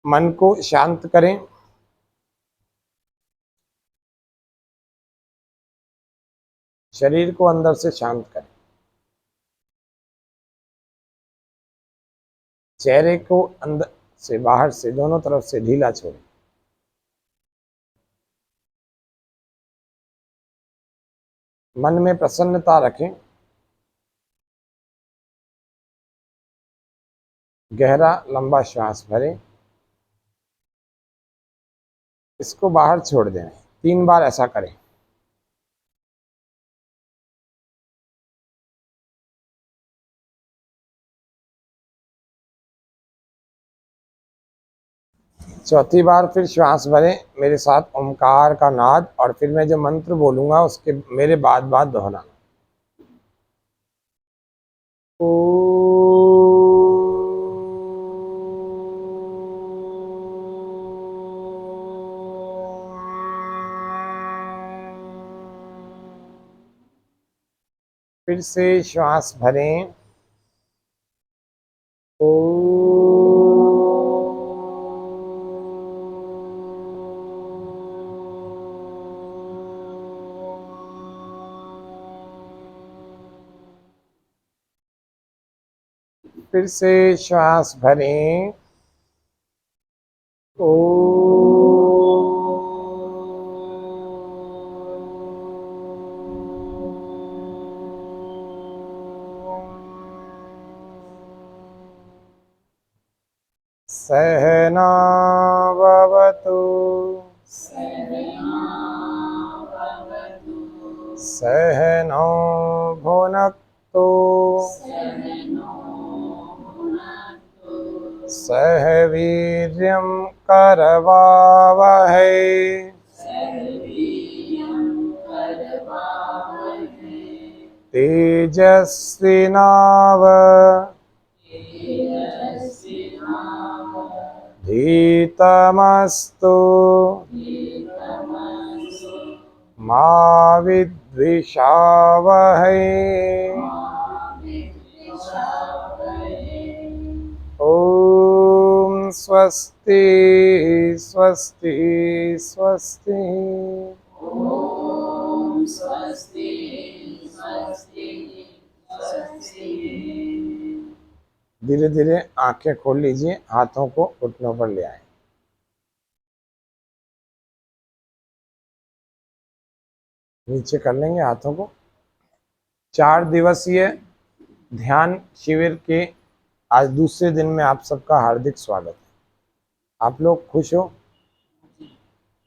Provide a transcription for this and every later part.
मन को शांत करें। शरीर को अंदर से शांत करें। चेहरे को अंदर से बाहर से दोनों तरफ से ढीला छोड़ें। मन में प्रसन्नता रखें। गहरा लंबा श्वास भरें, इसको बाहर छोड़ दें। 3 बार ऐसा करें। चौथी बार फिर श्वास भरें मेरे साथ ओमकार का नाद, और फिर मैं जो मंत्र बोलूंगा उसके मेरे बाद बाद दोहराना। फिर से श्वास भरें। फिर से श्वास भरें। सहना भवतु सहनौ भुनक्तु सह वीर्यं करवावहै तेजस्विनाव धीतमस्तु मा विद्विषावहै। ओम स्वस्ति स्वस्ति स्वस्ति। ओम स्वस्ति स्वस्ति स्वस्ति। धीरे धीरे आंखें खोल लीजिए, हाथों को घुटनों पर ले आए। नीचे कर लेंगे हाथों को। 4 दिवसीय ध्यान शिविर के आज दूसरे दिन में आप सबका हार्दिक स्वागत है। आप लोग खुश हो?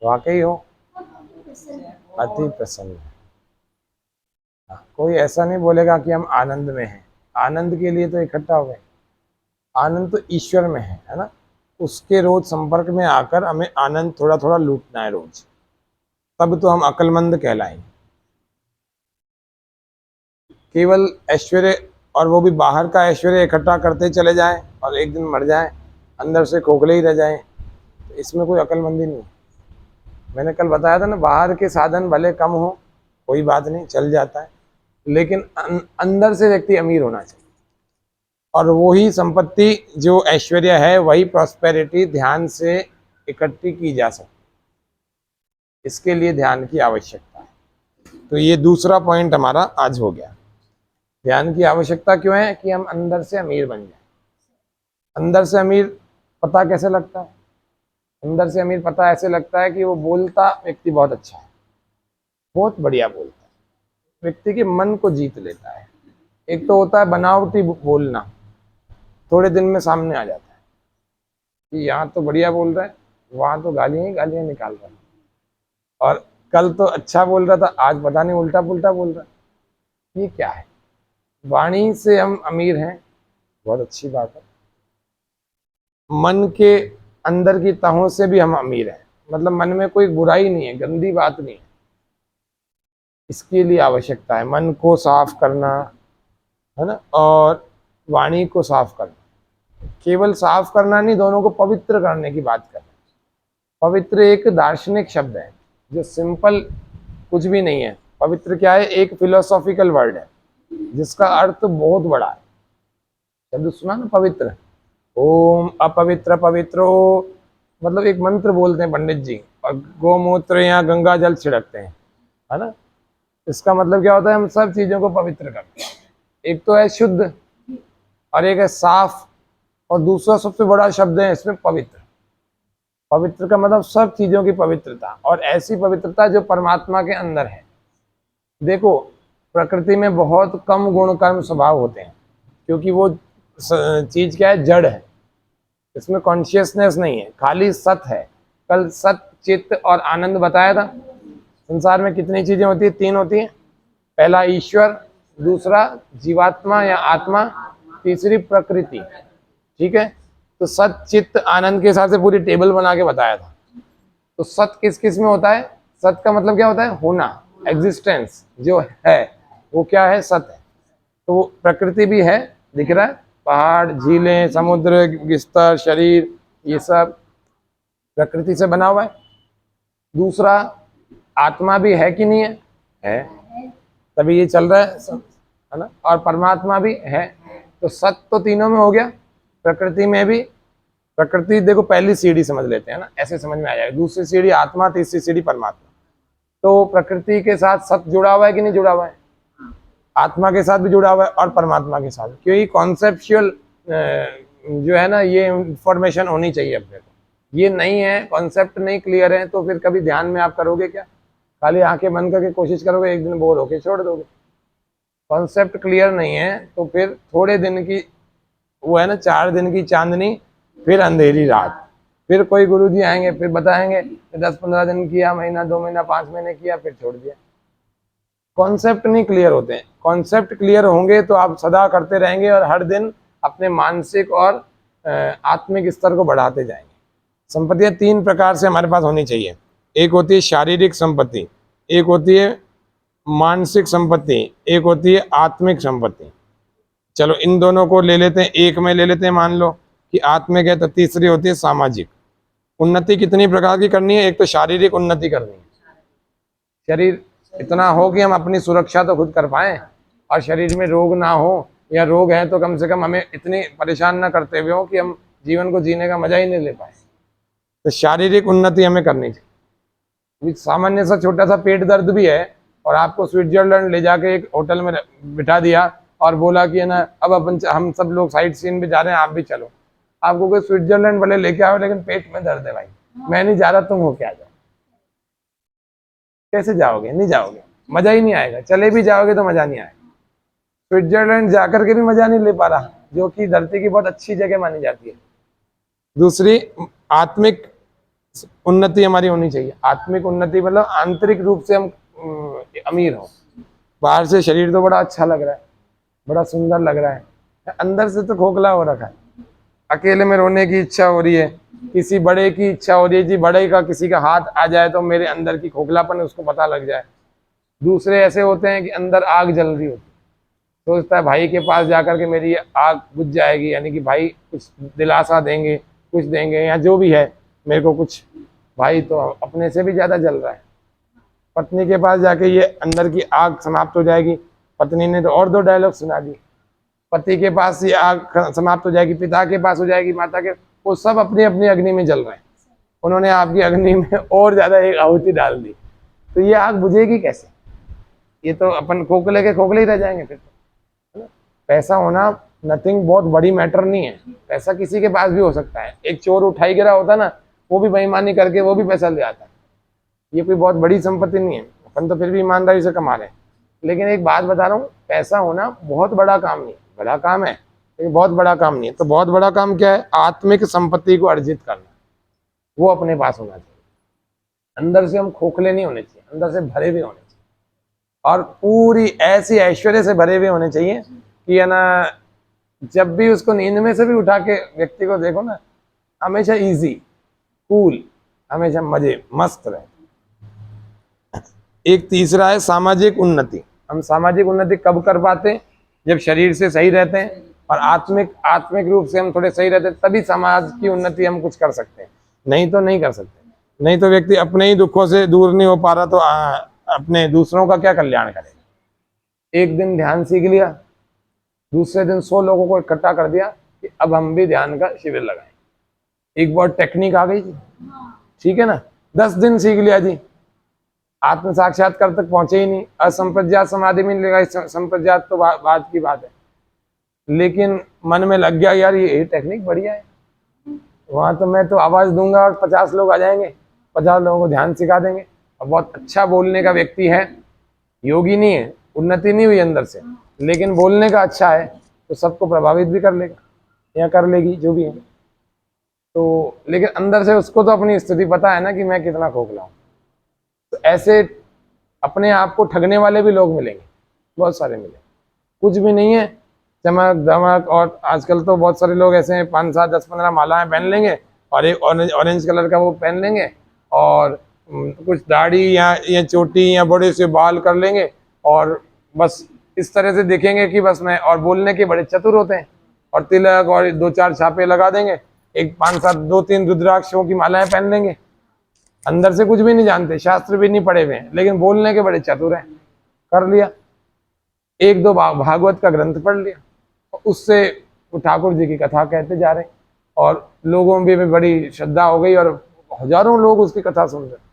वाकई हो? अति प्रसन्न है। कोई ऐसा नहीं बोलेगा कि हम आनंद में हैं। आनंद के लिए तो इकट्ठा हुए। आनंद तो ईश्वर में है ना। उसके रोज संपर्क में आकर हमें आनंद थोड़ा थोड़ा लूटना है रोज, तब तो हम अक्लमंद कहलाएंगे। केवल ऐश्वर्य, और वो भी बाहर का ऐश्वर्य इकट्ठा करते चले जाएं और एक दिन मर जाएं, अंदर से खोखले ही रह जाएं, तो इसमें कोई अक्लमंदी नहीं। मैंने कल बताया था ना, बाहर के साधन भले कम हो कोई बात नहीं, चल जाता है, लेकिन अंदर से व्यक्ति अमीर होना चाहिए। और वही संपत्ति जो ऐश्वर्य है, वही प्रॉस्पेरिटी ध्यान से इकट्ठी की जा सकती। इसके लिए ध्यान की आवश्यकता है। तो ये दूसरा पॉइंट हमारा आज हो गया। ध्यान की आवश्यकता क्यों है? कि हम अंदर से अमीर बन जाए। अंदर से अमीर पता कैसे लगता है? अंदर से अमीर पता ऐसे लगता है कि वो बोलता व्यक्ति बहुत अच्छा है, बहुत बढ़िया बोलता है, व्यक्ति के मन को जीत लेता है। एक तो होता है बनावटी बोलना, थोड़े दिन में सामने आ जाता है कि यहाँ तो बढ़िया बोल रहा है, वहां तो गालियां ही गालियां निकाल रहा है, और कल तो अच्छा बोल रहा था, आज पता नहीं उल्टा पुल्टा बोल रहा है। ये क्या है? वाणी से हम अमीर हैं, बहुत अच्छी बात है। मन के अंदर की तहों से भी हम अमीर हैं, मतलब मन में कोई बुराई नहीं है, गंदी बात नहीं है। इसके लिए आवश्यकता है मन को साफ करना, है ना, और वाणी को साफ करना। केवल साफ करना नहीं, दोनों को पवित्र करने की बात कर रहे हैं। पवित्र एक दार्शनिक शब्द है जो सिंपल कुछ भी नहीं है। पवित्र क्या है? एक फिलोसॉफिकल वर्ड है जिसका अर्थ बहुत बड़ा है। शब्द सुना ना, पवित्र। ओम अपवित्र पवित्रो मतलब एक मंत्र बोलते हैं पंडित जी, और गोमूत्र या गंगा जल छिड़कते हैं, है ना। इसका मतलब क्या होता है, हम सब चीजों को पवित्र करते हैं। एक तो है शुद्ध और एक है साफ, और दूसरा सबसे बड़ा शब्द है इसमें पवित्र। पवित्र का मतलब सब चीजों की पवित्रता, और ऐसी पवित्रता जो परमात्मा के अंदर है। देखो, प्रकृति में बहुत कम गुण कर्म स्वभाव होते हैं, क्योंकि वो चीज क्या है, जड़ है, इसमें कॉन्शियसनेस नहीं है, खाली सत है। कल सत, चित्त और आनंद बताया था। संसार में कितनी चीजें होती है, 3 होती हैं। पहला ईश्वर, दूसरा जीवात्मा या आत्मा, तीसरी प्रकृति। ठीक है, तो सत चित्त आनंद के हिसाब से पूरी टेबल बना के बताया था। तो सत किस किस में होता है, सत का मतलब क्या होता है, होना, एग्जिस्टेंस जो है वो क्या है, सत है। तो वो प्रकृति भी है, दिख रहा है, पहाड़, झीलें, समुद्र, बिस्तर, शरीर, ये सब प्रकृति से बना हुआ है। दूसरा, आत्मा भी है कि नहीं है, है, तभी ये चल रहा है सब, है ना। और परमात्मा भी है। तो सत तो तीनों में हो गया, प्रकृति में भी। प्रकृति देखो, पहली सीढ़ी समझ लेते हैं ना, ऐसे समझ में आ जाएगा। दूसरी सीढ़ी आत्मा, तीसरी सीढ़ी परमात्मा। तो प्रकृति के साथ सत जुड़ा हुआ है कि नहीं जुड़ा हुआ है, आत्मा के साथ भी जुड़ा हुआ है और परमात्मा के साथ, क्योंकि कॉन्सेप्चुअल जो है ना, ये इंफॉर्मेशन होनी चाहिए अपने को। ये नहीं है, कॉन्सेप्ट नहीं क्लियर है, तो फिर कभी ध्यान में आप करोगे क्या, खाली आंखें बंद करके कोशिश करोगे, एक दिन बोर होके छोड़ दोगे। कॉन्सेप्ट क्लियर नहीं है तो फिर थोड़े दिन की वो है ना, 4 दिन की चांदनी फिर अंधेरी रात, फिर कोई गुरुजी आएंगे फिर बताएंगे 10-15 दिन किया, महीना, 2 महीना, 5 महीने किया, फिर छोड़ दिया। कॉन्सेप्ट नहीं क्लियर होते हैं। कॉन्सेप्ट क्लियर होंगे तो आप सदा करते रहेंगे और हर दिन अपने मानसिक और आत्मिक स्तर को बढ़ाते जाएंगे। संपत्तियां 3 प्रकार से हमारे पास होनी चाहिए। एक होती है शारीरिक संपत्ति, एक होती है मानसिक संपत्ति, एक होती है आत्मिक संपत्ति। चलो इन दोनों को ले लेते हैं, एक में ले लेते हैं। मान लो कि आत्मिक है, तो तीसरी होती है सामाजिक। उन्नति कितनी प्रकार की करनी है, एक तो शारीरिक उन्नति करनी है, शरीर इतना हो कि हम अपनी सुरक्षा तो खुद कर पाए, और शरीर में रोग ना हो, या रोग है तो कम से कम हमें इतनी परेशान ना करते हुए हो कि हम जीवन को जीने का मजा ही नहीं ले पाए। तो शारीरिक उन्नति हमें करनी चाहिए। सामान्य सा छोटा सा पेट दर्द भी है, और आपको स्विट्जरलैंड ले जाके एक होटल में बिठा दिया और बोला कि है ना, अब अपन हम सब लोग साइट सीन भी जा रहे हैं, आप भी चलो। आपको कोई स्विट्जरलैंड भले लेके आओ, लेकिन पेट में दर्द है भाई, मैं नहीं जा रहा, तुम होके आ जाओ। कैसे जाओगे, नहीं जाओगे, मजा ही नहीं आएगा। चले भी जाओगे तो मजा नहीं आएगा। स्विट्जरलैंड जाकर के भी मजा नहीं ले पा रहा, जो कि धरती की बहुत अच्छी जगह मानी जाती है। दूसरी, आत्मिक उन्नति हमारी होनी चाहिए। आत्मिक उन्नति मतलब आंतरिक रूप से हम अमीर हो। बाहर से शरीर तो बड़ा अच्छा लग रहा है, बड़ा सुंदर लग रहा है, अंदर से तो खोखला हो रखा है। अकेले में रोने की इच्छा हो रही है, किसी बड़े की इच्छा हो रही है जी, बड़े का किसी का हाथ आ जाए तो मेरे अंदर की खोखलापन है उसको पता लग जाए। दूसरे ऐसे होते हैं कि अंदर आग जल रही होती, सोचता है भाई के पास जाकर के मेरी आग बुझ जाएगी, यानी कि भाई कुछ दिलासा देंगे, कुछ देंगे, या जो भी है मेरे को कुछ, भाई तो अपने से भी ज़्यादा जल रहा है। पत्नी के पास जाके ये अंदर की आग समाप्त हो जाएगी, पत्नी ने तो और 2 डायलॉग सुना दिए। पति के पास ये आग समाप्त हो जाएगी, पिता के पास हो जाएगी, माता के, वो सब अपनी अपनी अग्नि में जल रहे हैं। उन्होंने आपकी अग्नि में और ज़्यादा एक आहुति डाल दी, तो ये आग बुझेगी कैसे? ये तो अपन खोखले के खोखले ही रह जाएंगे फिर, है ना। पैसा होना नथिंग, बहुत बड़ी मैटर नहीं है। पैसा किसी के पास भी हो सकता है। एक चोर उठाई गिरा होता ना, वो भी बेईमानी करके वो भी पैसा ले आता है। ये कोई बहुत बड़ी संपत्ति नहीं है, अपन तो फिर भी ईमानदारी से कमा रहे हैं। लेकिन एक बात बता रहा हूँ, पैसा होना बहुत बड़ा काम नहीं है, बड़ा काम है लेकिन बहुत बड़ा काम नहीं है। तो बहुत बड़ा काम क्या है? आत्मिक संपत्ति को अर्जित करना, वो अपने पास होना चाहिए। अंदर से हम खोखले नहीं होने चाहिए, अंदर से भरे हुए होने चाहिए, और पूरी ऐसी ऐश्वर्य से भरे हुए होने चाहिए कि है ना, जब भी उसको नींद में से भी उठा के व्यक्ति को देखो ना, हमेशा इजी, कूल, हमेशा मजे मस्त रहे। एक तीसरा है सामाजिक उन्नति। हम सामाजिक उन्नति कब कर पाते हैं? जब शरीर से सही रहते हैं और आत्मिक रूप से हम थोड़े सही रहते हैं, तभी समाज की उन्नति हम कुछ कर सकते हैं, नहीं तो नहीं कर सकते। नहीं तो व्यक्ति अपने ही दुखों से दूर नहीं हो पा रहा, तो अपने दूसरों का क्या कल्याण करेगा? एक दिन ध्यान सीख लिया, दूसरे दिन 100 लोगों को इकट्ठा कर दिया कि अब हम भी ध्यान का शिविर लगाएं। एक बहुत टेक्निक आ गई थी, हाँ, ठीक है ना, 10 दिन सीख लिया जी, आत्म साक्षात्कार तक पहुंचे ही नहीं। असंप्रज्ञात समाधि में मिलेगा, संप्रज्ञात तो बात की बात है, लेकिन मन में लग गया यार ये टेक्निक बढ़िया है, वहां तो मैं तो आवाज दूंगा और 50 लोग आ जाएंगे, 50 लोगों को ध्यान सिखा देंगे। और बहुत अच्छा बोलने का व्यक्ति है, योगी नहीं है, उन्नति नहीं हुई अंदर से, लेकिन बोलने का अच्छा है, तो सबको प्रभावित भी कर लेगा या कर लेगी जो भी है। तो लेकिन अंदर से उसको तो अपनी स्थिति पता है ना कि मैं कितना खोखला हूँ। तो ऐसे अपने आप को ठगने वाले भी लोग मिलेंगे, बहुत सारे मिलेंगे, कुछ भी नहीं है, चमक धमक। और आजकल तो बहुत सारे लोग ऐसे हैं, 5 7 10 15 मालाएं पहन लेंगे और एक ऑरेंज कलर का वो पहन लेंगे और कुछ दाढ़ी या चोटी या बड़े से बाल कर लेंगे और बस इस तरह से दिखेंगे कि बस मैं, और बोलने के बड़े चतुर होते हैं, और तिलक और 2 4 छापे लगा देंगे, एक 5 7 2 3 रुद्राक्षों की मालाएं पहन लेंगे, अंदर से कुछ भी नहीं जानते, शास्त्र भी नहीं पढ़े हुए हैं, लेकिन बोलने के बड़े चतुर हैं। कर लिया, एक दो भागवत का ग्रंथ पढ़ लिया, उससे वो ठाकुर जी की कथा कहते जा रहे, और लोगों में भी बड़ी श्रद्धा हो गई, और हजारों लोग उसकी कथा सुन रहे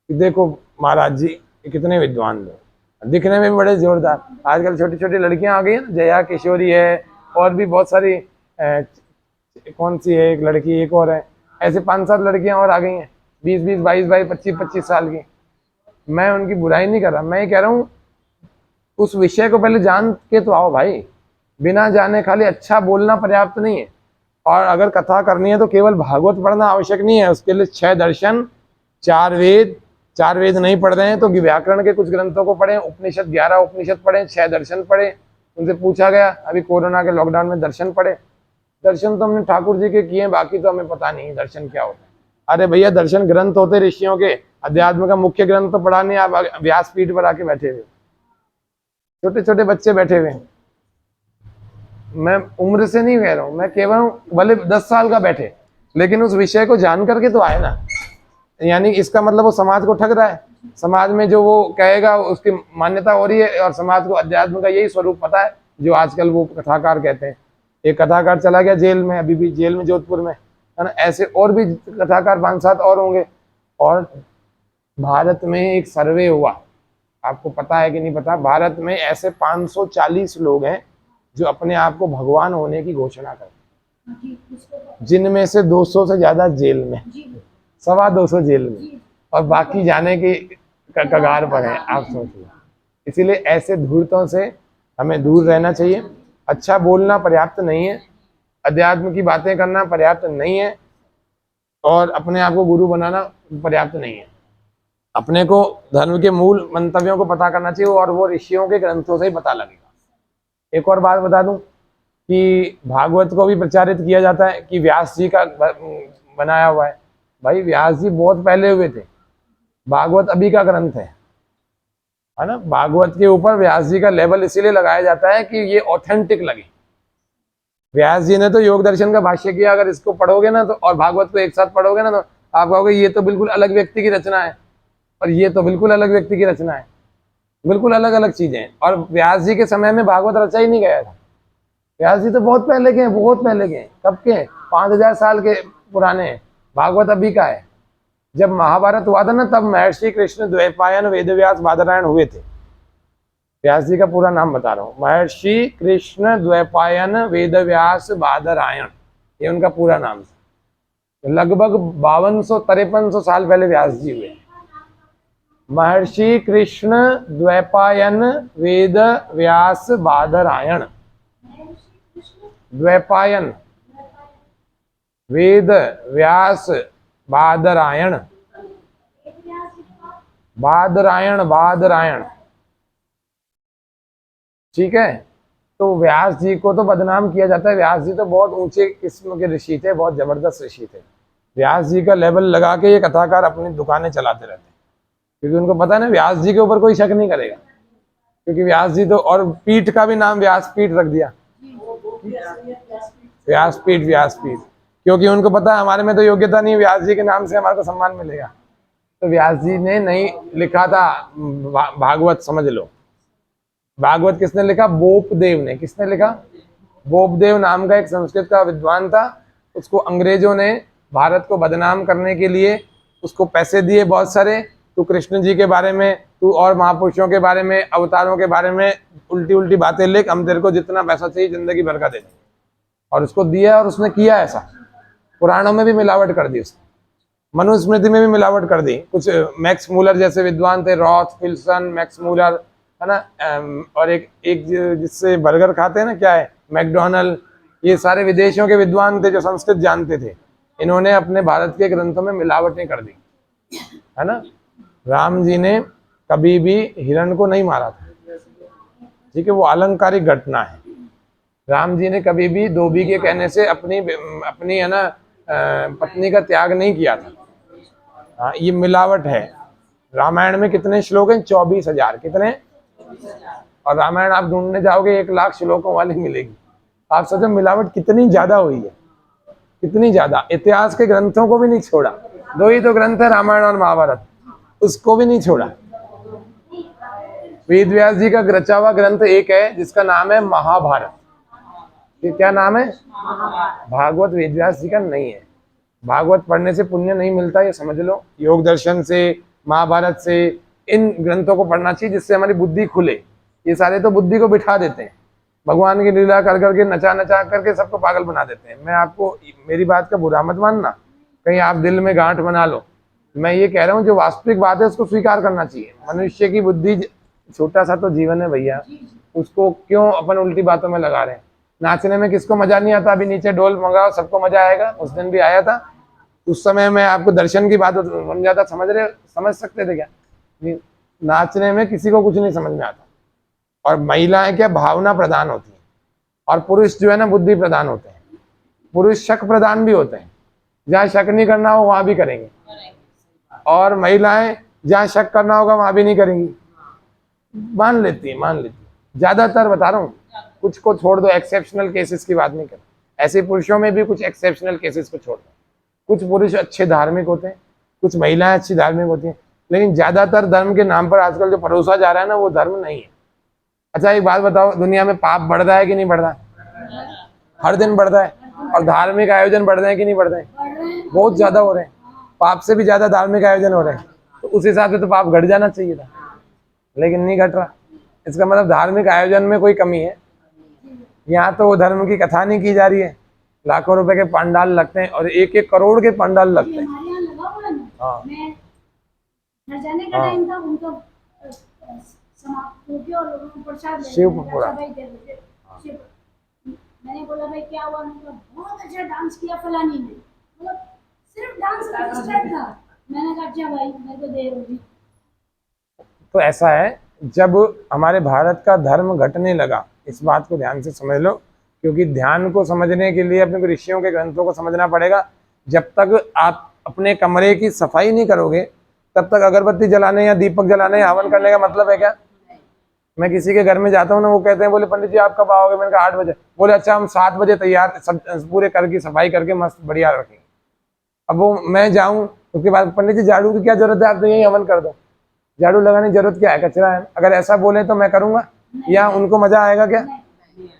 कि देखो महाराज जी कितने विद्वान लोग, दिखने में भी बड़े जोरदार। आजकल छोटी छोटी लड़कियां आ गई है ना, जया किशोरी है, और भी बहुत सारी कौन सी है एक लड़की, एक और है, ऐसे 5 7 लड़कियां और आ गई हैं, 20 20 22 22 25 25 साल की। मैं उनकी बुराई नहीं कर रहा, मैं ये कह रहा हूँ उस विषय को पहले जान के तो आओ भाई, बिना जाने खाली अच्छा बोलना पर्याप्त नहीं है। और अगर कथा करनी है तो केवल भागवत पढ़ना आवश्यक नहीं है, उसके लिए 6 दर्शन, 4 वेद, 4 वेद नहीं पढ़ रहे हैं तो व्याकरण के कुछ ग्रंथों को पढ़ें, उपनिषद 11 उपनिषद पढ़ें, 6 दर्शन पढ़े। उनसे पूछा गया अभी कोरोना के लॉकडाउन में दर्शन पढ़े, दर्शन तो हमने ठाकुर जी के किए, बाकी तो हमें पता नहीं दर्शन क्या होता है। अरे भैया दर्शन ग्रंथ होते ऋषियों के, अध्यात्म का मुख्य ग्रंथ तो पढ़ा नहीं, आप व्यासपीठ पर आके बैठे हुए, छोटे छोटे बच्चे बैठे हुए हैं। मैं उम्र से नहीं कह रहा हूँ, मैं केवल भले 10 साल का बैठे, लेकिन उस विषय को जान करके तो आए ना। यानी इसका मतलब वो समाज को ठग रहा है, समाज में जो वो कहेगा उसकी मान्यता हो रही है, और समाज को अध्यात्म का यही स्वरूप पता है जो आजकल वो कथाकार कहते हैं। एक कथाकार चला गया जेल में, अभी भी जेल में जोधपुर में, है ना, ऐसे और भी कथाकार 5 7 और होंगे। और भारत में एक सर्वे हुआ, आपको पता है कि नहीं पता, भारत में ऐसे 540 लोग हैं जो अपने आप को भगवान होने की घोषणा करते हैं, जिनमें से 200 से ज्यादा जेल में, 225 जेल में, और बाकी जाने की कगार पर है, आप सोचिए। इसीलिए ऐसे धूर्तों से हमें दूर रहना चाहिए। अच्छा बोलना पर्याप्त नहीं है, अध्यात्म की बातें करना पर्याप्त नहीं है, और अपने आप को गुरु बनाना पर्याप्त नहीं है। अपने को धर्म के मूल मंतव्यों को पता करना चाहिए, और वो ऋषियों के ग्रंथों से ही पता लगेगा। एक और बात बता दूं कि भागवत को भी प्रचारित किया जाता है कि व्यास जी का बनाया हुआ है। भाई व्यास जी बहुत पहले हुए थे, भागवत अभी का ग्रंथ है ना। भागवत के ऊपर व्यास जी का लेवल इसीलिए लगाया जाता है कि ये ऑथेंटिक लगे। व्यास जी ने तो योग दर्शन का भाष्य किया, अगर इसको पढ़ोगे ना तो, और भागवत को एक साथ पढ़ोगे ना, तो आप कहोगे ये तो बिल्कुल अलग व्यक्ति की रचना है, और ये तो बिल्कुल अलग व्यक्ति की रचना है, बिल्कुल अलग अलग चीजें हैं। और व्यास जी के समय में भागवत रचा ही नहीं गया था, व्यास जी तो बहुत पहले के हैं, बहुत पहले के हैं। कब के? 5000 साल के पुराने हैं। भागवत अभी का है। जब महाभारत हुआ था ना, तब महर्षि कृष्ण द्वैपायन वेदव्यास बादरायण हुए थे। व्यास जी का पूरा नाम बता रहा हूँ, महर्षि कृष्ण द्वैपायन वेदव्यास बादरायण, ये उनका पूरा नाम था। लगभग 5200-5300 साल पहले व्यास जी हुए। महर्षि कृष्ण द्वैपायन वेद व्यास बादरायण, द्वैपायन वेद व्यास बादरायण, बादरायण बादरायण, ठीक है। तो व्यास जी को तो बदनाम किया जाता है, व्यास जी तो बहुत ऊंचे किस्म के ऋषि थे, बहुत जबरदस्त ऋषि थे। व्यास जी का लेवल लगा के ये कथाकार अपनी दुकानें चलाते रहते हैं, क्योंकि उनको पता है ना व्यास जी के ऊपर कोई शक नहीं करेगा, क्योंकि व्यास जी तो, और पीठ का भी नाम व्यासपीठ रख दिया, व्यासपीठ व्यासपीठ, क्योंकि उनको पता है हमारे में तो योग्यता नहीं, व्यास जी के नाम से हमारे को सम्मान मिलेगा। तो व्यास जी ने नहीं लिखा था भागवत, समझ लो। भागवत किसने लिखा? बोपदेव ने। किसने लिखा? बोपदेव नाम का एक संस्कृत का विद्वान था, उसको अंग्रेजों ने भारत को बदनाम करने के लिए उसको पैसे दिए बहुत सारे, तू कृष्ण जी के बारे में, तू और महापुरुषों के बारे में, अवतारों के बारे में उल्टी उल्टी बातें लिख, हम तेरे को जितना पैसा चाहिए जिंदगी भर का दे देंगे। और उसको दिया और उसने किया ऐसा। पुराणों में भी मिलावट कर दी उसने, मनुस्मृति में भी मिलावट कर दी। कुछ मैक्स मूलर जैसे विद्वान थे, रॉथ, फिल्सन, मैक्स मूलर, है ना, और एक जिससे बर्गर खाते हैं ना, क्या है, मैकडोनल्ड, ये सारे विदेशों के विद्वान थे जो संस्कृत जानते थे। इन्होंने अपने भारत के ग्रंथों में मिलावटें कर दी, है ना। राम जी ने कभी भी हिरण को नहीं मारा था, ठीक है, वो अलंकारिक घटना है। राम जी ने कभी भी धोबी के कहने से अपनी है ना पत्नी का त्याग नहीं किया था। हाँ, ये मिलावट है। रामायण में कितने श्लोक हैं? 24,000। कितने? और रामायण आप ढूंढने जाओगे 1,00,000 श्लोकों वाली मिलेगी। आप सोचो मिलावट कितनी ज्यादा हुई है, कितनी ज्यादा। इतिहास के ग्रंथों को भी नहीं छोड़ा, 2 ही तो ग्रंथ है, रामायण और महाभारत, उसको भी नहीं छोड़ा। वेद व्यास जी का रचा हुआ ग्रंथ एक है जिसका नाम है महाभारत। ये क्या नाम है? भागवत वेद व्यास जी का नहीं है। भागवत पढ़ने से पुण्य नहीं मिलता, ये समझ लो। योग दर्शन से, महाभारत से, इन ग्रंथों को पढ़ना चाहिए जिससे हमारी बुद्धि खुले। ये सारे तो बुद्धि को बिठा देते हैं, भगवान की लीला कर करके, नचा नचा करके सबको पागल बना देते हैं। मैं आपको, मेरी बात का बुरा मत मानना, कहीं आप दिल में गांठ बना लो। मैं ये कह रहा हूँ जो वास्तविक बात है उसको स्वीकार करना चाहिए। मनुष्य की बुद्धि, छोटा सा तो जीवन है भैया, उसको क्यों अपन उल्टी बातों में लगा रहे हैं। नाचने में किसको मजा नहीं आता? अभी नीचे ढोल मंगाओ, सबको मजा आएगा। उस दिन भी आया था, उस समय मैं आपको दर्शन की बात समझा था, समझ सकते थे क्या? नाचने में किसी को कुछ नहीं समझ में आता। और महिलाएं क्या भावना प्रधान होती हैं, और पुरुष जो है ना बुद्धि प्रधान होते हैं। पुरुष शक प्रधान भी होते हैं, जहाँ शक नहीं करना हो वहां भी करेंगे, और महिलाएं जहाँ शक करना होगा वहां भी नहीं करेंगी। मान लेती है, ज्यादातर बता रहा हूँ, कुछ को छोड़ दो, एक्सेप्शनल केसेस की बात नहीं कर। ऐसे पुरुषों में भी कुछ एक्सेप्शनल केसेस को छोड़ दो। कुछ पुरुष अच्छे धार्मिक होते हैं, कुछ महिलाएं अच्छी धार्मिक होती हैं, लेकिन ज्यादातर धर्म के नाम पर आजकल जो परोसा जा रहा है ना, वो धर्म नहीं है। अच्छा एक बात बताओ, दुनिया में पाप बढ़ रहा है कि नहीं बढ़ रहा है? हर दिन बढ़ रहा है। और धार्मिक आयोजन बढ़ रहे हैं कि नहीं बढ़ रहे हैं? बहुत ज्यादा हो रहे हैं। पाप से भी ज्यादा धार्मिक आयोजन हो रहे हैं। तो उस हिसाब से तो पाप घट जाना चाहिए था, लेकिन नहीं घट रहा। इसका मतलब धार्मिक आयोजन में कोई कमी है। यहाँ तो वो धर्म की कथा नहीं की जा रही है। लाखों रुपए के पंडाल लगते हैं, और 1-1 करोड़ के पंडाल लगते हैं। हाँ, घर जाने का टाइम था, उनको समाप्त हो गया और लोगों को प्रसाद शिव पूरा। मैंने बोला भाई क्या हुआ? बहुत अच्छा डांस किया फलानी ने, मतलब सिर्फ डांस का स्टेप था। मैंने कहा अच्छा भाई मेरे को देर होगी। तो ऐसा है, जब हमारे भारत का धर्म घटने लगा, इस बात को ध्यान से समझ लो, क्योंकि ध्यान को समझने के लिए अपने ऋषियों के ग्रंथों को समझना पड़ेगा। जब तक आप अपने कमरे की सफाई नहीं करोगे, तब तक अगरबत्ती जलाने या दीपक जलाने या हवन करने का मतलब है क्या? मैं किसी के घर में जाता हूँ ना, वो कहते हैं बोले पंडित जी आप कब आओगे? मैंने कहा 8 बजे। बोले अच्छा हम 7 बजे तैयार, सब पूरे करके सफाई करके मस्त बढ़िया रखेंगे। अब वो मैं जाऊँ, उसके बाद पंडित जी झाड़ू की क्या जरूरत है, आप तो यही हवन कर दो। झाड़ू लगाने की जरूरत क्या है? कचरा है। अगर ऐसा बोले तो मैं करूंगा, या उनको मजा आएगा क्या?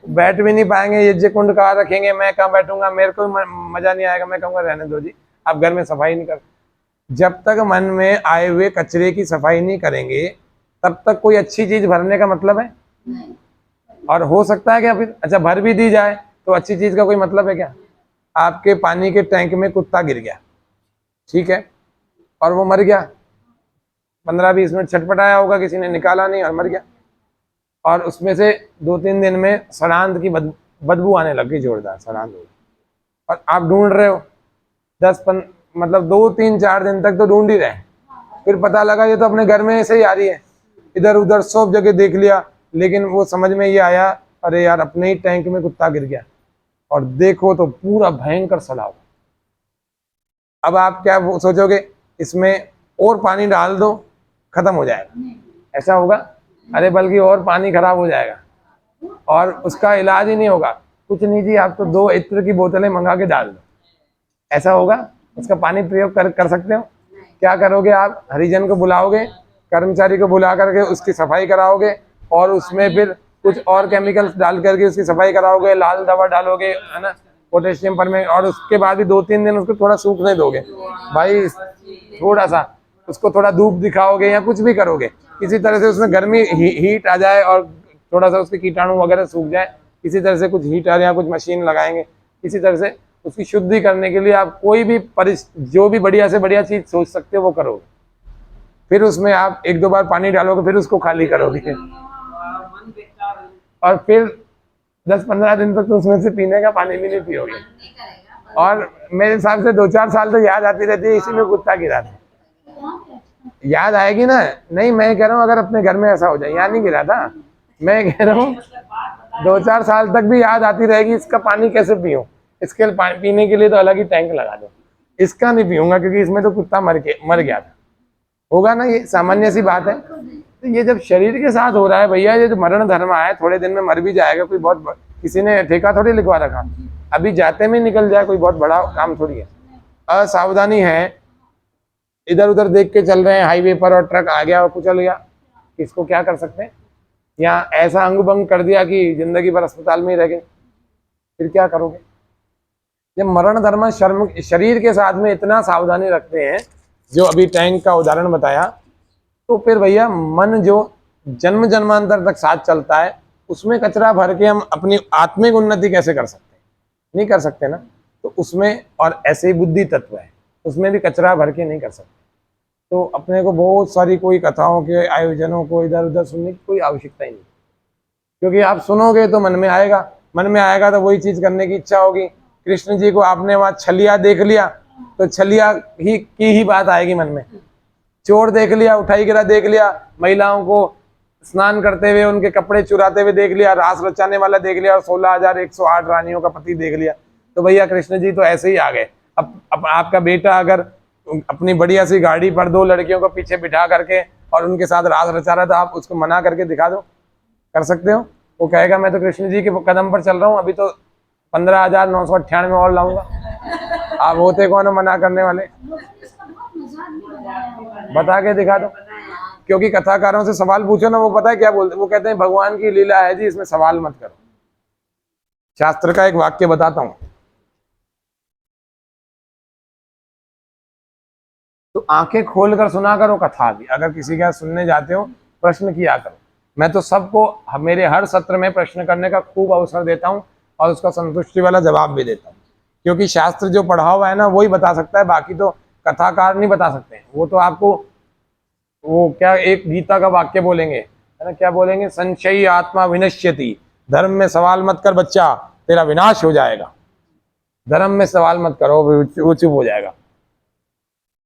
बैठ भी नहीं पाएंगे, यज्ञ कुंड कहाँ रखेंगे, मैं कहाँ बैठूंगा, मेरे को मजा नहीं आएगा। मैं कहूँगा रहने दो जी, आप घर में सफाई नहीं कर। जब तक मन में आए हुए कचरे की सफाई नहीं करेंगे, तब तक कोई अच्छी चीज भरने का मतलब है? और हो सकता है क्या फिर? अच्छा भर भी दी जाए तो अच्छी चीज का कोई मतलब है क्या? आपके पानी के टैंक में कुत्ता गिर गया, ठीक है, और वो मर गया। 15-20 मिनट छटपटाया होगा, किसी ने निकाला नहीं और मर गया। और उसमें से 2-3 दिन में सड़ांध की बदबू आने लग गई, जोरदार सड़ांध हो। और आप ढूंढ रहे हो 10-15 मतलब 2-3-4 दिन तक तो ढूंढ ही रहे। फिर पता लगा ये तो अपने घर में ऐसे ही आ रही है। इधर उधर सब जगह देख लिया, लेकिन वो समझ में ये आया अरे यार अपने ही टैंक में कुत्ता गिर गया। और देखो तो पूरा भयंकर सड़ा हुआ। अब आप क्या सोचोगे, इसमें और पानी डाल दो खत्म हो जाएगा, ऐसा होगा? अरे बल्कि और पानी खराब हो जाएगा और उसका इलाज ही नहीं होगा। कुछ नहीं जी, आप तो 2 इत्र की बोतलें मंगा के डाल दो, ऐसा होगा? उसका पानी प्रयोग कर सकते हो? क्या करोगे आप? हरिजन को बुलाओगे, कर्मचारी को बुला करके उसकी सफाई कराओगे, और उसमें फिर कुछ और केमिकल्स डाल करके उसकी सफाई कराओगे, लाल दवा डालोगे, है ना, पोटेशियम परमैंगनेट, और उसके बाद भी 2-3 दिन उसको थोड़ा सूखने दोगे भाई, थोड़ा सा उसको थोड़ा धूप दिखाओगे या कुछ भी करोगे, किसी तरह से उसमें गर्मी हीट आ जाए और थोड़ा सा उसके कीटाणु वगैरह सूख जाए, किसी तरह से कुछ हीटर या कुछ मशीन लगाएंगे, किसी तरह से उसकी शुद्धि करने के लिए आप कोई भी जो भी बढ़िया से बढ़िया चीज सोच सकते हो वो करोगे। फिर उसमें आप 1-2 बार पानी डालोगे, फिर उसको खाली करोगे, और फिर 10-15 दिन तक तो उसमें से पीने का पानी भी नहीं पियोगे। और मेरे हिसाब से 2-4 साल तो याद आती रहती है, इसी में कुत्ता गिरा था, याद आएगी ना। नहीं, मैं कह रहा हूँ अगर अपने घर में ऐसा हो जाए, यहाँ नहीं गिरा था, मैं कह रहा हूँ 2-4 साल तक भी याद आती रहेगी, इसका पानी कैसे पीऊं, इसके पानी पीने के लिए तो अलग ही टैंक लगा दो, इसका नहीं पीऊंगा क्योंकि इसमें तो कुत्ता मर गया था। होगा ना, ये सामान्य सी बात है। तो ये जब शरीर के साथ हो रहा है भैया, ये जो मरण धर्म है, थोड़े दिन में मर भी जाएगा, कोई बहुत किसी ने ठेका थोड़ी लिखवा रखा, अभी जाते में निकल जाए, कोई बहुत बड़ा काम थोड़ी है। असावधानी है, इधर उधर देख के चल रहे हैं हाईवे पर और ट्रक आ गया और कुचल गया, इसको क्या कर सकते हैं, या ऐसा अंग भंग कर दिया कि जिंदगी भर अस्पताल में ही रह गए, फिर क्या करोगे। जब मरण धर्म शरीर के साथ में इतना सावधानी रखते हैं, जो अभी टैंक का उदाहरण बताया, तो फिर भैया मन जो जन्म जन्मांतर तक साथ चलता है, उसमें कचरा भर के हम अपनी आत्मिक उन्नति कैसे कर सकते हैं, नहीं कर सकते ना। तो उसमें, और ऐसे ही बुद्धि तत्व है, उसमें भी कचरा भर के नहीं कर सकते। तो अपने को बहुत सारी कोई कथाओं के आयोजनों को इधर उधर सुनने की कोई आवश्यकता ही नहीं, क्योंकि आप सुनोगे तो मन में आएगा, मन में आएगा तो वही चीज करने की इच्छा होगी। कृष्ण जी को आपने वहां छलिया देख लिया तो छलिया ही बात आएगी मन में, चोर देख लिया, उठाई गिरा देख लिया, महिलाओं को स्नान करते हुए उनके कपड़े चुराते हुए देख लिया, रास रचाने वाला देख लिया, और 16,108 रानियों का पति देख लिया, तो भैया कृष्ण जी तो ऐसे ही आ गए। अब आपका बेटा अगर अपनी बढ़िया सी गाड़ी पर 2 लड़कियों को पीछे बिठा करके और उनके साथ रास रचा रहा, तो आप उसको मना करके दिखा दो, कर सकते हो? वो कहेगा मैं तो कृष्ण जी के कदम पर चल रहा हूँ, अभी तो 15,998 और लाऊंगा। आप होते कौन हो मना करने वाले? बता के दिखा दो, क्योंकि कथाकारों से सवाल पूछो ना, वो पता है क्या बोलते, वो कहते हैं भगवान की लीला है जी, इसमें सवाल मत करो। शास्त्र का एक वाक्य बताता हूं, तो आंखें खोलकर सुना करो कथा भी, अगर किसी का सुनने जाते हो प्रश्न किया करो। मैं तो सबको मेरे हर सत्र में प्रश्न करने का खूब अवसर देता हूं और उसका संतुष्टि वाला जवाब भी देता हूं, क्योंकि शास्त्र जो पढ़ा हुआ है ना वही बता सकता है, बाकी तो कथाकार नहीं बता सकते हैं। वो तो आपको वो क्या एक गीता का वाक्य बोलेंगे, है ना, क्या बोलेंगे, संशयी आत्मा विनश्यति, धर्म में सवाल मत कर बच्चा, तेरा विनाश हो जाएगा। धर्म में सवाल मत करो, वो चुप हो जाएगा।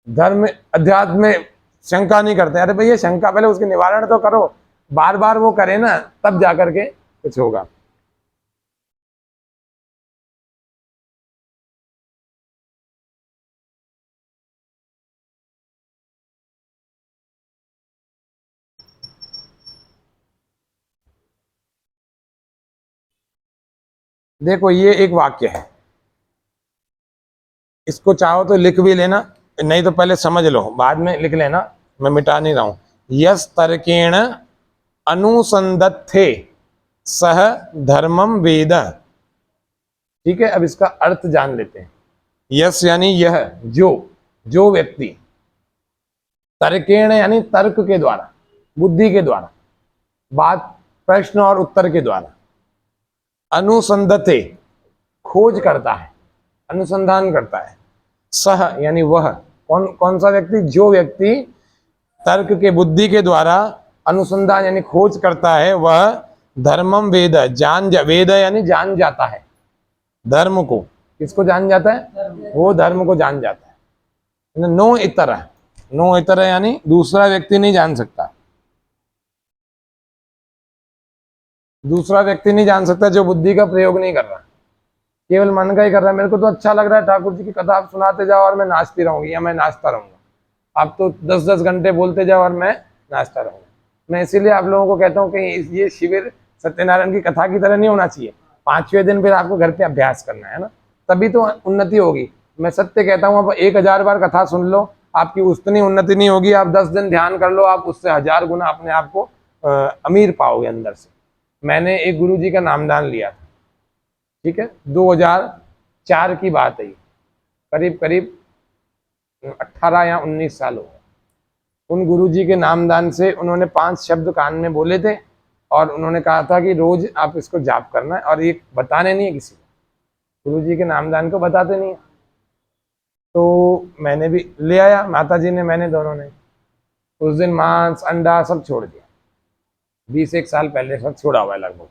धर्म अध्यात्म में शंका नहीं करते, अरे भैया शंका पहले उसके निवारण तो करो, बार बार वो करे ना तब जाकर के कुछ होगा। देखो ये एक वाक्य है, इसको चाहो तो लिख भी लेना, नहीं तो पहले समझ लो, बाद में लिख लेना, मैं मिटा नहीं रहा हूं। यस तर्केण अनुसंधत्ते सह धर्मम वेद। ठीक है, अब इसका अर्थ जान लेते हैं। यस यानी यह, जो व्यक्ति, तर्केण यानी तर्क के द्वारा, बुद्धि के द्वारा, बात प्रश्न और उत्तर के द्वारा, अनुसंधते खोज करता है, अनुसंधान करता है, सह यानी वह, कौन सा व्यक्ति, जो व्यक्ति तर्क के बुद्धि के द्वारा अनुसंधान यानी खोज करता है, वह धर्मम वेद, वेद यानी जान जाता है धर्म को। किसको जान जाता है? वो धर्म को जान जाता है। नो इतर यानी दूसरा व्यक्ति नहीं जान सकता, दूसरा व्यक्ति नहीं जान सकता जो बुद्धि का प्रयोग नहीं कर रहा, केवल मन का ही कर रहा है। मेरे को तो अच्छा लग रहा है ठाकुर जी की कथा आप सुनाते जाओ और मैं नाचती रहूंगी या मैं नाचता रहूंगा, आप तो 10-10 घंटे बोलते जाओ और मैं नाचता रहूंगा। मैं इसीलिए आप लोगों को कहता हूँ कि ये शिविर सत्यनारायण की कथा की तरह नहीं होना चाहिए। 5वें दिन फिर आपको घर पे अभ्यास करना है ना, तभी तो उन्नति होगी। मैं सत्य कहता हूँ, आप 1000 बार कथा सुन लो, आपकी उतनी उन्नति नहीं होगी। आप 10 दिन ध्यान कर लो, आप उससे 1000 गुना अपने आप को अमीर पाओगे अंदर से। मैंने एक गुरु जी का नामदान लिया था, ठीक है, 2000 2004 की बात है, करीब करीब 18 या 19 साल हो गए। उन गुरुजी के नामदान से उन्होंने 5 शब्द कान में बोले थे और उन्होंने कहा था कि रोज आप इसको जाप करना है, और ये बताने नहीं है किसी को, गुरुजी के नामदान को बताते नहीं है। तो मैंने भी ले आया, माता जी ने, मैंने, दोनों ने। उस दिन मांस अंडा सब छोड़ दिया, 20-1 साल पहले सब छोड़ा हुआ है लगभग।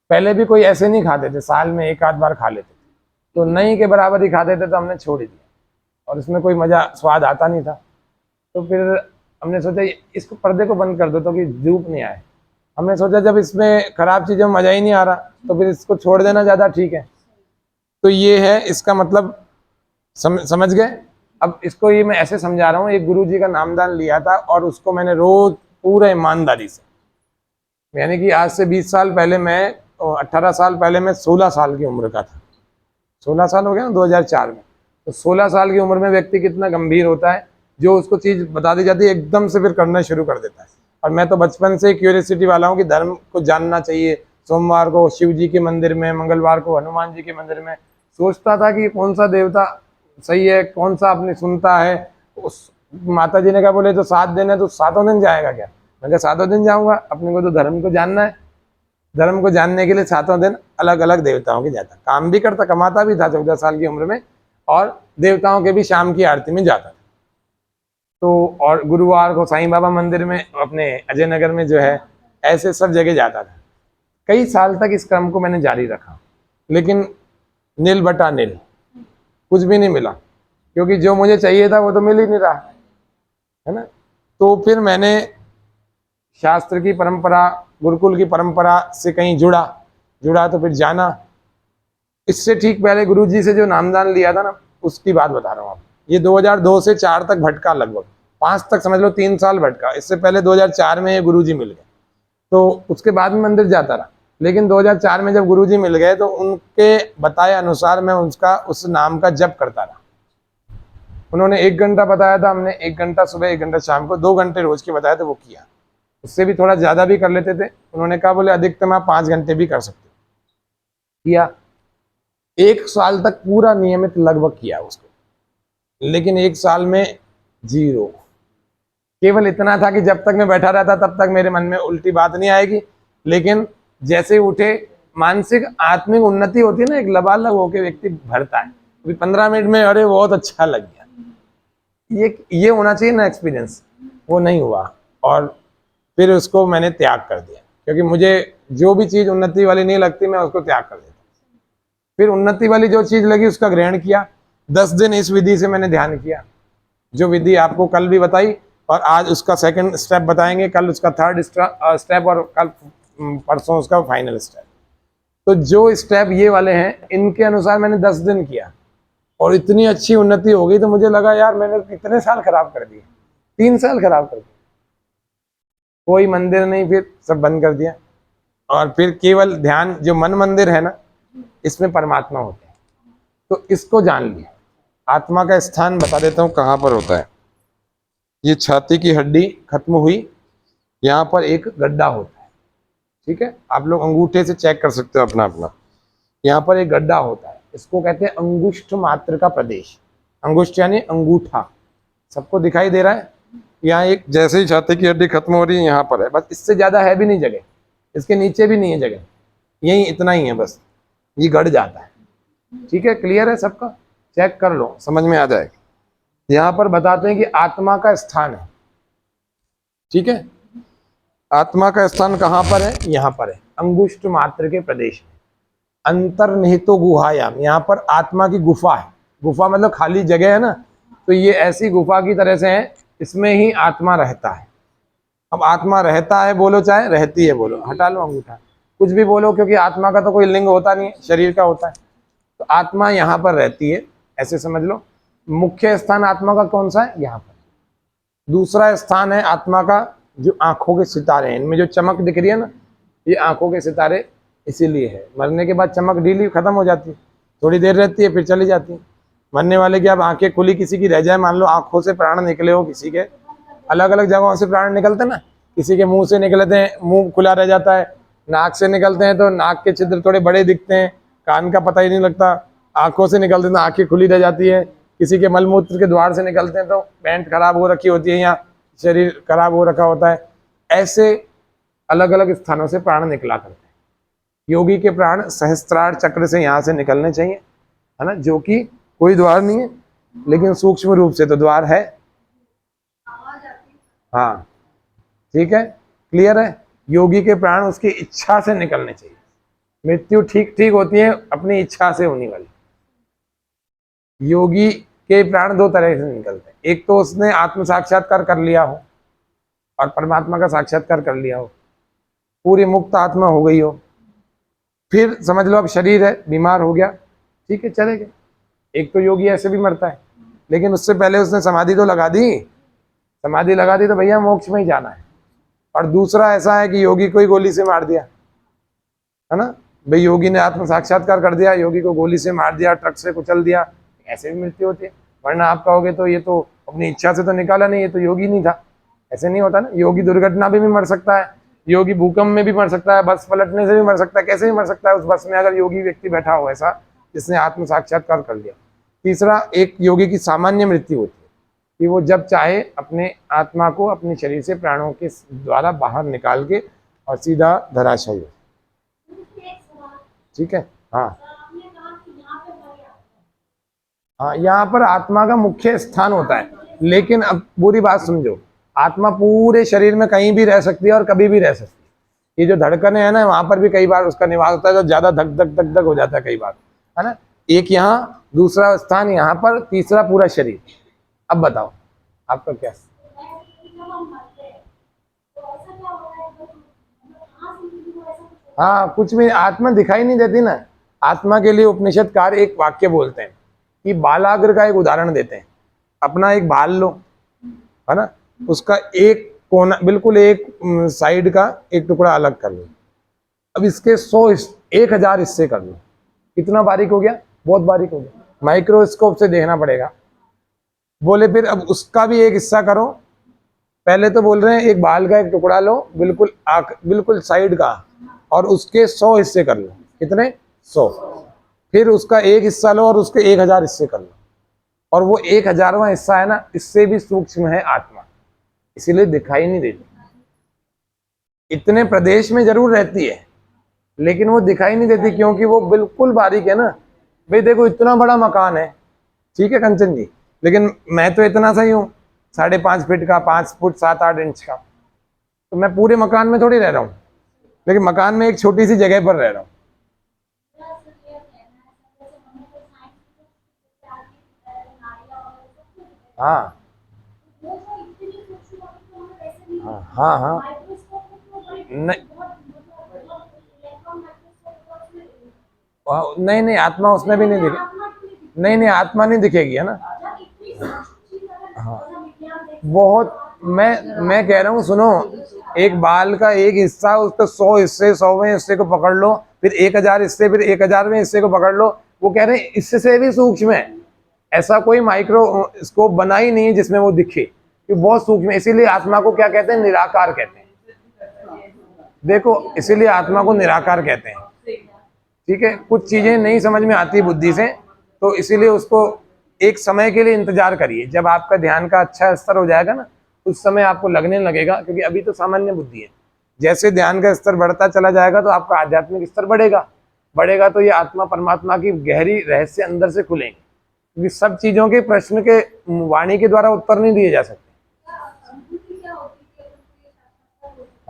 पहले भी कोई ऐसे नहीं खाते थे, साल में 1 आध बार खा लेते थे, तो नहीं के बराबर ही खाते थे, तो हमने छोड़ ही दिया और इसमें कोई मज़ा स्वाद आता नहीं था। तो फिर हमने सोचा इसको, पर्दे को बंद कर दो तो कि धूप नहीं आए। हमने सोचा जब इसमें खराब चीज़ों में मज़ा ही नहीं आ रहा तो फिर इसको छोड़ देना ज़्यादा ठीक है। तो ये है इसका मतलब, समझ गए। अब इसको ये मैं ऐसे समझा रहा हूँ, एक गुरुजी का नामदान लिया था और उसको मैंने रोज पूरे ईमानदारी से, यानी कि आज से 20 साल पहले मैं, 18 साल पहले मैं 16 साल की उम्र का था। 16 साल हो गया ना 2004 में। तो 16 साल की उम्र में व्यक्ति कितना गंभीर होता है, जो उसको चीज़ बता दी जाती है एकदम से फिर करना शुरू कर देता है। और मैं तो बचपन से क्यूरियोसिटी वाला हूँ कि धर्म को जानना चाहिए। सोमवार को शिव जी के मंदिर में, मंगलवार को हनुमान जी के मंदिर में, सोचता था कि कौन सा देवता सही है, कौन सा अपनी सुनता है। उस माता जी ने कहा बोले तो 7 दिन है तो 7 दिन जाएगा क्या? मैं कहा 7 दिन जाऊँगा, अपने को तो धर्म को जानना है। धर्म को जानने के लिए 7 दिन अलग अलग देवताओं के जाता, काम भी करता, कमाता भी था 14 साल की उम्र में, और देवताओं के भी शाम की आरती में जाता था। तो और गुरुवार को साईं बाबा मंदिर में, अपने अजय नगर में जो है, ऐसे सब जगह जाता था। कई साल तक इस क्रम को मैंने जारी रखा, लेकिन नील बटा नील, कुछ भी नहीं मिला, क्योंकि जो मुझे चाहिए था वो तो मिल ही नहीं रहा है ना। तो फिर मैंने शास्त्र की परंपरा, गुरुकुल की परंपरा से कहीं जुड़ा तो फिर जाना। इससे ठीक पहले गुरुजी से जो नामदान लिया था ना, उसकी बात बता रहा हूँ आप। ये 2002 से 4 तक भटका, लगभग 5 तक समझ लो, 3 साल भटका। इससे पहले 2004 में ये गुरुजी मिल गए, तो उसके बाद में मंदिर जाता रहा। लेकिन 2004 में जब गुरुजी मिल गए तो उनके बताए अनुसार मैं उस नाम का जप करता रहा। उन्होंने 1 घंटा बताया था, हमने 1 घंटा सुबह, 1 घंटा शाम को, 2 घंटे रोज के बताया था, वो किया। उससे भी थोड़ा ज़्यादा भी कर लेते थे। उन्होंने कहा बोले अधिकतम आप 5 घंटे भी कर सकते हो। किया 1 साल तक पूरा नियमित लगभग किया उसको, लेकिन 1 साल में 0। केवल इतना था कि जब तक मैं बैठा रहता तब तक मेरे मन में उल्टी बात नहीं आएगी, लेकिन जैसे उठे, मानसिक आत्मिक उन्नति होती है ना, एक लबालब होकर व्यक्ति भरता है। अभी 15 मिनट में अरे बहुत अच्छा लग गया, ये होना चाहिए ना एक्सपीरियंस, वो नहीं हुआ। और फिर उसको मैंने त्याग कर दिया, क्योंकि मुझे जो भी चीज़ उन्नति वाली नहीं लगती मैं उसको त्याग कर देता। फिर उन्नति वाली जो चीज़ लगी उसका ग्रहण किया। 10 दिन इस विधि से मैंने ध्यान किया, जो विधि आपको कल भी बताई, और आज उसका सेकंड स्टेप बताएंगे, कल उसका थर्ड स्टेप, और कल परसों उसका फाइनल स्टेप। तो जो स्टेप ये वाले हैं, इनके अनुसार मैंने 10 दिन किया और इतनी अच्छी उन्नति हो गई। तो मुझे लगा यार मैंने कितने साल खराब कर दिए, 3 साल खराब कर दिए। कोई मंदिर नहीं, फिर सब बंद कर दिया, और फिर केवल ध्यान, जो मन मंदिर है ना, इसमें परमात्मा होते हैं। तो इसको जान लिया। आत्मा का स्थान बता देता हूँ कहाँ पर होता है। ये छाती की हड्डी खत्म हुई, यहाँ पर एक गड्ढा होता है, ठीक है, आप लोग अंगूठे से चेक कर सकते हो अपना। यहाँ पर एक गड्ढा होता है, इसको कहते हैं अंगुष्ठ मात्र का प्रदेश। अंगुष्ठ यानी अंगूठा, सबको दिखाई दे रहा है। यहाँ एक, जैसे ही छाती की हड्डी खत्म हो रही है, यहाँ पर है, बस इससे ज्यादा है भी नहीं जगह, इसके नीचे भी नहीं है जगह, यही इतना ही है बस, ये गड़ जाता है। ठीक है, क्लियर है सबका? चेक कर लो, समझ में आ जाएगा। यहाँ पर बताते हैं कि आत्मा का स्थान है, ठीक है, आत्मा का स्थान कहाँ पर है? यहाँ पर है, अंगुष्ठ मात्र के प्रदेश में, अंतर्निहितो गुहायाम। यहाँ पर आत्मा की गुफा है। गुफा मतलब खाली जगह है ना, तो ये ऐसी गुफा की तरह से है, इसमें ही आत्मा रहता है। अब आत्मा रहता है बोलो, चाहे रहती है बोलो, हटा लो अंगूठा, कुछ भी बोलो, क्योंकि आत्मा का तो कोई लिंग होता नहीं है, शरीर का होता है। तो आत्मा यहाँ पर रहती है, ऐसे समझ लो। मुख्य स्थान आत्मा का कौन सा है? यहाँ पर। दूसरा स्थान है आत्मा का जो आंखों के सितारे हैं, इनमें जो चमक दिख रही है ना, ये आंखों के सितारे इसीलिए है। मरने के बाद चमक ढीली खत्म हो जाती है, थोड़ी देर रहती है, फिर चली जाती है। मरने वाले की अब आंखें खुली किसी की रह जाए, मान लो आंखों से प्राण निकले हो किसी के, अलग अलग जगहों से प्राण निकलते ना, किसी के मुंह से निकलते हैं, मुंह खुला रह जाता है, नाक से निकलते हैं तो नाक के छिद्र थोड़े बड़े दिखते हैं, कान का पता ही नहीं लगता, आंखों से निकलते हैं तो आंखें खुली रह जाती है, किसी के मलमूत्र के द्वार से निकलते हैं तो पैंट खराब हो रखी होती है या शरीर खराब हो रखा होता है। ऐसे अलग अलग स्थानों से प्राण निकला करते हैं। योगी के प्राण सहस्त्रार चक्र से यहाँ से निकलने चाहिए, है ना, जो कि कोई द्वार नहीं है लेकिन सूक्ष्म रूप से तो द्वार है। हाँ ठीक है, क्लियर है। योगी के प्राण उसकी इच्छा से निकलने चाहिए। मृत्यु ठीक ठीक होती है अपनी इच्छा से होने वाली। योगी के प्राण दो तरह से निकलते हैं, एक तो उसने आत्म साक्षात्कार कर लिया हो और परमात्मा का साक्षात्कार कर लिया हो, पूरी मुक्त आत्मा हो गई हो, फिर समझ लो अब शरीर है, बीमार हो गया, ठीक है चले गए। एक तो योगी ऐसे भी मरता है, लेकिन उससे पहले उसने समाधि तो लगा दी, समाधि लगा दी तो भैया मोक्ष में ही जाना है। और दूसरा ऐसा है कि योगी को ही गोली से मार दिया, है ना, भाई योगी ने आत्म साक्षात्कार कर दिया, योगी को गोली से मार दिया, ट्रक से कुचल दिया, ऐसे भी मृत्यु होती है। वरना आप कहोगे तो ये तो अपनी इच्छा से तो निकाला नहीं, ये तो योगी नहीं था, ऐसे नहीं होता ना। योगी दुर्घटना भी मर सकता है, योगी भूकंप में भी मर सकता है, बस पलटने से भी मर सकता है, कैसे भी मर सकता है उस बस में अगर योगी व्यक्ति बैठा हो ऐसा जिसने आत्म साक्षात्कार कर लिया। तीसरा, एक योगी की सामान्य मृत्यु होती है कि वो जब चाहे अपने आत्मा को अपने शरीर से प्राणों के द्वारा बाहर निकाल के और सीधा धराशायी हो। ठीक है, हाँ हाँ, यहाँ पर आत्मा का मुख्य स्थान होता है, लेकिन अब बुरी बात समझो, आत्मा पूरे शरीर में कहीं भी रह सकती है और कभी भी रह सकती है। ये जो धड़कने है ना, वहां पर भी कई बार उसका निवास होता है, तो ज्यादा धक धक धक धक हो जाता है कई बार, है ना। एक यहाँ, दूसरा स्थान यहाँ पर, तीसरा पूरा शरीर। अब बताओ आपका क्या? हाँ, कुछ भी आत्मा दिखाई नहीं देती ना। आत्मा के लिए उपनिषदकार एक वाक्य बोलते हैं कि बालाग्र का एक उदाहरण देते हैं। अपना एक भाल लो, है ना, उसका एक कोना, बिल्कुल एक साइड का एक टुकड़ा अलग कर लो। अब इसके 1,000 हिस्से कर लो, कितना बारीक हो गया, बहुत बारीक हो गया, माइक्रोस्कोप से देखना पड़ेगा। बोले फिर अब उसका भी एक हिस्सा करो। पहले तो बोल रहे हैं एक बाल का एक टुकड़ा लो, बिल्कुल बिल्कुल साइड का, और उसके 100 हिस्से कर लो। कितने? 100। फिर उसका एक हिस्सा लो और उसके 1,000 हिस्से कर लो, और वो 1,000वां हिस्सा है ना, इससे भी सूक्ष्म है आत्मा, इसीलिए दिखाई नहीं देती। इतने प्रदेश में जरूर रहती है लेकिन वो दिखाई नहीं देती, क्योंकि वो बिल्कुल बारीक है ना। भाई देखो, इतना बड़ा मकान है, ठीक है कंचन जी, लेकिन मैं तो इतना सा ही हूँ, 5.5 फीट का, 5 फुट 7-8 इंच का, तो मैं पूरे मकान में थोड़ी रह रहा हूँ, लेकिन मकान में एक छोटी सी जगह पर रह रहा हूँ। हाँ हाँ हाँ हाँ, नहीं नहीं नहीं, आत्मा उसमें भी नहीं दिखे, नहीं नहीं, आत्मा नहीं दिखेगी, है ना। हाँ, बहुत, मैं कह रहा हूँ सुनो, एक बाल का एक हिस्सा, उसके 100 हिस्से, 100वें हिस्से को पकड़ लो, फिर 1,000 हिस्से, फिर 1,000वें हिस्से को पकड़ लो। वो कह रहे हैं इससे से भी सूक्ष्म है। ऐसा कोई माइक्रोस्कोप बना ही नहीं है जिसमें वो दिखे, कि बहुत सूक्ष्म है। इसीलिए आत्मा को क्या कहते हैं? निराकार कहते हैं। देखो, इसीलिए आत्मा को निराकार कहते हैं, ठीक है। कुछ चीजें नहीं समझ में आती बुद्धि से, तो इसीलिए उसको एक समय के लिए इंतजार करिए। जब आपका ध्यान का अच्छा स्तर हो जाएगा ना, उस समय आपको लगने लगेगा, क्योंकि अभी तो सामान्य बुद्धि है। जैसे ध्यान का स्तर बढ़ता चला जाएगा तो आपका आध्यात्मिक स्तर बढ़ेगा, बढ़ेगा तो ये आत्मा परमात्मा की गहरी रहस्य अंदर से खुलेंगे, क्योंकि सब चीजों के प्रश्न के वाणी के द्वारा उत्तर नहीं दिए जा सकते।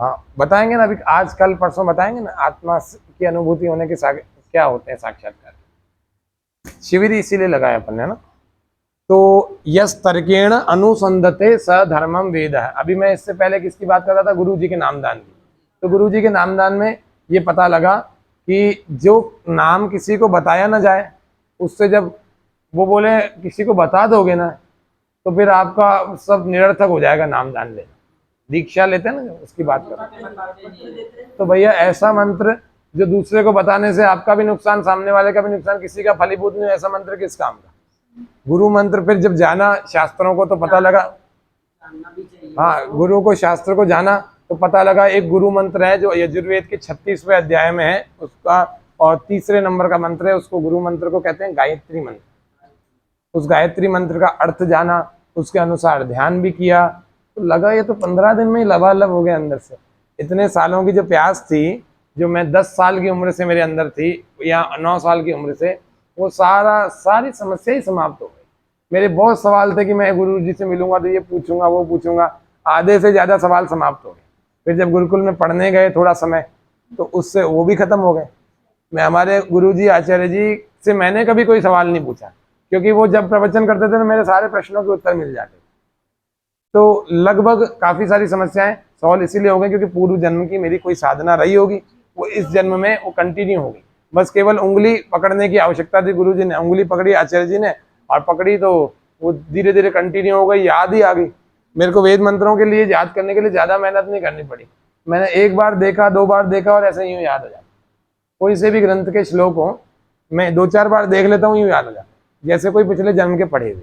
हाँ, बताएंगे ना, अभी आज कल परसों बताएंगे ना, आत्मा की अनुभूति होने के क्या होते हैं साक्षात्कार। शिविर इसीलिए लगाया अपन ने, है ना। तो यस तर्केण अनुसंधते स धर्मम वेद है। अभी मैं इससे पहले किसकी बात कर रहा था? गुरु जी के नामदान की। तो गुरु जी के नामदान में ये पता लगा कि जो नाम किसी को बताया ना जाए, उससे जब वो बोले किसी को बता दोगे ना, तो फिर आपका सब निरर्थक हो जाएगा नामदान लेना। दीक्षा लेते हैं ना, उसकी बात कर। तो भैया ऐसा मंत्र जो दूसरे को बताने से आपका भी नुकसान, सामने वाले का भी नुकसान, किसी का फलीभूत नहीं, ऐसा मंत्र किस काम का? गुरु मंत्र फिर जब जाना शास्त्रों को, तो पता लगा, हाँ, गुरु को शास्त्र को जाना तो पता लगा एक गुरु मंत्र है जो यजुर्वेद के 36वें अध्याय में है, उसका और तीसरे नंबर का मंत्र है, उसको गुरु मंत्र को कहते हैं गायत्री मंत्र। उस गायत्री मंत्र का अर्थ जाना, उसके अनुसार ध्यान भी किया, तो लगा ये तो 15 दिन में ही लबालब हो गया अंदर से। इतने सालों की जो प्यास थी, जो मैं 10 साल की उम्र से मेरे अंदर थी या 9 साल की उम्र से, वो सारी समस्या ही समाप्त हो गई। मेरे बहुत सवाल थे कि मैं गुरु जी से मिलूंगा तो ये पूछूंगा वो पूछूंगा, आधे से ज़्यादा सवाल समाप्त हो गए। फिर जब गुरुकुल में पढ़ने गए थोड़ा समय, तो उससे वो भी खत्म हो गए। मैं हमारे गुरु जी आचार्य जी से मैंने कभी कोई सवाल नहीं पूछा, क्योंकि वो जब प्रवचन करते थे तो मेरे सारे प्रश्नों के उत्तर मिल जाते। तो लगभग काफ़ी सारी समस्याएं सॉल्व इसीलिए हो गई क्योंकि पूर्व जन्म की मेरी कोई साधना रही होगी, वो इस जन्म में वो कंटिन्यू होगी। बस केवल उंगली पकड़ने की आवश्यकता थी, गुरु जी ने उंगली पकड़ी आचार्य जी ने, और पकड़ी तो वो धीरे धीरे कंटिन्यू हो गई, याद ही आ गई। मेरे को वेद मंत्रों के लिए याद करने के लिए ज़्यादा मेहनत नहीं करनी पड़ी। मैंने एक बार देखा, 2 बार देखा और ऐसे यूँ याद हो जाता। कोई से भी ग्रंथ के श्लोक हो, मैं 2-4 बार देख लेता हूँ, यूँ याद हो जाता, जैसे कोई पिछले जन्म के पढ़े हुए।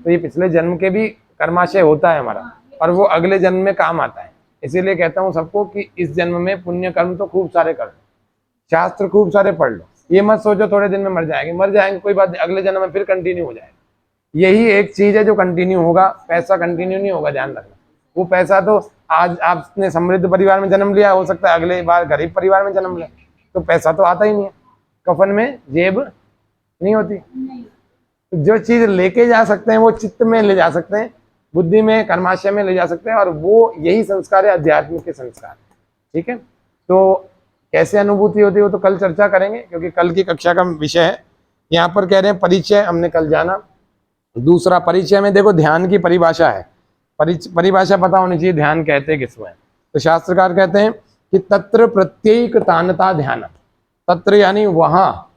तो ये पिछले जन्म के भी कर्माशय होता है हमारा, और वो अगले जन्म में काम आता है। इसीलिए कहता हूँ सबको कि इस जन्म में पुण्य कर्म तो खूब सारे कर लो, शास्त्र खूब सारे पढ़ लो। ये मत सोचो थोड़े दिन में मर जाएंगे कोई बात नहीं, अगले जन्म में फिर कंटिन्यू हो जाएगा। यही एक चीज है जो कंटिन्यू होगा, पैसा कंटिन्यू नहीं होगा, ध्यान रखना। वो पैसा तो आज आपने समृद्ध परिवार में जन्म लिया, हो सकता है अगले बार गरीब परिवार में जन्म ले, तो पैसा तो आता ही नहीं है। कफन में जेब नहीं होती। तो जो चीज लेके जा सकते हैं वो चित्त में ले जा सकते हैं, बुद्धि में, कर्माशय में ले जा सकते हैं, और वो यही संस्कार है, अध्यात्म के संस्कार। ठीक है, तो कैसे अनुभूति होती है वो तो कल चर्चा करेंगे, क्योंकि कल की कक्षा का विषय है। यहाँ पर कह रहे हैं परिचय, हमने कल जाना। दूसरा परिचय में देखो ध्यान की परिभाषा है, परिभाषा पता होनी चाहिए, ध्यान कहते हैं किसको है। तो शास्त्रकार कहते हैं कि तत्र प्रत्येक तानता ध्यान। तत्र यानी वहाँ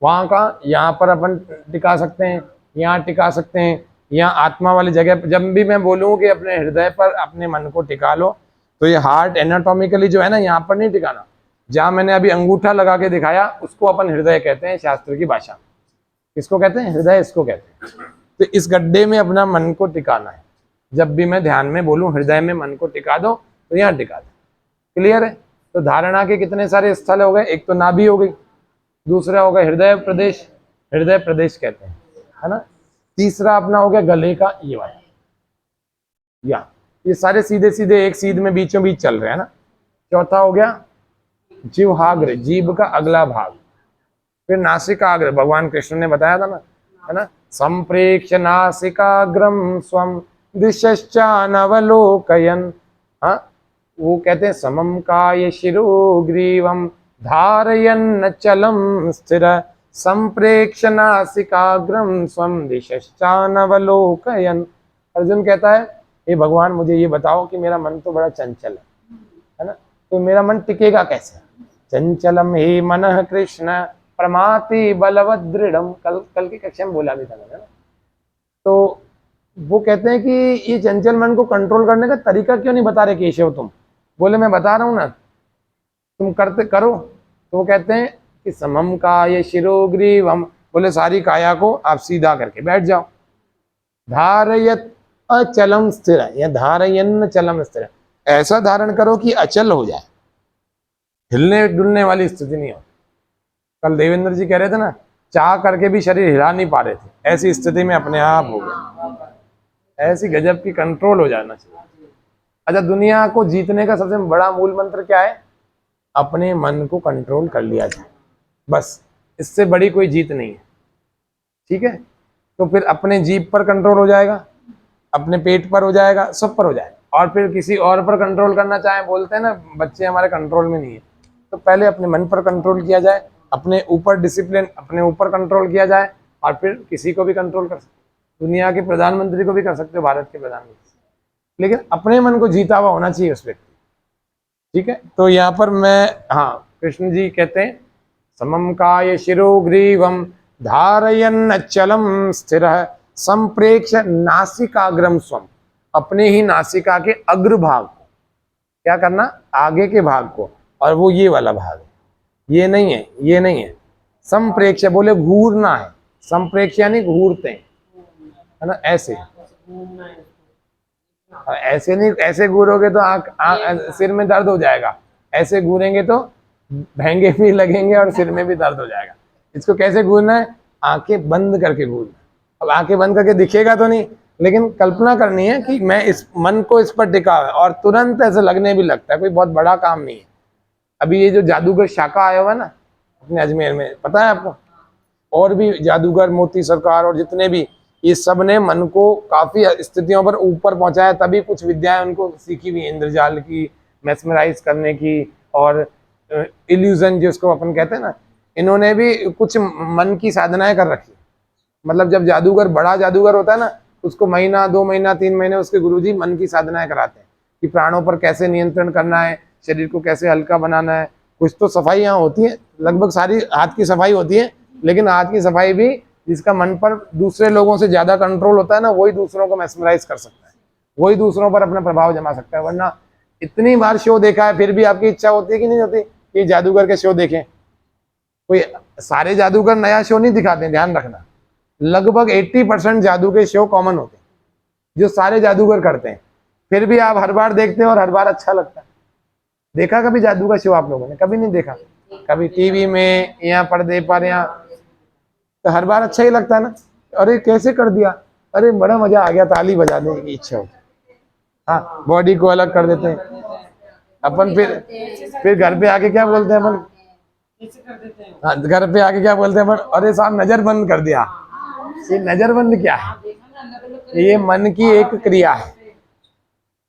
का, यहाँ पर अपन टिका सकते हैं, यहाँ टिका सकते हैं, यहाँ आत्मा वाली जगह। जब भी मैं बोलूँ कि अपने हृदय पर अपने मन को टिका लो, तो ये हार्ट एनाटॉमिकली जो है ना, यहाँ पर नहीं टिकाना। जहाँ मैंने अभी अंगूठा लगा के दिखाया उसको अपन हृदय कहते हैं शास्त्र की भाषा। किसको कहते हैं? हृदय, इसको कहते हैं। तो इस गड्ढे में अपना मन को टिकाना है। जब भी मैं ध्यान में बोलूँ हृदय में मन को टिका दो, तो यहाँ टिका दो। क्लियर है? तो धारणा के कितने सारे स्थल हो गए। एक तो नाभि हो गई, दूसरा हो गया हृदय प्रदेश, हृदय प्रदेश कहते हैं, है ना। तीसरा अपना हो गया गले का ये वाला, या ये सारे सीधे सीधे एक सीध में बीचों बीच चल रहे हैं ना। चौथा हो गया जिह्वाग्र, जीभ का अगला भाग। फिर नासिकाग्र, भगवान कृष्ण ने बताया था ना, है ना। संप्रेक्ष्य नासिकाग्रम स्वम दिशश्चानवलोकयन्। हाँ, वो कहते हैं समम काय शिरो ग्रीवम धारयन् चलम स्थिर संप्रेक्ष्य नासिकाग्रम स्वम दिशश्चानवलोकयन्। अर्जुन कहता है हे भगवान, मुझे ये बताओ कि मेरा मन तो बड़ा चंचल है ना, तो मेरा मन टिकेगा कैसे? चंचलम ही मनः कृष्ण प्रमाति बलवद दृढ़म। कल की कक्षा में बोला भी था मैंने ना। तो वो कहते हैं कि ये चंचल मन को कंट्रोल करने का तरीका क्यों नहीं बता रहे केशव तुम? बोले मैं बता रहा हूँ ना, तुम करते करो। तो वो कहते हैं कि समम काय शिरोग्रीवम, बोले सारी काया को आप सीधा करके बैठ जाओ। धारयत अचलम स्थिर, या धारयन्न चलम स्थिर, ऐसा धारण करो कि अचल हो जाए, हिलने डुलने वाली स्थिति नहीं हो। कल देवेंद्र जी कह रहे थे ना, चाह करके भी शरीर हिला नहीं पा रहे थे, ऐसी स्थिति में अपने आप हो गया। ऐसी गजब की कंट्रोल हो जाना चाहिए। अच्छा, दुनिया को जीतने का सबसे बड़ा मूल मंत्र क्या है? अपने मन को कंट्रोल कर लिया जाए, बस। इससे बड़ी कोई जीत नहीं है। ठीक है, तो फिर अपने जीभ पर कंट्रोल हो जाएगा, अपने पेट पर हो जाएगा, सब पर हो जाएगा। और फिर किसी और पर कंट्रोल करना चाहे, बोलते हैं ना बच्चे हमारे कंट्रोल में नहीं है, तो पहले अपने मन पर कंट्रोल किया जाए, अपने ऊपर डिसिप्लिन, अपने ऊपर कंट्रोल किया जाए, और फिर किसी को भी कंट्रोल कर सकते। दुनिया के प्रधानमंत्री को भी कर सकते हो, भारत के प्रधानमंत्री, लेकिन अपने मन को जीता हुआ होना चाहिए उस व्यक्ति। ठीक है, तो यहाँ पर मैं, हाँ, कृष्ण जी कहते हैं समम काय शिरोग्रीवम धारयन् चलम स्थिर संप्रेक्ष्य नासिकाग्रम स्वम। अपने ही नासिका के अग्र भाग को क्या करना? आगे के भाग को, और वो ये वाला भाग है, ये नहीं है, ये नहीं है। संप्रेक्ष्य बोले घूरना है, संप्रेक्ष्य यानी घूरते हैं, है ना, ऐसे। ऐसे नहीं, ऐसे घूरोगे तो सिर में दर्द हो जाएगा। ऐसे घूरेंगे तो महंगे भी लगेंगे और सिर में भी दर्द हो जाएगा। इसको कैसे गूंजना है? आंखें बंद करके गूंजना। अब आंखें बंद करके दिखेगा तो नहीं, लेकिन कल्पना करनी है कि मैं इस मन को इस पर टिका है, और तुरंत ऐसे लगने भी लगता है। कोई बहुत बड़ा काम नहीं है। अभी ये जो जादूगर शाखा आया हुआ है ना अपने अजमेर में, पता है आपको? और भी जादूगर, मोती सरकार और जितने भी, ये सब ने मन को काफी स्थितियों पर ऊपर पहुंचाया, तभी कुछ विद्याएं उनको सीखी हुई, इंद्रजाल की, मेस्मराइज करने की, और इल्यूजन जिसको अपन कहते हैं ना, इन्होंने भी कुछ मन की साधनाएं कर रखी। मतलब जब जादूगर, बड़ा जादूगर होता है ना, उसको महीना, 2 महीना, 3 महीने उसके गुरुजी मन की साधनाएं कराते हैं कि प्राणों पर कैसे नियंत्रण करना है, शरीर को कैसे हल्का बनाना है। कुछ तो सफाई यहाँ होती है, लगभग सारी हाथ की सफाई होती है, लेकिन हाथ की सफाई भी जिसका मन पर दूसरे लोगों से ज्यादा कंट्रोल होता है ना, वही दूसरों को मेस्मराइज कर सकता है, वही दूसरों पर अपना प्रभाव जमा सकता है। वरना इतनी बार शो देखा है, फिर भी आपकी इच्छा होती है कि नहीं होती कि जादूगर के शो देखें? कोई सारे जादूगर नया शो नहीं दिखाते, ध्यान रखना। लगभग 80% जादू के शो कॉमन होते हैं जो सारे जादूगर करते हैं, फिर भी आप हर बार देखते हो और हर बार अच्छा लगता है। देखा कभी जादू का शो आप लोगों ने? कभी नहीं देखा। कभी टीवी में या पर्दे पर, या तो हर बार अच्छा ही लगता है ना। अरे कैसे कर दिया, अरे बड़ा मजा आ गया, ताली बजाने की इच्छा होती है। हाँ, बॉडी को अलग कर देते हैं अपन। फिर घर पे आके क्या बोलते हैं अपन? हाँ, घर पे आके क्या बोलते हैं अपन? अरे साहब नजर बंद कर दिया। ये नजर बंद क्या है? ये मन की एक क्रिया है,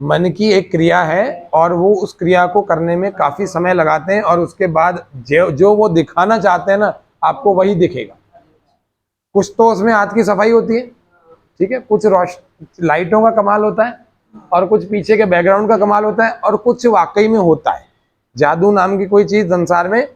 मन की एक क्रिया है, और वो उस क्रिया को करने में काफी समय लगाते हैं, और उसके बाद जो वो दिखाना चाहते हैं ना, आपको वही दिखेगा। कुछ तो उसमें हाथ की सफाई होती है, ठीक है, कुछ लाइटों का कमाल होता है, और कुछ पीछे के बैकग्राउंड का कमाल होता है, और कुछ वाकई में होता है। जादू नाम की कोई चीज संसार में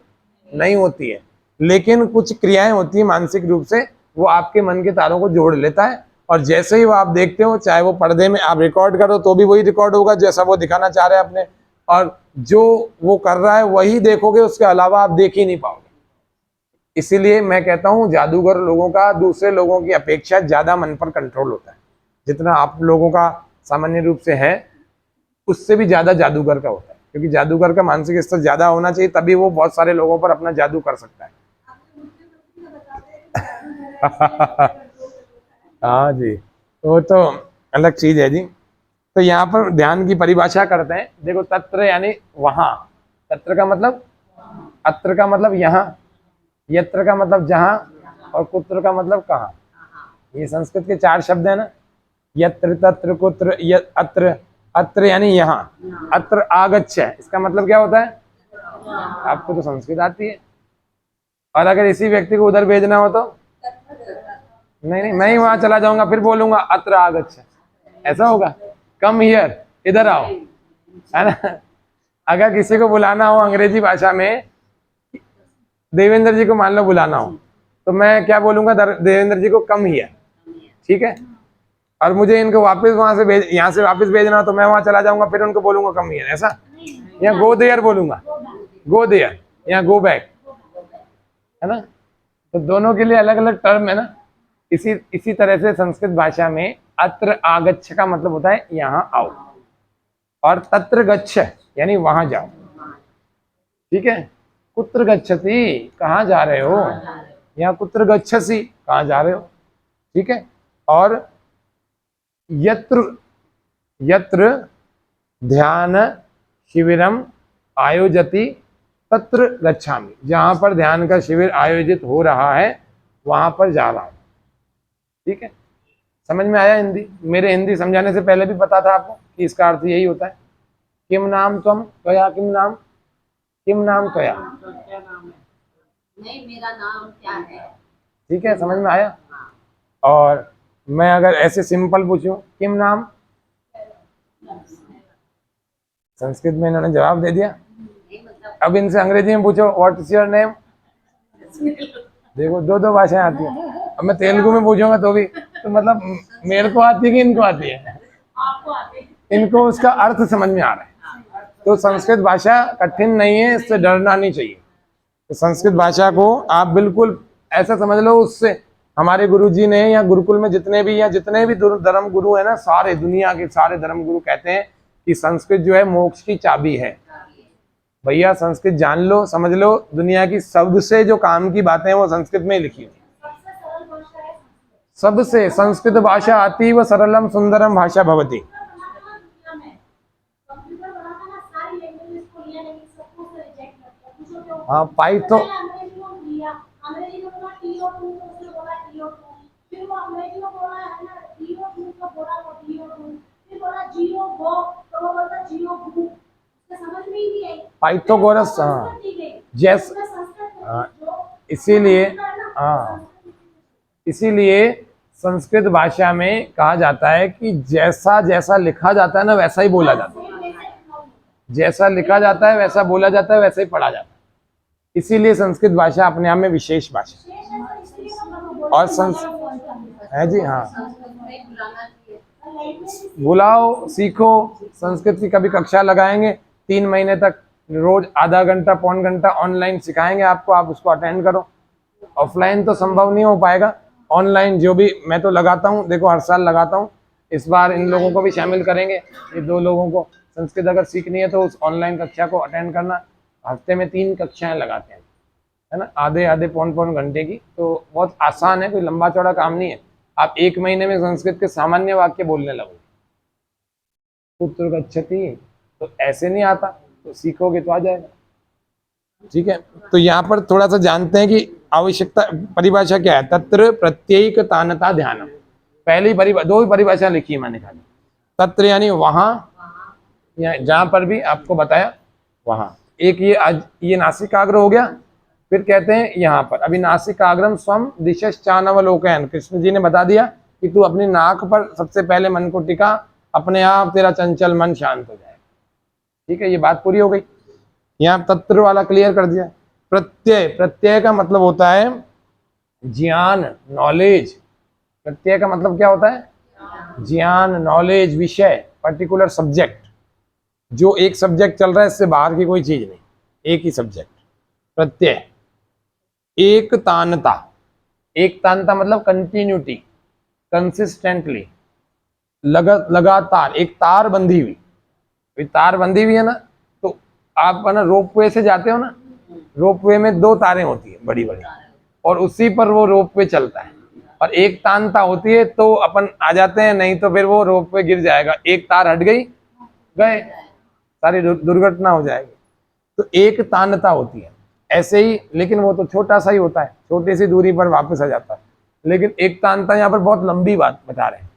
नहीं होती है, लेकिन कुछ क्रियाएं होती है मानसिक रूप से, वो आपके मन के तारों को जोड़ लेता है, और जैसे ही वो आप देखते हो, चाहे वो पर्दे में आप रिकॉर्ड करो तो भी वही रिकॉर्ड होगा जैसा वो दिखाना चाह रहे हैं अपने, और जो वो कर रहा है वही देखोगे, उसके अलावा आप देख ही नहीं पाओगे। इसीलिए मैं कहता हूं जादूगर लोगों का दूसरे लोगों की अपेक्षा ज्यादा मन पर कंट्रोल होता है। जितना आप लोगों का सामान्य रूप से है, उससे भी ज्यादा जादूगर का होता है, क्योंकि जादूगर का मानसिक स्तर ज्यादा होना चाहिए, तभी वो बहुत सारे लोगों पर अपना जादू कर सकता है। हाँ जी, वो तो अलग चीज है जी। तो यहाँ पर ध्यान की परिभाषा करते हैं। देखो, तत्र यानी वहां, तत्र का मतलब, अत्र का मतलब यहाँ, यत्र का मतलब जहां, और कुत्र का मतलब कहाँ। ये संस्कृत के 4 शब्द है ना, यत्र, तत्र, कुत्र, अत्र। अत्र यानी यहाँ, अत्र आगच्छ, इसका मतलब क्या होता है? आपको तो संस्कृत आती है। और अगर इसी व्यक्ति को उधर भेजना हो तो नहीं, मैं ही वहां चला जाऊंगा, फिर बोलूंगा अत्र आगच्छ, ऐसा होगा? कम हियर, इधर आओ, है ना। अगर किसी को बुलाना हो अंग्रेजी भाषा में, देवेंद्र जी को मान लो बुलाना हो, तो मैं क्या बोलूंगा? देवेंद्र जी को कम हियर, ठीक है। और मुझे इनको वापस वहां से यहाँ से वापस भेजना हो, तो मैं वहां चला जाऊंगा, फिर उनको बोलूंगा कम हियर, ऐसा? या गो देयर बोलूंगा, गो देयर, या गो बैक, है ना। तो दोनों के लिए अलग अलग टर्म है ना। इसी तरह से संस्कृत भाषा में अत्र आगच्छ का मतलब होता है यहाँ आओ, और तत्र गच्छ यानी वहां जाओ, ठीक है। कुत्र गच्छति, कहाँ जा रहे हो, या कुत्र गच्छसि, कहाँ जा रहे हो, ठीक है। और यत्र, यत्र ध्यान शिविरम आयोजति तत्र गच्छामि, जहां पर ध्यान का शिविर आयोजित हो रहा है वहां पर जा रहा हूं, ठीक है। समझ में आया हिंदी? मेरे हिंदी समझाने से पहले भी पता था आपको कि इसका अर्थ यही होता है। किम नाम त्वम त्वया, किम नाम, किम नाम त्वया, नहीं मेरा नाम क्या है, ठीक है, समझ में आया। और मैं अगर ऐसे सिंपल पूछूं किम नाम, संस्कृत में इन्होंने जवाब दे दिया। नहीं मतलब अब इनसे अंग्रेजी में पूछो व्हाट इज योर नेम, देखो 2 भाषाएं आती है। अब मैं तेलुगु में पूछूंगा तो भी, तो मतलब मेरे को आती है कि इनको आती है? आपको आते इनको उसका अर्थ समझ में आ रहा है। तो संस्कृत भाषा कठिन नहीं है, इससे डरना नहीं चाहिए। तो संस्कृत भाषा को आप बिल्कुल ऐसा समझ लो, उससे हमारे गुरुजी ने, या गुरुकुल में जितने भी, या जितने भी धर्म गुरु है ना, सारे दुनिया के सारे धर्म गुरु कहते हैं कि संस्कृत जो है मोक्ष की चाबी है। भैया संस्कृत जान लो, समझ लो, दुनिया की सबसे जो काम की बातें हैं वो संस्कृत में ही लिखी हुई। सबसे सरल भाषा है संस्कृत। सबसे संस्कृत भाषा अतीव सरलम सुंदरम भाषा भवती। दुनिया में कंप्यूटर बनाना ना, सारी लैंग्वेजेस को लिया लेकिन सब कुछ रिजेक्ट करता है। पूछो क्यों? हाँ पाइथन, अंग्रेजी में लिया, अंग्रेजी में बोला TO2 तो उसने बोला TO2, फिर वो अंग्रेजी में बोला है ना DO2 तो बोला वो DO2, फिर बोला जियो गो तो वो बोलता जियो गो। उसके समझ में ही नहीं आई। पाइथागोरस, हाँ जैस, हाँ, इसीलिए, हाँ इसीलिए संस्कृत भाषा में कहा जाता है कि जैसा जैसा लिखा जाता है ना वैसा ही बोला जाता है, जैसा लिखा जाता है वैसा बोला जाता है, वैसा ही पढ़ा जाता है। इसीलिए संस्कृत भाषा अपने आप में विशेष भाषा है। और है जी, हाँ बुलाना चाहिए। बुलाओ, सीखो संस्कृत की। कभी कक्षा लगाएंगे 3 महीने तक, रोज आधा घंटा पौन घंटा ऑनलाइन सिखाएंगे आपको, आप उसको अटेंड करो। ऑफलाइन तो संभव नहीं हो पाएगा, ऑनलाइन जो भी मैं तो लगाता हूँ, देखो हर साल लगाता हूँ। इस बार इन लोगों को भी शामिल करेंगे, ये 2 लोगों को संस्कृत अगर सीखनी है तो उस ऑनलाइन कक्षा को अटेंड करना। हफ्ते में 3 कक्षाएं लगाते हैं, है ना, आधे आधे पौन पौन घंटे की। तो बहुत आसान है, कोई लंबा चौड़ा काम नहीं है। आप 1 महीने में संस्कृत के सामान्य वाक्य बोलने लगोगे। पुत्र गच्छति, तो ऐसे नहीं आता, तो सीखोगे तो आ जाएगा। ठीक है, तो यहाँ पर थोड़ा सा जानते हैं कि आवश्यकता परिभाषा क्या है। तत्र प्रत्येक तानता ध्यानम, पहली परिभाषा, 2 परिभाषा लिखी है मैंने खाली। तत्र यानी वहां, या जहां पर भी आपको बताया वहां। एक ये आज ये नासिकाग्र हो गया, फिर कहते हैं यहाँ पर अभी नासिकाग्रम स्वम दिशश्चानवलोकयन, कृष्ण जी ने बता दिया कि तू अपनी नाक पर सबसे पहले मन को टिका, अपने आप तेरा चंचल मन शांत हो जाएगा। ठीक है, ये बात पूरी हो गई। यहाँ तत्र वाला क्लियर कर दिया। प्रत्यय, प्रत्यय का मतलब होता है ज्ञान, नॉलेज। प्रत्यय का मतलब क्या होता है? ज्ञान, नॉलेज, विषय, पर्टिकुलर सब्जेक्ट। जो एक सब्जेक्ट चल रहा है, इससे बाहर की कोई चीज नहीं, एक ही सब्जेक्ट। प्रत्यय। एक तानता, एक तानता मतलब कंटिन्यूटी, कंसिस्टेंटली, लगातार, एक तार बंधी हुई। तार बंधी हुई है ना, तो आप है ना रोपवे से जाते हो ना, रोपवे में 2 तारें होती है बड़ी बड़ी, और उसी पर वो रोपवे चलता है। और एक तानता होती है तो अपन आ जाते हैं, नहीं तो फिर वो रोपवे गिर जाएगा। एक तार हट गई, गए, सारी दुर्घटना हो जाएगी। तो एक तानता होती है ऐसे ही, लेकिन वो तो छोटा सा ही होता है, छोटी सी दूरी पर वापस आ जाता है। लेकिन एक तानता यहाँ पर बहुत लंबी बात बता रहे हैं।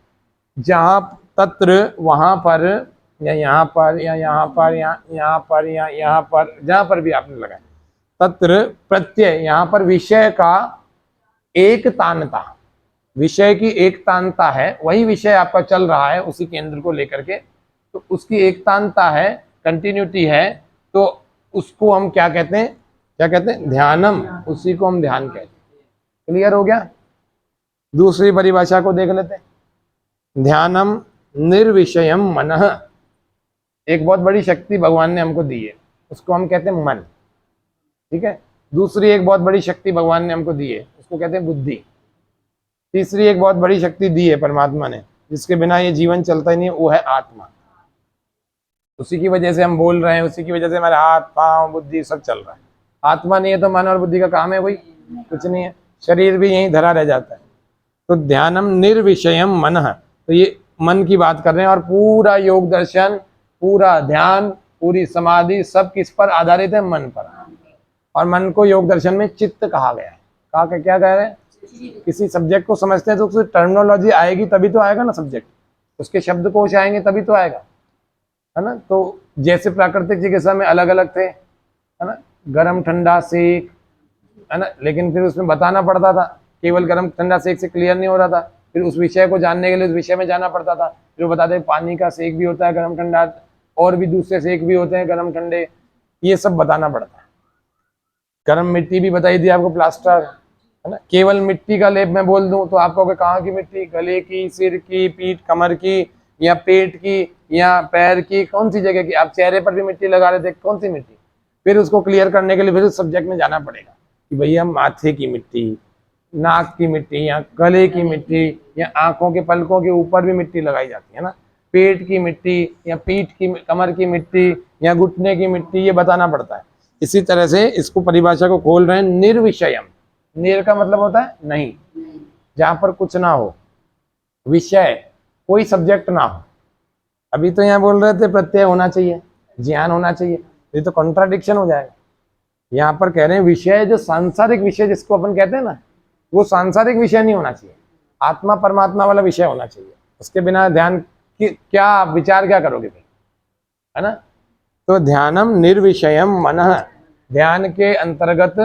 जहाँ तत्र, वहां पर, या यहाँ पर, या यहाँ पर, या यहाँ पर, या यहाँ पर, जहां पर भी आपने लगाया। तत्र प्रत्यय, यहाँ पर विषय का एक तानता, विषय की एक तानता है, वही विषय आपका चल रहा है उसी केंद्र को लेकर के, तो उसकी एक तानता है, कंटिन्यूटी है, तो उसको हम क्या कहते हैं? क्या कहते हैं? ध्यानम, उसी को हम ध्यान कहते हैं। क्लियर हो गया? दूसरी परिभाषा को देख लेते हैं। ध्यानम निर्विषयम मनः, एक बहुत बड़ी शक्ति भगवान ने हमको दी है, उसको हम कहते हैं मन। ठीक है, दूसरी एक बहुत बड़ी शक्ति भगवान ने हमको दी है, उसको कहते हैं बुद्धि। तीसरी एक बहुत बड़ी शक्ति दी है परमात्मा ने, जिसके बिना ये जीवन चलता ही नहीं है, वो है आत्मा। उसी की वजह से हम बोल रहे हैं, उसी की वजह से हमारे हाथ पांव बुद्धि सब चल रहा है। आत्मा नहीं है तो मन और बुद्धि का काम है कोई? कुछ नहीं है, शरीर भी यहीं धरा रह जाता है। तो ध्यानम निर्विषयम मनः, तो ये मन की बात कर रहे हैं। और पूरा योग दर्शन, पूरा ध्यान, पूरी समाधि सब किस पर आधारित है? मन पर। और मन को योग दर्शन में चित्त कहा गया है। कहा क्या कह रहे हैं? किसी सब्जेक्ट को समझते हैं तो उसकी टर्मिनोलॉजी आएगी तभी तो आएगा ना सब्जेक्ट, उसके शब्दकोश आएंगे तभी तो आएगा, है ना। तो जैसे प्राकृतिक चिकित्सा में अलग अलग थे, है ना, गर्म ठंडा सेक, है ना, लेकिन फिर उसमें बताना पड़ता था, केवल गर्म ठंडा सेक से क्लियर नहीं हो रहा था, फिर उस विषय को जानने के लिए उस विषय में जाना पड़ता था। फिर वो बताते पानी का सेक भी होता है गर्म ठंडा, और भी दूसरे सेक भी होते हैं गर्म ठंडे, ये सब बताना पड़ता है। गर्म मिट्टी भी बताई थी आपको, प्लास्टर, है ना। केवल मिट्टी का लेप मैं बोल दूं तो आप कहोगे कहाँ की मिट्टी? गले की, सिर की, पीठ कमर की, या पेट की, या पैर की, कौन सी जगह की? आप चेहरे पर भी मिट्टी लगा रहे थे, कौन सी मिट्टी? फिर उसको क्लियर करने के लिए फिर उस सब्जेक्ट में जाना पड़ेगा कि भैया माथे की मिट्टी, नाक की मिट्टी, या गले की मिट्टी, या आंखों के पलकों के ऊपर भी मिट्टी लगाई जाती है ना, पेट की मिट्टी, या पीठ की, कमर की मिट्टी, या घुटने की मिट्टी, ये बताना पड़ता है। इसी तरह से इसको परिभाषा को खोल रहे हैं, निर्विषयम। निर का मतलब होता है नहीं, जहां पर कुछ ना हो, विषय कोई सब्जेक्ट ना हो। अभी तो यहाँ बोल रहे थे प्रत्यय होना चाहिए, ज्ञान होना चाहिए, ये तो कॉन्ट्राडिक्शन हो जाएगा। यहाँ पर कह रहे हैं विषय, जो सांसारिक विषय जिसको अपन कहते हैं ना, वो सांसारिक विषय नहीं होना चाहिए, आत्मा परमात्मा वाला विषय होना चाहिए। उसके बिना ध्यान की क्या विचार क्या करोगे भाई, है ना। तो ध्यानम निर्विषयम मनः, ध्यान के अंतर्गत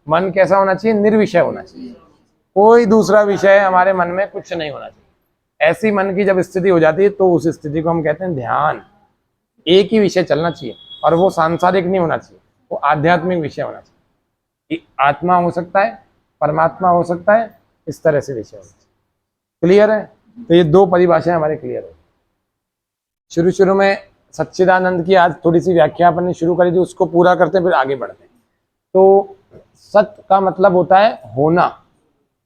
मन कैसा होना चाहिए, निर्विषय होना चाहिए, कोई दूसरा विषय हमारे मन में कुछ नहीं होना चाहिए। ऐसी मन की जब स्थिति हो जाती है तो उस स्थिति को हम कहते हैं ध्यान। एक ही विषय चलना चाहिए, और वो सांसारिक नहीं होना चाहिए, वो आध्यात्मिक विषय होना चाहिए। आत्मा हो सकता है, परमात्मा हो सकता है, इस तरह से विषय होना चाहिए। क्लियर है। तो ये दो परिभाषाएं हमारे क्लियर हो। शुरू में सच्चिदानंद की आज थोड़ी सी व्याख्या अपन ने शुरू करी थी, उसको पूरा करते हैं फिर आगे बढ़ते हैं। तो सत का मतलब होता है होना,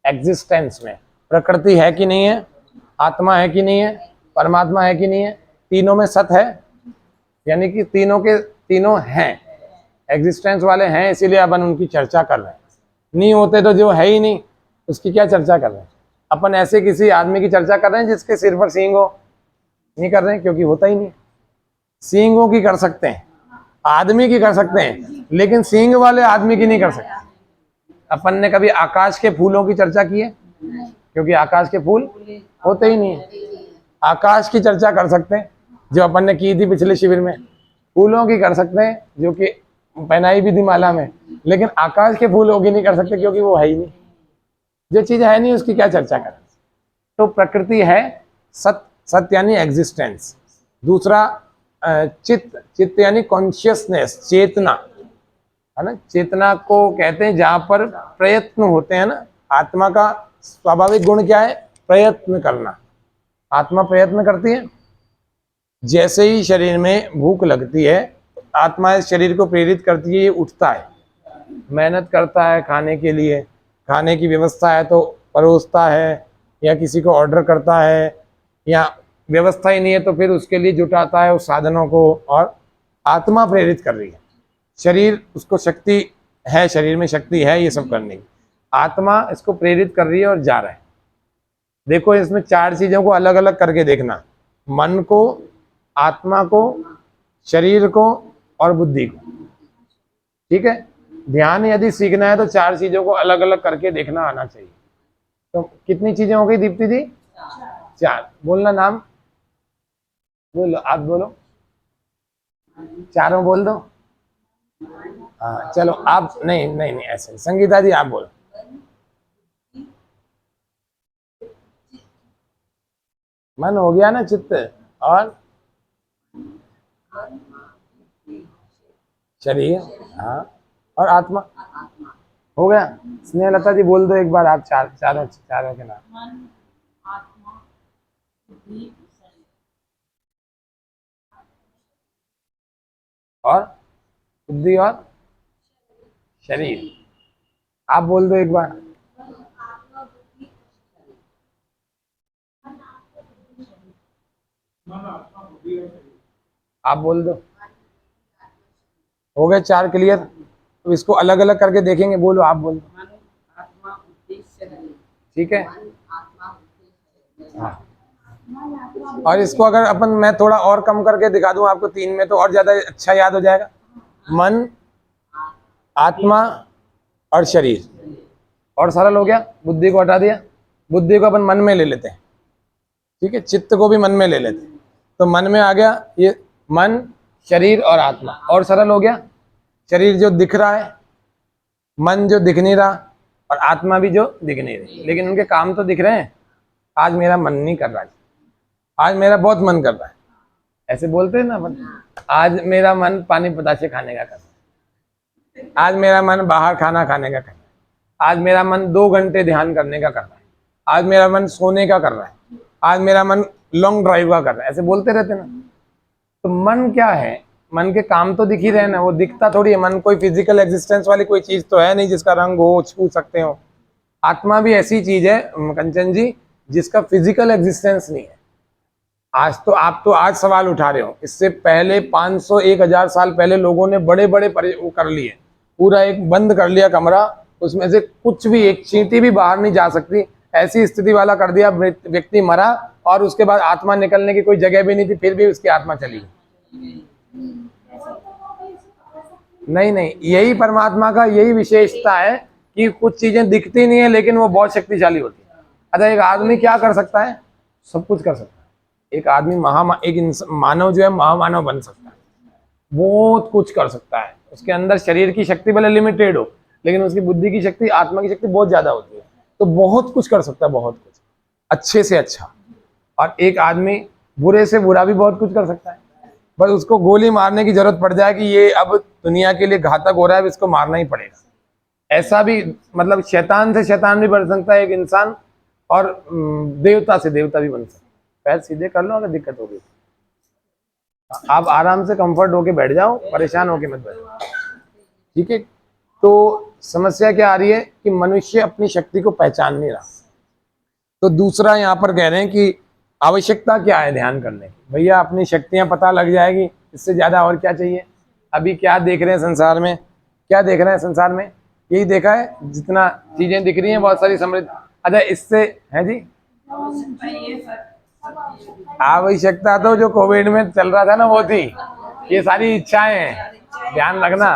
एग्जिस्टेंस में। प्रकृति है कि नहीं है, आत्मा है कि नहीं है, परमात्मा है कि नहीं है, तीनों में सत है, यानी कि तीनों के तीनों हैं, एग्जिस्टेंस वाले हैं, इसीलिए अपन उनकी चर्चा कर रहे हैं। नहीं होते तो जो है ही नहीं, उसकी क्या चर्चा कर रहे हैं। अपन ऐसे किसी आदमी की चर्चा कर रहे हैं जिसके सिर पर सींग हो, नहीं कर रहे हैं, क्योंकि होता ही नहीं। सींगों की कर सकते हैं, आदमी की कर सकते हैं, लेकिन सींग वाले आदमी की नहीं कर सकते। अपन ने कभी आकाश के फूलों की चर्चा की है, क्योंकि आकाश के फूल होते ही नहीं है। आकाश की चर्चा कर सकते हैं, जो अपन ने की थी पिछले शिविर में। फूलों की कर सकते हैं, जो कि पहनाई भी थी माला में, लेकिन आकाश के फूलों की नहीं कर सकते, क्योंकि वो है ही नहीं। जो चीज है नहीं उसकी क्या चर्चा करें। तो प्रकृति है सत, सत यानी एग्जिस्टेंस। दूसरा चित्त, चित्त यानी कॉन्शियसनेस, चेतना, है ना। चेतना को कहते हैं जहां पर प्रयत्न होते हैं ना। आत्मा का स्वाभाविक गुण क्या है, प्रयत्न करना। आत्मा प्रयत्न करती है। जैसे ही शरीर में भूख लगती है, आत्मा इस शरीर को प्रेरित करती है, ये उठता है, मेहनत करता है खाने के लिए, खाने की व्यवस्था है तो परोसता है, या किसी को ऑर्डर करता है, या व्यवस्था ही नहीं है तो फिर उसके लिए जुटाता है उस साधनों को, और आत्मा प्रेरित कर रही है। शरीर उसको शक्ति है, शरीर में शक्ति है ये सब करने की, आत्मा इसको प्रेरित कर रही है और जा रहा है। देखो इसमें चार चीजों को अलग अलग करके देखना, मन को, आत्मा को, शरीर को और बुद्धि को। ठीक है। ध्यान यदि सीखना है तो चार चीजों को अलग अलग करके देखना आना चाहिए। तो कितनी चीजें हो गई दीप्ति दी, चार। बोलना नाम, बोलो, आप बोलो, चारों बोल दो। हाँ चलो आप, नहीं नहीं नहीं ऐसे, संगीता जी आप बोलो। मन हो गया ना, चित्त और शरीर, हाँ, और आत्मा हो गया। स्नेहलता जी बोल दो एक बार आप, चारों के नाम। मन, आत्मा, बुद्धि, और बुद्धि और शरीर, आप बोल दो एक बार। आप बोल दो। हो गए चार क्लियर। तो इसको अलग अलग करके देखेंगे, बोलो, आप बोलो। ठीक है। हाँ, और इसको अगर अपन, मैं थोड़ा और कम करके दिखा दूं आपको तीन में, तो और ज्यादा अच्छा याद हो जाएगा। मन, आत्मा और शरीर, और सरल हो गया। बुद्धि को हटा दिया, बुद्धि को अपन मन में ले लेते हैं। ठीक है। चित्त को भी मन में ले लेते हैं, तो मन में आ गया ये मन, शरीर और आत्मा, और सरल हो गया। शरीर जो दिख रहा है, मन जो दिख नहीं रहा, और आत्मा भी जो दिख नहीं रही, लेकिन उनके काम तो दिख रहे हैं। आज मेरा मन नहीं कर रहा है, आज मेरा बहुत मन कर रहा है, ऐसे बोलते हैं ना अपन। आज मेरा मन पानी पताशे खाने का कर रहा है, आज मेरा मन बाहर खाना खाने का कर रहा है, आज मेरा मन 2 घंटे ध्यान करने का कर रहा है, आज मेरा मन सोने का कर रहा है, आज मेरा मन लॉन्ग ड्राइव का कर रहा है, ऐसे बोलते रहते ना। तो मन क्या है, मन के काम तो दिख ही रहे ना, वो दिखता थोड़ी है। मन कोई फिजिकल एग्जिस्टेंस वाली कोई चीज तो है नहीं जिसका रंग हो, छू सकते हो। आत्मा भी ऐसी चीज है कंचन जी, जिसका फिजिकल एग्जिस्टेंस नहीं है, आप तो आज सवाल उठा रहे हो, इससे पहले 500 1000 साल पहले लोगों ने बड़े बड़े वो कर लिए, पूरा एक बंद कर लिया कमरा, उसमें से कुछ भी एक चींटी भी बाहर नहीं जा सकती, ऐसी स्थिति वाला कर दिया। व्यक्ति मरा और उसके बाद आत्मा निकलने की कोई जगह भी नहीं थी, फिर भी उसकी आत्मा चली। नहीं नहीं, यही परमात्मा का यही विशेषता है कि कुछ चीजें दिखती नहीं है लेकिन वो बहुत शक्तिशाली होती है। अच्छा, एक आदमी क्या कर सकता है? सब कुछ कर सकता है। एक आदमी मानव जो है महामानव बन सकता है, बहुत कुछ कर सकता है। उसके अंदर शरीर की शक्ति भले लिमिटेड हो, लेकिन उसकी बुद्धि की शक्ति, आत्मा की शक्ति बहुत ज्यादा होती है। तो बहुत कुछ कर सकता है, बहुत कुछ, अच्छे से अच्छा। और एक आदमी बुरे से बुरा भी बहुत कुछ कर सकता है, बस उसको गोली मारने की जरूरत पड़ जाए कि ये अब दुनिया के लिए घातक हो रहा है, अब इसको मारना ही पड़ेगा। ऐसा भी, मतलब शैतान से शैतान भी बन सकता है एक इंसान, और देवता से देवता भी बन सकता है। पैर सीधे कर लो अगर दिक्कत होगी। आप आराम से कंफर्ट होके बैठ जाओ, परेशान होके मत बैठो, ठीक है। तो समस्या क्या आ रही है कि मनुष्य अपनी शक्ति को पहचान नहीं रहा। तो दूसरा यहाँ पर कह रहे हैं कि आवश्यकता क्या है ध्यान करने की? भैया अपनी शक्तियां पता लग जाएगी, इससे ज्यादा और क्या चाहिए? अभी क्या देख रहे हैं संसार में? क्या देख रहे हैं संसार में? यही देखा है, जितना चीजें दिख रही हैं बहुत सारी समृद्ध। अच्छा, इससे है जी आवश्यकता तो जो कोविड में चल रहा था ना वो थी, ये सारी इच्छाएं हैं, ध्यान रखना।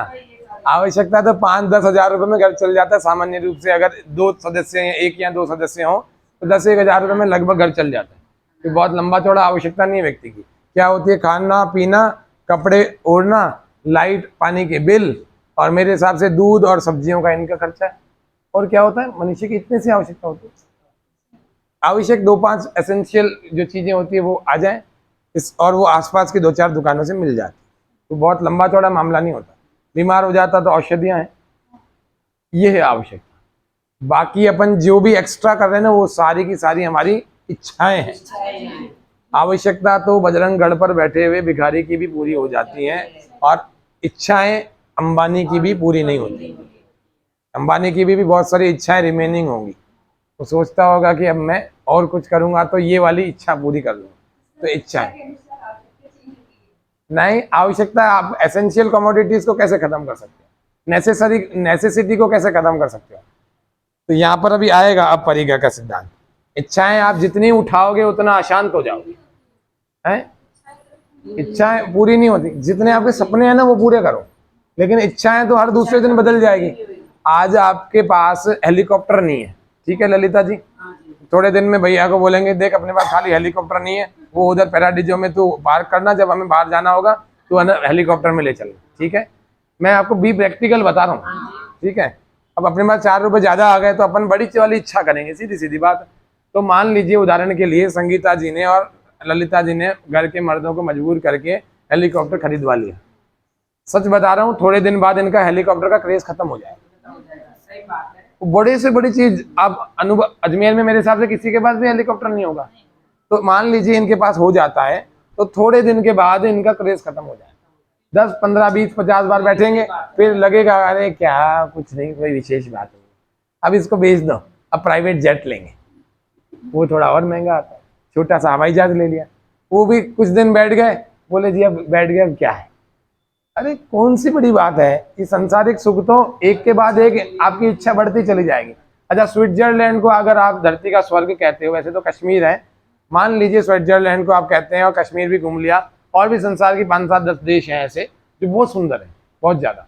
आवश्यकता तो 5-10 हजार रुपए में घर चल जाता है सामान्य रूप से। अगर 2 सदस्य हैं, 1 या 2 सदस्य हो, तो 10-1 हजार रुपए में लगभग घर चल जाता है। तो बहुत लंबा चौड़ा आवश्यकता नहीं है व्यक्ति की। क्या होती है? खाना पीना, कपड़े ओढ़ना, लाइट पानी के बिल, और मेरे हिसाब से दूध और सब्जियों का इनका खर्चा है। और क्या होता है? मनुष्य की इतनी सी आवश्यकता होती है। आवश्यक 2-5 एसेंशियल जो चीजें होती है वो आ जाए इस, और वो आसपास की 2-4 दुकानों से मिल जाती, तो बहुत लंबा चौड़ा मामला नहीं होता। बीमार हो जाता तो औषधियां हैं, ये है आवश्यकता। बाकी अपन जो भी एक्स्ट्रा कर रहे हैं ना, वो सारी की सारी हमारी इच्छाएं हैं। आवश्यकता तो बजरंग गढ़ पर बैठे हुए भिखारी की भी पूरी हो जाती हैं, और इच्छाएं अंबानी की भी पूरी नहीं होती। अंबानी की भी बहुत सारी इच्छाएं रिमेनिंग होंगी। वो सोचता होगा कि अब मैं और कुछ करूंगा तो ये वाली इच्छा पूरी कर लूँ। तो इच्छाएं नहीं, आवश्यकता। आप एसेंशियल कमोडिटीज को कैसे खत्म कर सकते हो? नेसेसिटी को कैसे खत्म कर सकते हो? तो यहाँ पर अभी आएगा अब परिगा का सिद्धांत। इच्छाएं आप जितनी उठाओगे उतना अशांत हो जाओगे, हैं? इच्छाएं पूरी नहीं होती। जितने आपके सपने हैं ना वो पूरे करो, लेकिन इच्छाएं तो हर दूसरे दिन बदल जाएगी। आज आपके पास हेलीकॉप्टर नहीं है, ठीक है ललिता जी, थोड़े दिन में भैया को बोलेंगे देख अपने पास खाली हेलीकॉप्टर नहीं है, वो उधर पैराडीजो में तू पार्क करना, जब हमें बाहर जाना होगा तो हेलीकॉप्टर में ले चलना, ठीक है। मैं आपको बी प्रैक्टिकल बता रहा हूँ, ठीक है। अब अपने पास 4 रुपए ज्यादा आ गए तो अपन बड़ी वाली इच्छा करेंगे, सीधी सीधी बात। तो मान लीजिए उदाहरण के लिए संगीता जी ने और ललिता जी ने घर के मर्दों को मजबूर करके हेलीकॉप्टर खरीदवा लिया। सच बता रहा हूँ, थोड़े दिन बाद इनका हेलीकॉप्टर का क्रेज खत्म हो जाएगा। बड़ी से बड़ी चीज आप अनुभव, अजमेर में मेरे हिसाब से किसी के पास भी हेलीकॉप्टर नहीं होगा। तो मान लीजिए इनके पास हो जाता है, तो थोड़े दिन के बाद इनका क्रेज खत्म हो जाएगा। 10, 15, 20, 50 बार बैठेंगे, फिर लगेगा अरे क्या कुछ नहीं, कोई विशेष बात नहीं, अब इसको बेच दो, अब प्राइवेट जेट लेंगे, वो थोड़ा और महंगा आता है। छोटा सा हवाई जहाज ले लिया, वो भी कुछ दिन बैठ गए, बोले जी अब बैठ गए, अब क्या है। अरे कौन सी बड़ी बात है कि सांसारिक सुख तो एक के बाद एक आपकी इच्छा बढ़ती चली जाएगी। अच्छा, स्विट्जरलैंड को अगर आप धरती का स्वर्ग कहते हो, वैसे तो कश्मीर है, मान लीजिए स्विट्जरलैंड को आप कहते हैं और कश्मीर भी घूम लिया, और भी संसार की 5-7-10 देश हैं ऐसे जो बहुत सुंदर है, बहुत ज्यादा।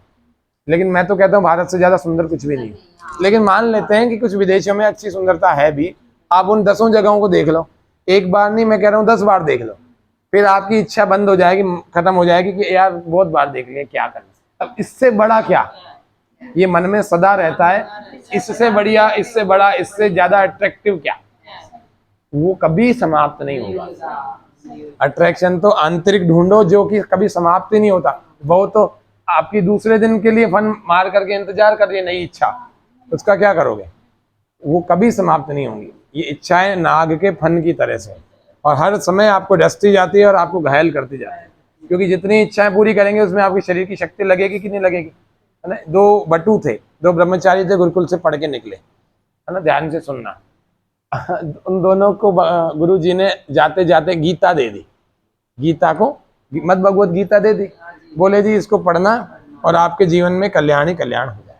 लेकिन मैं तो कहता हूँ भारत से ज्यादा सुंदर कुछ भी नहीं। लेकिन मान लेते हैं कि कुछ विदेशों में अच्छी सुंदरता है भी, आप उन 10 जगहों को देख लो, एक बार नहीं, मैं कह रहा हूँ 10 बार देख लो, फिर आपकी इच्छा बंद हो जाएगी, खत्म हो जाएगी कि यार बहुत बार देख लिया, क्या करना, अब इससे बड़ा क्या, ये मन में सदा रहता है, इससे बढ़िया, इससे बड़ा, इससे ज्यादा अट्रैक्टिव क्या, वो कभी समाप्त नहीं होगा। अट्रैक्शन तो आंतरिक ढूंढो जो कि कभी समाप्त ही नहीं होता। वो तो आपकी दूसरे दिन के लिए फन मार करके इंतजार कर रही है नई इच्छा, उसका क्या करोगे, वो कभी समाप्त नहीं होंगी। ये इच्छाएं नाग के फन की तरह से, और हर समय आपको डसती जाती है और आपको घायल करती जाती है, क्योंकि जितनी इच्छाएं पूरी करेंगे उसमें आपके शरीर की शक्ति लगेगी कि नहीं लगेगी, है ना। 2 बटू थे, 2 ब्रह्मचारी थे, गुरुकुल से पढ़ के निकले, है ना, ध्यान से सुनना। उन दोनों को गुरु जी ने जाते जाते गीता दे दी, गीता को मद भगवत गीता दे दी। बोले जी इसको पढ़ना और आपके जीवन में कल्याण ही कल्याण हो जाए।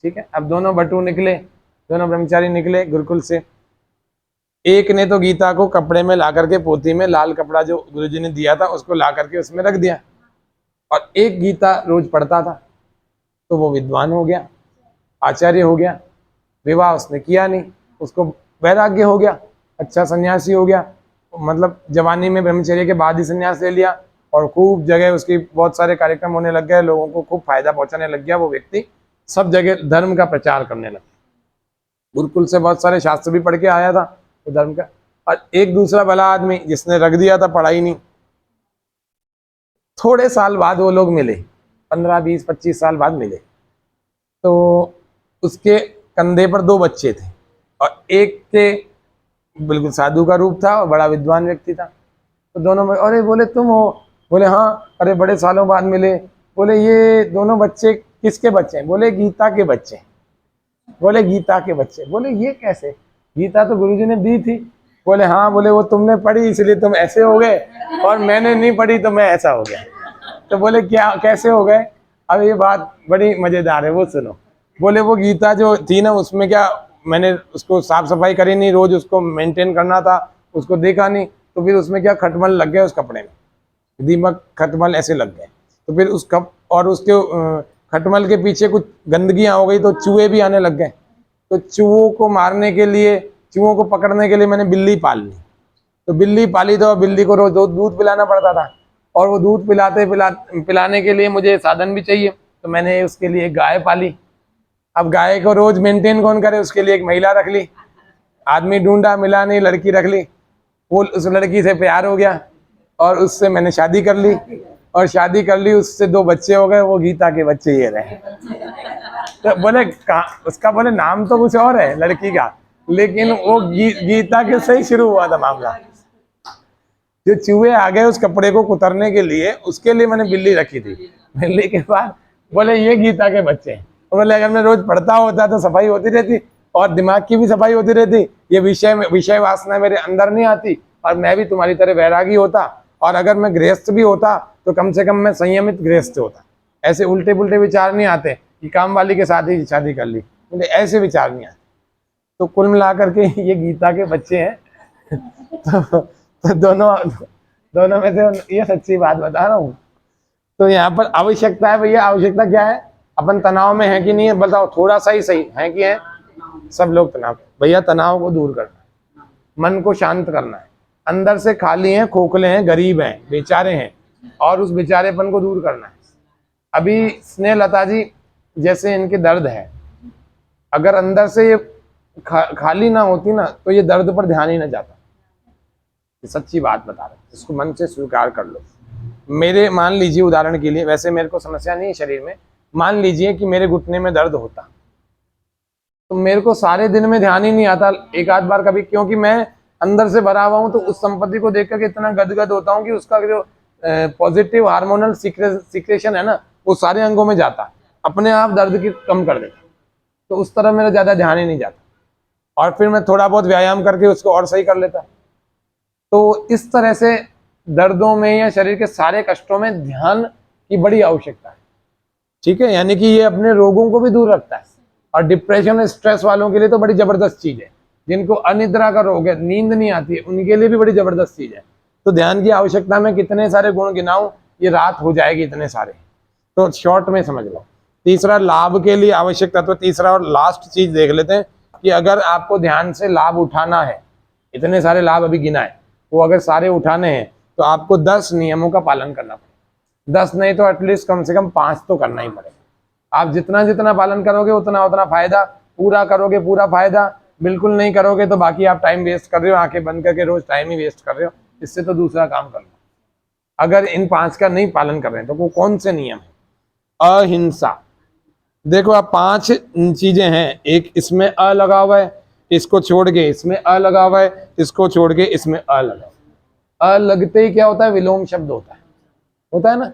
ठीक है, अब दोनों बटू निकले, दोनों ब्रह्मचारी निकले गुरुकुल से। एक ने तो गीता को कपड़े में ला करके, पोथी में लाल कपड़ा जो गुरुजी ने दिया था उसको ला करके उसमें रख दिया, और एक गीता रोज पढ़ता था। तो वो विद्वान हो गया, आचार्य हो गया, विवाह उसने किया नहीं, उसको वैराग्य हो गया, अच्छा सन्यासी हो गया, मतलब जवानी में ब्रह्मचर्य के बाद ही सन्यास ले लिया, और खूब जगह उसकी बहुत सारे कार्यक्रम होने लग गए, लोगों को खूब फायदा पहुंचाने लग गया। वो व्यक्ति सब जगह धर्म का प्रचार करने लगा, गुरुकुल से बहुत सारे शास्त्र भी पढ़ के आया था तो धर्म का। और एक दूसरा भला आदमी जिसने रख दिया था, पढ़ाई नहीं, थोड़े साल बाद वो लोग मिले, 15, 20, 25 साल बाद मिले, तो उसके कंधे पर 2 बच्चे थे, और एक के बिल्कुल साधु का रूप था और बड़ा विद्वान व्यक्ति था। तो दोनों में, अरे बोले तुम हो? बोले हाँ। अरे बड़े सालों बाद मिले। बोले ये दोनों बच्चे किसके बच्चे हैं? बोले गीता के बच्चे। बोले गीता के बच्चे? बोले ये कैसे? गीता तो गुरुजी ने दी थी। बोले हाँ। बोले वो तुमने पढ़ी इसलिए तुम ऐसे हो गए, और मैंने नहीं पढ़ी तो मैं ऐसा हो गया। तो बोले क्या, कैसे हो गए? अब ये बात बड़ी मजेदार है, वो सुनो। बोले वो गीता जो थी ना, उसमें क्या, मैंने उसको साफ सफाई करी नहीं, रोज उसको मेंटेन करना था, उसको देखा नहीं, तो फिर उसमें क्या खटमल लग गए उस कपड़े में, दीमक खटमल ऐसे लग गए। तो फिर उस कप और उसके खटमल के पीछे कुछ गंदगियां हो गई, तो चूहे भी आने लग गए। तो चूहों को मारने के लिए, चूहों को पकड़ने के लिए मैंने बिल्ली पाल ली। तो बिल्ली पाली तो बिल्ली को रोज दूध पिलाना पड़ता था, और वो दूध पिलाने के लिए मुझे साधन भी चाहिए, तो मैंने उसके लिए एक गाय पाली। अब गाय को रोज मेंटेन कौन करे, उसके लिए एक महिला रख ली। आदमी ढूंढा, मिला नहीं, लड़की रख ली। वो उस लड़की से प्यार हो गया और उससे मैंने शादी कर ली, और शादी कर ली, उससे 2 बच्चे हो गए, वो गीता के बच्चे ये रहे। तो बोले उसका बोले नाम तो कुछ और है लड़की का, लेकिन वो गीता के से ही शुरू हुआ था मामला। जो चूहे आ गए उस कपड़े को कुतरने के लिए, उसके लिए मैंने बिल्ली रखी थी। बिल्ली के बाद बोले ये गीता के बच्चे हैं। तो बोले अगर मैं रोज पढ़ता होता तो सफाई होती रहती, और दिमाग की भी सफाई होती रहती, ये विषय वासना मेरे अंदर नहीं आती, और मैं भी तुम्हारी तरह वैरागी होता, और अगर मैं गृहस्थ भी होता तो कम से कम मैं संयमित गृहस्थ होता। ऐसे उल्टे पुल्टे विचार नहीं आते कि काम वाली के साथ ही शादी कर ली, मुझे ऐसे विचार नहीं आते। तो कुल मिला करके ये गीता के बच्चे हैं। तो दोनों में से ये सच्ची बात बता रहा हूँ। तो यहाँ पर आवश्यकता है भैया, आवश्यकता क्या है? अपन तनाव में है कि नहीं है बताओ, थोड़ा सा ही सही है कि है? सब लोग तनाव, भैया तनाव को दूर करना है, मन को शांत करना है। अंदर से खाली हैं, खोखले हैं, गरीब हैं, बेचारे हैं, और उस बेचारेपन को दूर करना है। अभी स्नेहलता जी जैसे इनके दर्द है, अगर अंदर से ये खाली ना होती ना, तो ये दर्द पर ध्यान ही ना जाता। ये सच्ची बात बता रहे, इसको मन से स्वीकार कर लो। मेरे, मान लीजिए उदाहरण के लिए, वैसे मेरे को समस्या नहीं है शरीर में, मान लीजिए कि मेरे घुटने में दर्द होता, तो मेरे को सारे दिन में ध्यान ही नहीं आता, एक आध बार कभी, क्योंकि मैं अंदर से भरा हुआ हूँ, तो उस संपत्ति को देख करके इतना गदगद होता हूँ कि उसका जो पॉजिटिव हार्मोनल सिक्रेशन है ना, वो सारे अंगों में जाता, अपने आप दर्द की कम कर देता। तो उस तरह मेरा ज्यादा ध्यान ही नहीं जाता, और फिर मैं थोड़ा बहुत व्यायाम करके उसको और सही कर लेता। तो इस तरह से दर्दों में या शरीर के सारे कष्टों में ध्यान की बड़ी आवश्यकता है। ठीक है, यानी कि ये अपने रोगों को भी दूर रखता है, और डिप्रेशन स्ट्रेस वालों के लिए तो बड़ी जबरदस्त चीज है। जिनको अनिद्रा का रोग है, नींद नहीं आती है, उनके लिए भी बड़ी जबरदस्त चीज है। तो ध्यान की आवश्यकता में कितने सारे गुण गिनाऊं, ये रात हो जाएगी इतने सारे, तो शॉर्ट में समझ लो। तीसरा, लाभ के लिए आवश्यक तत्व, तीसरा और लास्ट चीज देख लेते हैं कि अगर आपको ध्यान से लाभ उठाना है, इतने सारे लाभ अभी गिनाए, वो अगर सारे उठाने हैं तो आपको 10 नियमों का पालन करना पड़ेगा। 10 नहीं तो एटलीस्ट कम से कम 5 तो करना ही पड़ेगा। आप जितना जितना पालन करोगे उतना उतना फायदा, पूरा करोगे पूरा फायदा, बिल्कुल नहीं करोगे तो बाकी आप टाइम वेस्ट कर रहे हो, आंखें बंद करके रोज टाइम ही वेस्ट कर रहे हो। इससे तो दूसरा काम कर लो। अगर इन 5 का नहीं पालन कर रहे हैं तो वो कौन से नियम है? अहिंसा। देखो आप 5 चीजें हैं, एक इसमें अ लगा हुआ है, इसको छोड़ के इसमें अ लगा हुआ है, इसको छोड़ के इसमें अ लगा हुआ है। अ लगते ही क्या होता है? विलोम शब्द होता है ना,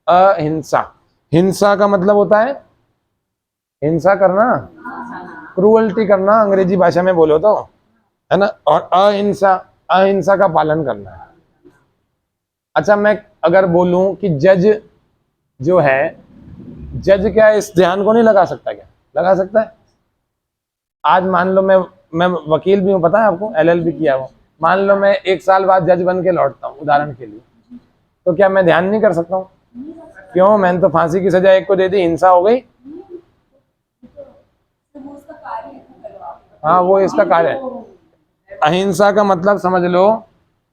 अहिंसा। हिंसा का मतलब होता है हिंसा करना, क्रूअल्टी करना, अंग्रेजी भाषा में बोलो तो है ना। और अहिंसा, अहिंसा का पालन करना है। अच्छा, मैं अगर बोलूं कि जज जो है, जज क्या इस ध्यान को नहीं लगा सकता? क्या लगा सकता है? आज मान लो मैं वकील भी हूँ, पता है आपको, LLB किया हुआ। मान लो मैं 1 साल बाद जज बन के लौटता हूँ उदाहरण के लिए, तो क्या मैं ध्यान नहीं कर सकता हूँ? क्यों? मैंने तो फांसी की सजा एक को दे दी, हिंसा हो गई। तो वो उसका कार्य है ना करवा। हाँ, वो इसका कार्य है। अहिंसा का मतलब समझ लो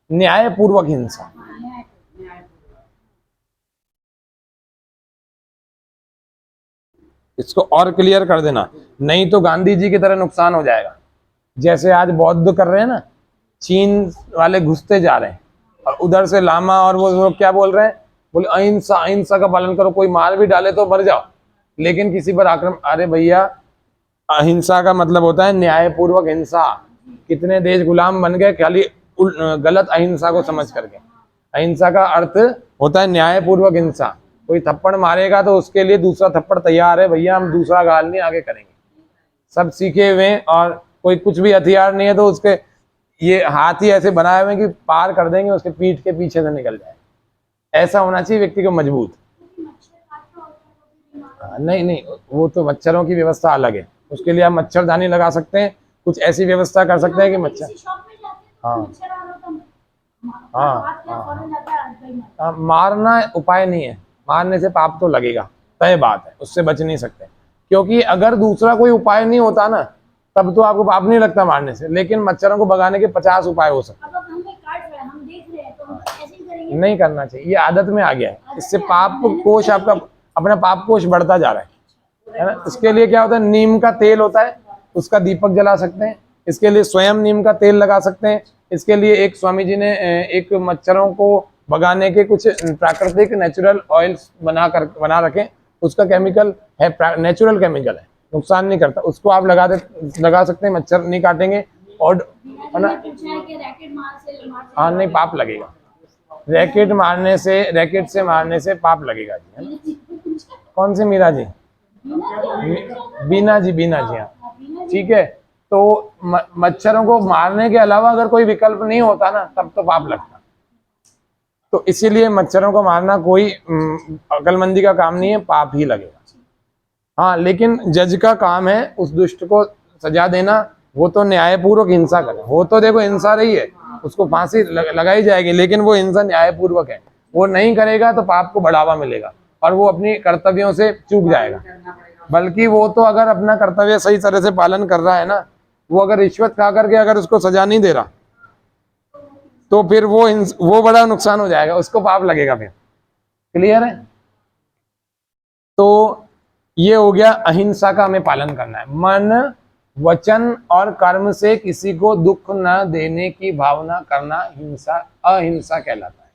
न्यायपूर्वक हिंसा। इसको और क्लियर कर देना, नहीं तो गांधी जी की तरह नुकसान हो जाएगा। जैसे आज बौद्ध कर रहे हैं ना, चीन वाले घुसते जा रहे हैं, और उधर से लामा और वो लोग क्या बोल रहे हैं? बोले अहिंसा, अहिंसा का पालन करो, कोई मार भी डाले तो मर जाओ, लेकिन किसी पर आक्रमण। अरे भैया, अहिंसा का मतलब होता है न्यायपूर्वक हिंसा। कितने देश गुलाम बन गए खाली गलत अहिंसा को समझ करके। अहिंसा का अर्थ होता है न्यायपूर्वक हिंसा। कोई थप्पड़ मारेगा तो उसके लिए दूसरा थप्पड़ तैयार है, भैया हम दूसरा गाल नहीं आगे करेंगे, सब सीखे हुए हैं। और कोई कुछ भी हथियार नहीं है तो उसके ये हाथ ही ऐसे बनाए हुए हैं कि पार कर देंगे, उसके पीठ के पीछे से निकल जाए। ऐसा होना चाहिए व्यक्ति को मजबूत। नहीं नहीं, वो तो मच्छरों की व्यवस्था अलग है, उसके लिए आप मच्छरदानी लगा सकते हैं, कुछ ऐसी व्यवस्था कर सकते हैं कि मच्छर। हाँ हाँ हाँ, मारना उपाय नहीं है, मारने से पाप तो लगेगा, तय बात है, उससे बच नहीं सकते। क्योंकि अगर दूसरा कोई उपाय नहीं होता ना, तब तो आपको पाप नहीं लगता मारने से, लेकिन मच्छरों को भगाने के 50 उपाय हो सकते हैं। नहीं करना चाहिए, ये आदत में आ गया है, इससे पाप कोश आपका, अपना पाप कोश बढ़ता जा रहा है ना। इसके लिए क्या होता है, नीम का तेल होता है, उसका दीपक जला सकते हैं, इसके लिए स्वयं नीम का तेल लगा सकते हैं। इसके लिए एक स्वामी जी ने एक मच्छरों को भगाने के कुछ प्राकृतिक नेचुरल ऑयल्स बना रखे, उसका केमिकल है, नेचुरल केमिकल है, नुकसान नहीं करता, उसको आप लगा सकते हैं, मच्छर नहीं काटेंगे। और है ना, हाँ नहीं, पाप लगेगा, रैकेट से मारने से पाप लगेगा जी, है ना। कौन सी मीरा जी? बीना जी, हाँ ठीक है। तो मच्छरों को मारने के अलावा अगर कोई विकल्प नहीं होता ना, तब तो पाप लगता। तो इसीलिए मच्छरों को मारना कोई अकलमंदी का काम नहीं है, पाप ही लगेगा। हाँ, लेकिन जज का काम है उस दुष्ट को सजा देना, वो तो न्यायपूर्वक हिंसा करे, वो तो देखो हिंसा रही है, उसको फांसी लगाई जाएगी, लेकिन वो हिंसा न्यायपूर्वक है। वो नहीं करेगा तो पाप को बढ़ावा मिलेगा और वो अपनी कर्तव्यों से चूक जाएगा। बल्कि वो तो अगर अपना कर्तव्य सही तरह से पालन कर रहा है ना, वो अगर रिश्वत खा करके अगर उसको सजा नहीं दे रहा, तो फिर वो बड़ा नुकसान हो जाएगा, उसको पाप लगेगा फिर। क्लियर है? तो ये हो गया, अहिंसा का हमें पालन करना है। मन, वचन और कर्म से किसी को दुख न देने की भावना करना हिंसा, अहिंसा कहलाता है।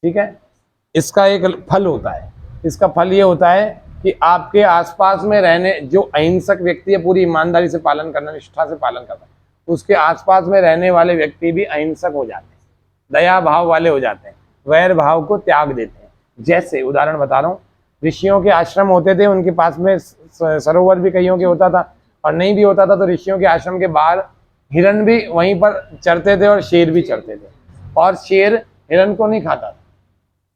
ठीक है? इसका एक फल होता है, इसका फल ये होता है कि आपके आसपास में रहने, जो अहिंसक व्यक्ति है, पूरी ईमानदारी से पालन करना, निष्ठा से पालन करना, उसके आसपास में रहने वाले व्यक्ति भी अहिंसक हो जाते हैं, दया भाव वाले हो जाते हैं, वैर भाव को त्याग देते हैं। जैसे उदाहरण बता रहा हूँ, ऋषियों के आश्रम होते थे, उनके पास में सरोवर भी कईयों के होता था, और नहीं भी होता था तो ऋषियों के आश्रम के बाहर हिरण भी वहीं पर चरते थे और शेर भी चरते थे। और शेर हिरण को नहीं खाता था,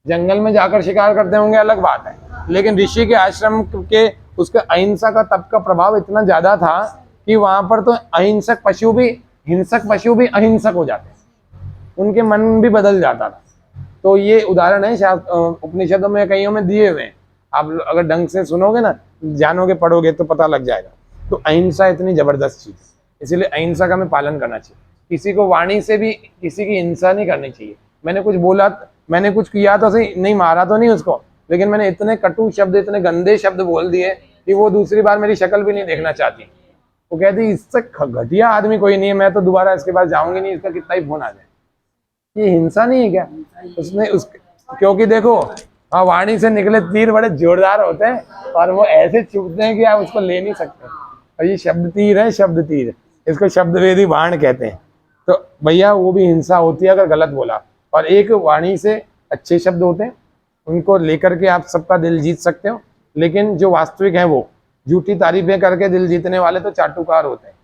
जंगल में जाकर शिकार करते होंगे अलग बात है, लेकिन ऋषि के आश्रम के उसके अहिंसा का तप का प्रभाव इतना ज्यादा था कि वहां पर तो अहिंसक पशु भी, हिंसक पशु भी अहिंसक हो जाते, उनके मन भी बदल जाता था। तो ये उदाहरण है उपनिषदों में कईयों में दिए हुए हैं, आप अगर ढंग से सुनोगे ना, जानोगे, पढ़ोगे तो पता लग जाएगा। तो अहिंसा इतनी जबरदस्त चीज, इसीलिए अहिंसा का हमें पालन करना चाहिए। किसी को वाणी से भी किसी की हिंसा नहीं करनी चाहिए। मैंने कुछ बोला, मैंने कुछ किया तो सही, नहीं मारा तो नहीं उसको, लेकिन मैंने इतने कटु शब्द, इतने गंदे शब्द बोल दिए कि वो दूसरी बार मेरी शक्ल भी नहीं देखना चाहती। वो कहती इससे घटिया आदमी कोई नहीं है, मैं तो दोबारा इसके पास जाऊंगी नहीं, इसका कितना ही फोन आ जाए। ये हिंसा नहीं है क्या? उसने क्योंकि देखो, हाँ, वाणी से निकले तीर बड़े जोरदार होते हैं और वो ऐसे चुभते हैं कि आप उसको ले नहीं सकते। और ये शब्द तीर है, शब्द तीर, इसको शब्दवेदी बाण कहते हैं। तो भैया वो भी हिंसा होती है अगर गलत बोला। और एक वाणी से अच्छे शब्द होते हैं, उनको लेकर के आप सबका दिल जीत सकते हो, लेकिन जो वास्तविक है वो झूठी तारीफें करके दिल जीतने वाले तो चाटुकार होते हैं।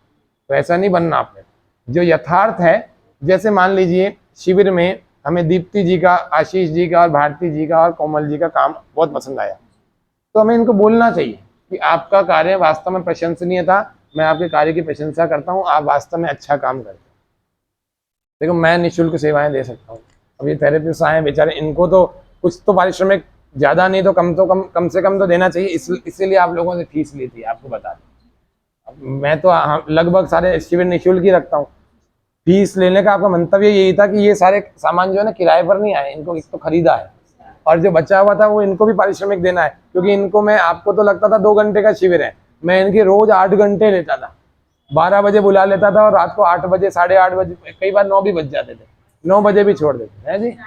तो ऐसा नहीं बनना आपने। जो यथार्थ है, जैसे मान लीजिए शिविर में हमें दीप्ति जी का, आशीष जी का और भारती जी का और कोमल जी का काम बहुत पसंद आया, तो हमें इनको बोलना चाहिए कि आपका कार्य वास्तव में प्रशंसनीय था, मैं आपके कार्य की प्रशंसा करता हूँ, आप वास्तव में अच्छा काम करते हैं। देखो मैं निःशुल्क सेवाएं दे सकता हूँ। अब ये थेरेपिस्ट आए बेचारे, इनको तो कुछ तो पारिश्रमिक ज़्यादा नहीं तो कम से कम तो देना चाहिए, इसीलिए आप लोगों से फीस ली थी, आपको बता दें। मैं तो लगभग सारे शिविर निःशुल्क ही रखता हूँ। फीस लेने का आपका मंतव्य यही था कि ये सारे सामान जो है ना किराए पर नहीं आए, इनको एक तो खरीदा है, और जो बचा हुआ था वो इनको भी पारिश्रमिक देना है, क्योंकि इनको मैं, आपको तो लगता था 2 घंटे का शिविर है, मैं इनकी रोज 8 घंटे लेता था। 12 बजे बुला लेता था और रात को 8 बजे, 8:30 बजे, कई बार 9 भी बज जाते थे, 9 बजे भी छोड़ देते हैं जी,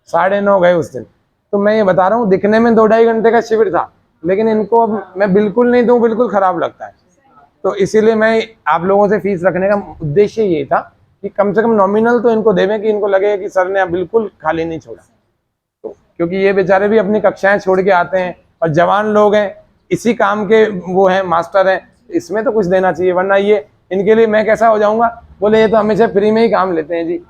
9:30 गए उस दिन। तो मैं ये बता रहा हूँ, दिखने में 2-2.5 घंटे का शिविर था, लेकिन इनको अब मैं बिल्कुल नहीं दूं, बिल्कुल खराब लगता है। तो इसीलिए मैं आप लोगों से फीस रखने का उद्देश्य ये था कि कम से कम नॉमिनल तो इनको देवें, कि इनको लगे कि सर ने अब बिल्कुल खाली नहीं छोड़ा। तो क्योंकि ये बेचारे भी अपनी कक्षाएं छोड़ के आते हैं और जवान लोग हैं, इसी काम के वो हैं, मास्टर हैं, इसमें तो कुछ देना चाहिए, वरना ये इनके लिए मैं कैसा हो जाऊंगा, बोले ये तो हमेशा फ्री में ही काम लेते हैं जी,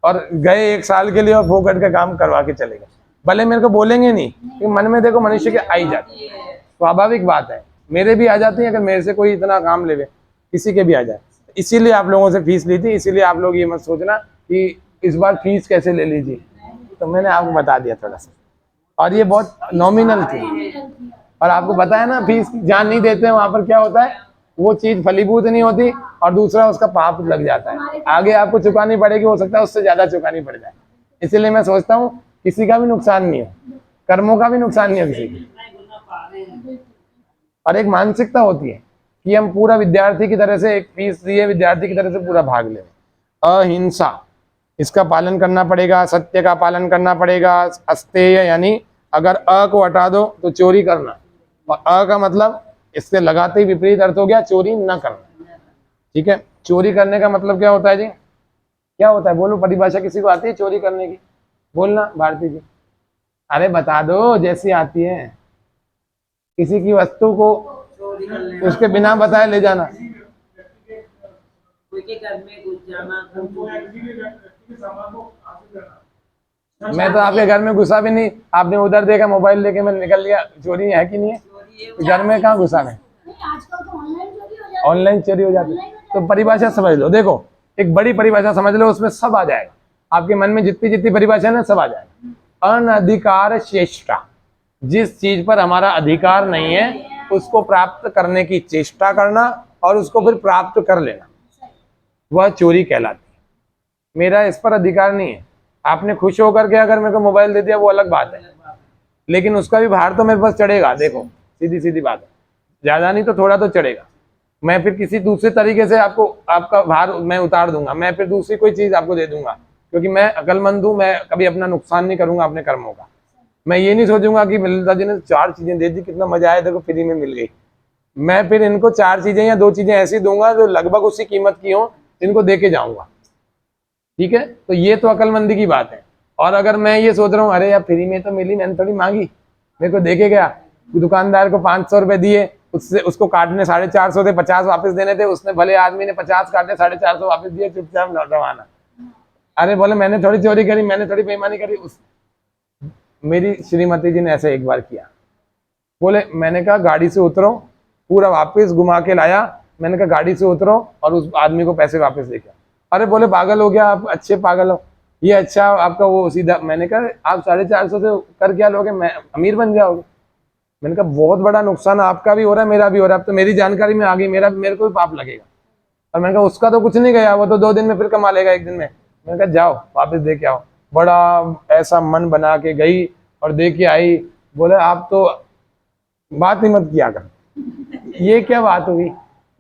और गए 1 साल के लिए और फोकट का काम करवा के चले गए। भले मेरे को बोलेंगे नहीं, कि मन में देखो मनुष्य के आई जाती है, स्वाभाविक बात है, मेरे भी आ जाती है, अगर मेरे से कोई इतना काम लेवे, किसी के भी आ जाए। इसीलिए आप लोगों से फीस ली थी, इसीलिए आप लोग ये मत सोचना कि इस बार फीस कैसे ले लीजिए, तो मैंने आपको बता दिया थोड़ा सा, और ये बहुत नॉमिनल थी। और आपको पता है ना, फीस जान नहीं देते हैं वहां पर क्या होता है, वो चीज फलीभूत नहीं होती, और दूसरा उसका पाप लग जाता है, आगे आपको चुकानी पड़ेगी, हो सकता है उससे ज्यादा चुकानी पड़ जाए। इसीलिए मैं सोचता हूँ किसी का भी नुकसान नहीं हो, कर्मों का भी नुकसान नहीं हो किसी की। और एक मानसिकता होती है कि हम पूरा विद्यार्थी की तरह से, एक फीस दिए विद्यार्थी की तरह से पूरा भाग ले। अहिंसा, इसका पालन करना पड़ेगा, सत्य का पालन करना पड़ेगा, अस्तेय यानी अगर अ को हटा दो तो चोरी करना, और अ का मतलब इससे लगाते ही विपरीत अर्थ हो गया चोरी न करना। ठीक है, चोरी करने का मतलब क्या होता है जी, क्या होता है, बोलो परिभाषा किसी को आती है चोरी करने की, बोलना भारती जी, अरे बता दो जैसी आती है। किसी की वस्तु को उसके बिना बताए ले जाना, मैं तो आपके घर में घुसा भी नहीं, आपने उधर देखा मोबाइल लेके मैं निकल लिया, चोरी है कि नहीं है? घर में कहाँ घुसा मैं, आजकल तो ऑनलाइन चोरी हो जाती है। तो परिभाषा समझ लो, देखो एक बड़ी परिभाषा समझ लो, उसमें सब आ जाएगा, आपके मन में जितनी जितनी परिभाषा है ना सब आ जाएगा। अनधिकार चेष्टा, जिस चीज पर हमारा अधिकार नहीं है उसको प्राप्त करने की चेष्टा करना और उसको फिर प्राप्त कर लेना, वह चोरी कहलाती है। मेरा इस पर अधिकार नहीं है, आपने खुश होकर के अगर मेरे को मोबाइल दे दिया वो अलग बात है, लेकिन उसका भी भार तो मेरे पास चढ़ेगा। देखो सीधी सीधी बात है, ज्यादा नहीं तो थोड़ा तो चढ़ेगा। मैं फिर किसी दूसरे तरीके से आपको, आपका भार मैं उतार दूंगा, मैं फिर दूसरी कोई चीज आपको दे दूंगा, क्योंकि मैं अकलमंद हूं, मैं कभी अपना नुकसान नहीं करूंगा अपने कर्मों का। मैं ये नहीं सोचूंगा कि ललिता जी ने 4 चीजें दे दी, कितना मजा आया, देखो फ्री में मिल गई। मैं फिर इनको 4 चीजें या 2 चीजें ऐसी दूंगा जो लगभग उसी कीमत की हो, इनको दे के जाऊंगा। ठीक है, तो ये तो अकलमंदी की बात है। और अगर मैं ये सोच रहा हूँ अरे यार फ्री में तो मिली, मैंने थोड़ी मांगी, मेरे को देके गया, दुकानदार को 500 रुपए दिए, उससे उसको काटने 450 थे, 50 वापस देने थे, उसने भले आदमी ने 50 काटे, 450 वापस दिए, चुपचाप रवाना। अरे बोले मैंने थोड़ी चोरी करी, मैंने थोड़ी बेईमानी करी। मेरी श्रीमती जी ने ऐसे एक बार किया, बोले मैंने कहा गाड़ी से उतरो, पूरा वापस घुमा के लाया, मैंने कहा गाड़ी से उतरो और उस आदमी को पैसे वापस दे के। अरे बोले पागल हो गया आप, अच्छे पागल हो, ये अच्छा आपका वो सीधा। मैंने कहा आप 450 से कर क्या लोगे, मैं अमीर बन जाओगे। मैंने कहा बहुत बड़ा नुकसान आपका भी हो रहा है, मेरा भी हो रहा है, अब तो मेरी जानकारी में आ गई, मेरे को भी पाप लगेगा। और मैंने कहा उसका तो कुछ नहीं गया, वो तो 2 दिन में फिर कमा लेगा, 1 दिन में। मैंने कहा जाओ वापस दे के आओ। बड़ा ऐसा मन बना के गई और दे के आई। बोले आप तो बात ही मत किया कर। ये क्या बात हुई,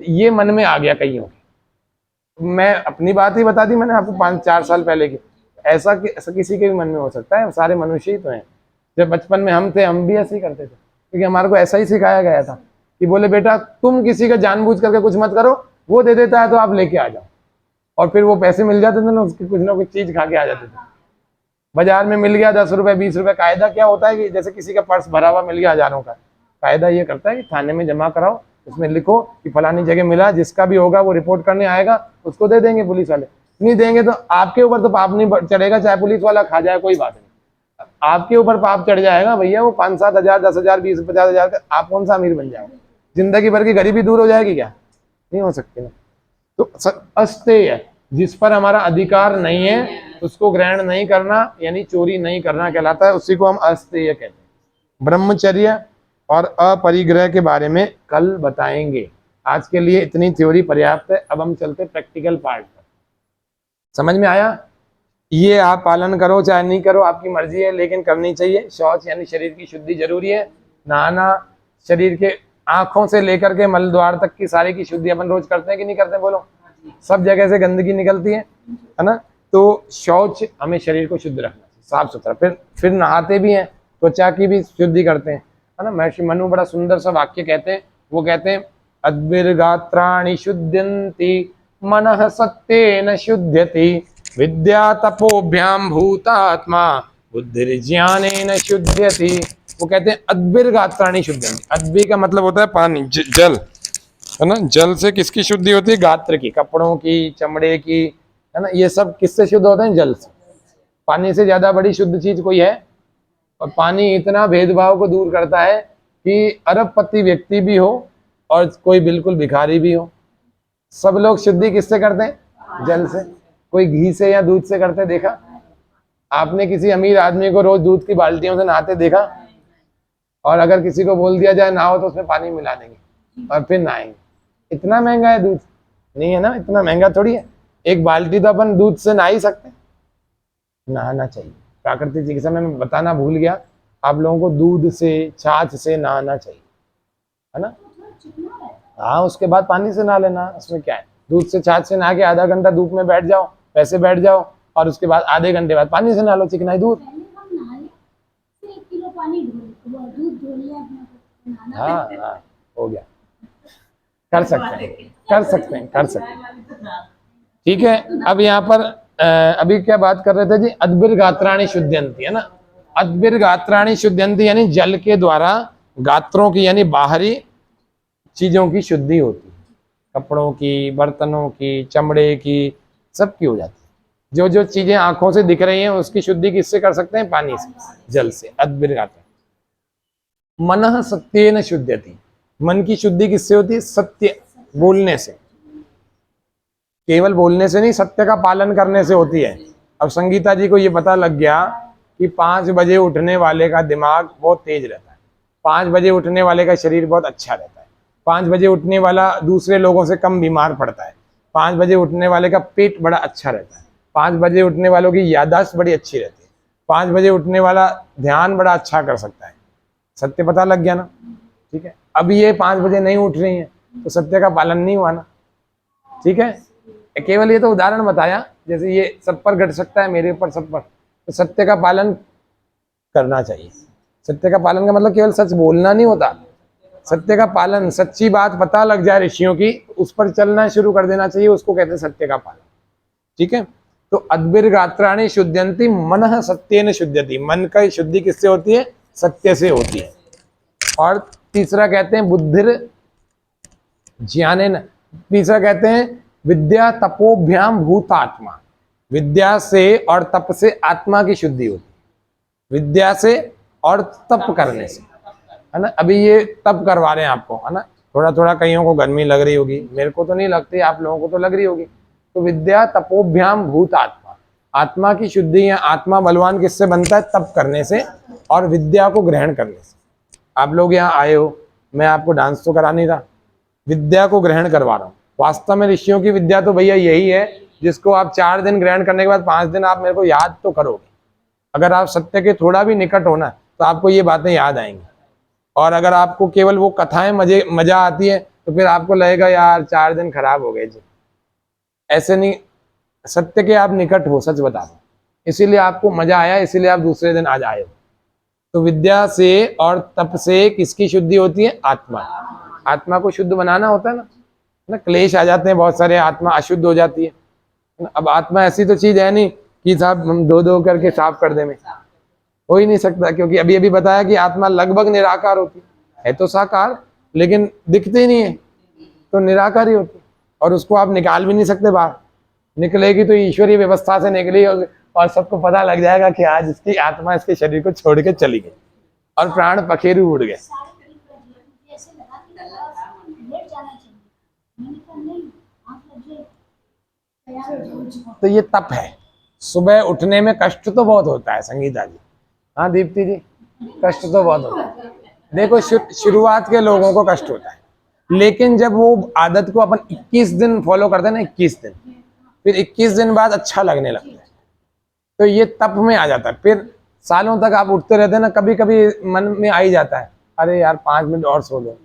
ये मन में आ गया कईयों के। मैं अपनी बात ही बता दी मैंने आपको 5-4 साल पहले की। ऐसा किसी के भी मन में हो सकता है, सारे मनुष्य ही तो हैं। जब बचपन में हम थे, हम भी ऐसे ही करते थे, क्योंकि हमारे को ऐसा ही सिखाया गया था कि बोले बेटा तुम किसी का जानबूझ करके कुछ मत करो, वो दे देता है तो आप लेके आ जाओ। और फिर वो पैसे मिल जाते थे ना, उसकी कुछ ना कुछ चीज खा के आ जाते थे। बाजार में मिल गया 10 रुपए 20 रुपए, कायदा क्या होता है कि जैसे किसी का पर्स भरा हुआ मिल गया हजारों का, कायदा ये करता है कि थाने में जमा कराओ, उसमें लिखो कि फलानी जगह मिला, जिसका भी होगा वो रिपोर्ट करने आएगा, उसको दे देंगे पुलिस वाले। नहीं देंगे तो आपके ऊपर तो पाप नहीं चढ़ेगा, चाहे पुलिस वाला खा जाए कोई बात नहीं, आपके ऊपर पाप चढ़ जाएगा भैया। वो 5-7 हजार, 10 हजार, 20-50 हजार का, आप कौन सा अमीर बन जाओगे? जिंदगी भर की गरीबी दूर हो जाएगी क्या? नहीं हो सकती ना। तो अस्तेय, जिस पर हमारा अधिकार नहीं है उसको ग्रहण नहीं करना, यानी चोरी नहीं करना कहलाता है, उसी को हम अस्तेय कहते हैं। ब्रह्मचर्य और अपरिग्रह के बारे में कल बताएंगे। आज के लिए इतनी थ्योरी पर्याप्त है। अब हम चलते प्रैक्टिकल पार्ट पर। समझ में आया? ये आप पालन करो चाहे नहीं करो, आपकी मर्जी है, लेकिन करनी चाहिए। शौच यानी शरीर की शुद्धि जरूरी है। नहाना, शरीर के आंखों से लेकर के मल द्वार तक की सारी की शुद्धि अपन रोज करते हैं कि नहीं करते? बोलो। सब जगह से गंदगी निकलती है ना? तो शौच हमें शरीर को शुद्ध रखना चाहिए, साफ सुथरा। फिर नहाते भी हैं, त्वचा की भी शुद्धि करते हैं, है ना? महर्षि मनु बड़ा सुंदर सा वाक्य कहते हैं। वो कहते हैं अद्भिर्गात्राणि शुद्ध्यन्ति मनः सत्येन शुद्ध्यति विद्या तपोभ्याम भूतात्मा बुद्धिर्ज्ञानेन शुद्ध्यति। वो कहते हैं अद्भिर्गात्राणि शुद्ध्यन्ति। अद्भि का मतलब होता है पानी, जल, है ना? जल से किसकी शुद्धि होती है? गात्र की, कपड़ों की, चमड़े की, है ना? ये सब किससे शुद्ध होते हैं? जल से। पानी से ज्यादा बड़ी शुद्ध चीज कोई है? और पानी इतना भेदभाव को दूर करता है कि अरबपति व्यक्ति भी हो और कोई बिल्कुल भिखारी भी हो, सब लोग शुद्धि किससे करते हैं? जल से। कोई घी से या दूध से करते देखा? आपने किसी अमीर आदमी को रोज दूध की बाल्टियों से नहाते देखा? और अगर किसी को बोल दिया जाए नहाओ तो उसमें पानी मिला देंगे और फिर नहाएंगे। इतना महंगा है दूध? नहीं है ना, इतना महंगा थोड़ी है। एक बाल्टी तो अपन दूध से नहा ही सकते हैं। नहाना चाहिए। प्राकृतिक चिकित्सा में मैं बताना भूल गया, आप लोगों को दूध से, छाछ से नहाना चाहिए, है ना? हाँ, उसके बाद पानी से नहा लेना, उसमें क्या है? दूध से, छाछ से नहा के आधा घंटा धूप में बैठ जाओ, वैसे बैठ जाओ, और उसके बाद आधे घंटे बाद पानी से नहा लो, चिकनाई दूर। हाँ हाँ, हो गया। कर सकते हैं। ठीक है। अब यहाँ पर अभी क्या बात कर रहे थे जी? अद्भिर्गात्राणि शुद्ध्यन्ति, है ना? अद्भिर्गात्राणि शुद्ध्यन्ति यानी जल के द्वारा गात्रों की यानी बाहरी चीजों की शुद्धि होती है। कपड़ों की, बर्तनों की, चमड़े की, सबकी हो जाती है। जो जो चीजें आंखों से दिख रही हैं उसकी शुद्धि किससे कर सकते हैं? पानी से, जल से। अद्भिर्गात्र। मनः सत्येन शुद्ध्यति। मन की शुद्धि किससे होती है? सत्य, बोलने से। केवल बोलने से नहीं, सत्य का पालन करने से होती है। अब संगीता जी को ये पता लग गया कि 5 बजे उठने वाले का दिमाग बहुत तेज रहता है, 5 बजे उठने वाले का शरीर बहुत अच्छा रहता है, 5 बजे उठने वाला दूसरे लोगों से कम बीमार पड़ता है, 5 बजे उठने वाले का पेट बड़ा अच्छा रहता है, 5 बजे उठने वालों की याददाश्त बड़ी अच्छी रहती है, 5 बजे उठने वाला ध्यान बड़ा अच्छा कर सकता है। सत्य पता लग गया ना? ठीक है। अब ये 5 बजे नहीं उठ रही हैं तो सत्य का पालन नहीं हुआ ना। ठीक है। केवल ये तो उदाहरण बताया, जैसे ये सब पर घट सकता है, मेरे ऊपर, सब पर। तो सत्य का पालन करना चाहिए। सत्य का पालन का मतलब केवल सच बोलना नहीं होता, सत्य का पालन, सच्ची बात पता लग जाए ऋषियों की, उस पर चलना शुरू कर देना चाहिए, उसको कहते हैं सत्य का पालन। ठीक है। तो अद्भिर्गात्राणि शुद्ध्यन्ति मनः सत्येन शुद्ध्यति। मन का शुद्धि किससे होती है? सत्य से होती है। और तीसरा कहते हैं बुद्धिर ज्ञानेन। तीसरा कहते हैं विद्या तपोभ्याम भूतात्मा। विद्या से और तप से आत्मा की शुद्धि होती है। विद्या से और तप करने से, है ना? अभी ये तप करवा रहे हैं आपको, है ना? थोड़ा थोड़ा कईयों को गर्मी लग रही होगी, मेरे को तो नहीं लगती, आप लोगों को तो लग रही होगी। तो विद्या तपोभ्याम भूत आत्मा। आत्मा की शुद्धि या आत्मा बलवान किससे बनता है? तप करने से और विद्या को ग्रहण करने से। आप लोग यहाँ आए हो, मैं आपको डांस तो करा नहीं रहा, विद्या को ग्रहण करवा रहा हूँ। वास्तव में ऋषियों की विद्या तो भैया यही है जिसको आप 4 दिन ग्रहण करने के बाद 5 दिन आप मेरे को याद तो करोगे। अगर आप सत्य के थोड़ा भी निकट हो ना तो आपको ये बातें याद आएंगी। और अगर आपको केवल वो कथाएं मजा आती है तो फिर आपको लगेगा यार 4 दिन खराब हो गए जी। ऐसे नहीं, सत्य के आप निकट हो, सच बता दो, इसीलिए आपको मजा आया, इसीलिए आप दूसरे दिन आज आए हो। तो विद्या से और तप से किसकी शुद्धि होती है? आत्मा। आत्मा को शुद्ध बनाना होता है ना। क्लेश आ जाते हैं बहुत सारे, आत्मा अशुद्ध हो जाती है। अब आत्मा ऐसी तो चीज है नहीं कि साहब हम दो करके साफ कर दे, में हो ही नहीं सकता, क्योंकि अभी अभी बताया कि आत्मा लगभग निराकार होती है तो साकार, लेकिन दिखते ही नहीं है तो निराकार ही होती है, और उसको आप निकाल भी नहीं सकते बाहर। निकलेगी तो ईश्वरीय व्यवस्था से निकली, और सबको पता लग जाएगा कि आज इसकी आत्मा इसके शरीर को छोड़ के चली गई और प्राण पखेरु उड़ गए। सारे करीब कर दिया, मुझे ऐसे लगा कि लेट जाना चाहिए, मैंने कहा नहीं, आप लगे तैयार हो जाओ। तो ये तप है। सुबह उठने में कष्ट तो बहुत होता है संगीता जी, हाँ दीप्ति जी, कष्ट तो बहुत होता है। देखो शुरुआत के लोगों को कष्ट होता है, लेकिन जब वो आदत को अपन 21 दिन फॉलो करते हैं ना, 21 दिन, फिर 21 दिन बाद अच्छा लगने लगता है, तो ये तप में आ जाता है। फिर सालों तक आप उठते रहते हैं ना, कभी कभी मन में आ ही जाता है, अरे यार 5 मिनट और सो लो,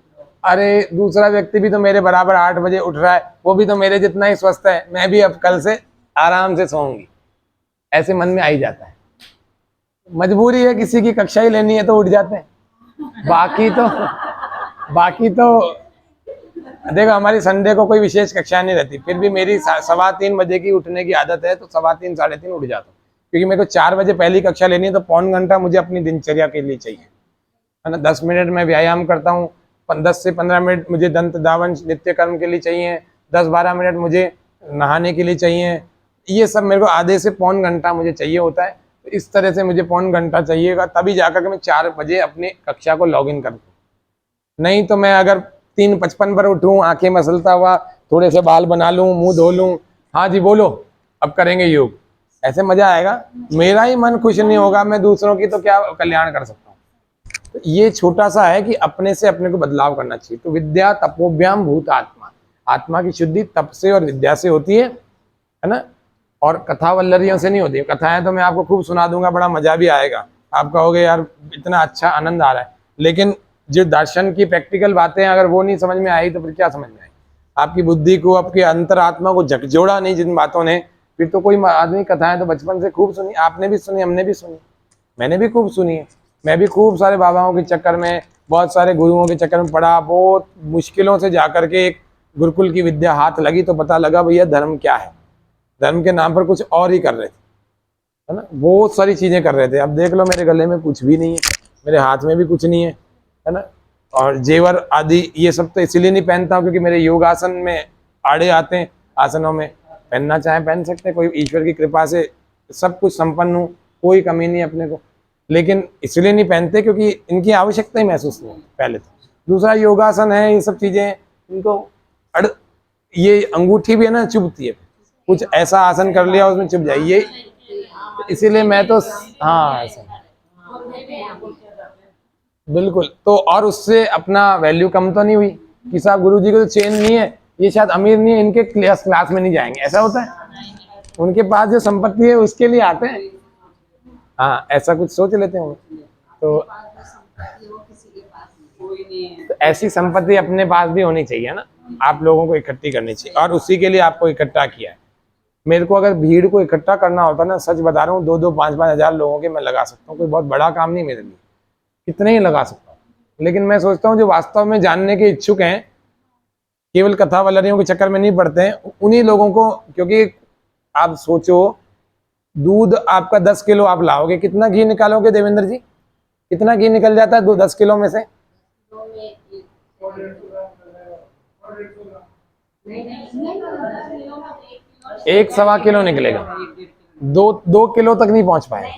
अरे दूसरा व्यक्ति भी तो मेरे बराबर 8 बजे उठ रहा है, वो भी तो मेरे जितना ही स्वस्थ है, मैं भी अब कल से आराम से सोऊंगी, ऐसे मन में आ ही जाता है। मजबूरी है, किसी की कक्षा ही लेनी है तो उठ जाते हैं, बाकी तो देखो हमारी संडे को कोई विशेष कक्षा नहीं रहती, फिर भी मेरी 3:15 बजे की उठने की आदत है, तो 3:15 साढ़े 3 उठ जाता हूँ, क्योंकि मेरे को 4 बजे पहली कक्षा लेनी है, तो पौन घंटा मुझे अपनी दिनचर्या के लिए चाहिए, है ना। 10 मिनट में व्यायाम करता हूँ, 10 से 15 मिनट मुझे दंत धावन नित्य कर्म के लिए चाहिए, 10-12 मिनट मुझे नहाने के लिए चाहिए, ये सब मेरे को आधे से पौन घंटा मुझे चाहिए होता है। तो इस तरह से मुझे पौन घंटा चाहिएगा, तभी जाकर के मैं 4 बजे अपनी कक्षा को लॉग इन कर दूँ। नहीं तो मैं अगर 3:55 पर उठूँ, आंखें मसलता हुआ, थोड़े से बाल बना लूँ, मुंह धो लूँ, हाँ जी बोलो अब करेंगे योग, ऐसे मजा आएगा, मेरा ही मन खुश नहीं होगा, मैं दूसरों की तो क्या कल्याण कर सकता हूँ। तो ये छोटा सा है कि अपने से अपने को बदलाव करना चाहिए। तो विद्या तपोभ्याम भूत आत्मा, आत्मा की शुद्धि तप से और विद्या से होती है ना, और कथा वल्लरियों से नहीं होती है। कथाएं तो मैं आपको खूब सुना दूंगा, बड़ा मजा भी आएगा, आप कहोगे यार इतना अच्छा आनंद आ रहा है, लेकिन जो दर्शन की प्रैक्टिकल बातें अगर वो नहीं समझ में आई तो फिर क्या समझ में आई? आपकी बुद्धि को, आपकी अंतरात्मा को झकझोड़ा नहीं जिन बातों ने, फिर तो कोई आदमी कथाएं तो बचपन से खूब सुनी, आपने भी सुनी, हमने भी सुनी, मैंने भी खूब सुनी है, मैं भी खूब सारे बाबाओं के चक्कर में, बहुत सारे गुरुओं के चक्कर में पढ़ा, बहुत मुश्किलों से जाकर के एक गुरुकुल की विद्या हाथ लगी तो पता लगा भैया धर्म क्या है। धर्म के नाम पर कुछ और ही कर रहे थे, है ना, बहुत सारी चीजें कर रहे थे। अब देख लो मेरे गले में कुछ भी नहीं है, मेरे हाथ में भी कुछ नहीं है ना, और जेवर आदि ये सब तो इसीलिए नहीं पहनता हूँ क्योंकि मेरे योगासन में आड़े आते हैं, आसनों में पहनना चाहे पहन सकते हैं, कोई ईश्वर की कृपा से सब कुछ संपन्न हूँ, कोई कमी नहीं अपने को, लेकिन इसलिए नहीं पहनते क्योंकि इनकी आवश्यकता ही महसूस नहीं होती पहले तो। दूसरा योगासन है, ये सब चीजें इनको ये अंगूठी भी है ना चुभती है, कुछ ऐसा आसन कर लिया उसमें चुभ जाए, ये इसीलिए मैं तो हाँ ऐसा बिल्कुल। तो और उससे अपना वैल्यू कम तो नहीं हुई कि साहब गुरुजी को तो चेन नहीं है, ये शायद अमीर नहीं है, इनके क्लास में नहीं जाएंगे, ऐसा होता है। उनके पास जो संपत्ति है उसके लिए आते हैं, हाँ ऐसा कुछ सोच लेते हैं। तो ऐसी संपत्ति अपने पास भी होनी चाहिए ना, आप लोगों को इकट्ठी करनी चाहिए, और उसी के लिए आपको इकट्ठा किया है। मेरे को अगर भीड़ को इकट्ठा करना होता ना, सच बता रहा हूँ, 2-2, 5-5 हजार लोगों के मैं लगा सकता हूँ, कोई बहुत बड़ा काम नहीं मेरे लिए, कितने ही लगा सकता हूँ। लेकिन मैं सोचता हूँ जो वास्तव में जानने के इच्छुक हैं, केवल कथा वल्लरियों के चक्कर में नहीं पड़ते हैं, उन्हीं लोगों को, क्योंकि आप सोचो दूध आपका 10 किलो आप लाओगे, कितना घी निकालोगे देवेंद्र जी, कितना घी निकल जाता है 10 किलो में से? 1-1.25 किलो निकलेगा, 2 किलो तक नहीं पहुंच पाए।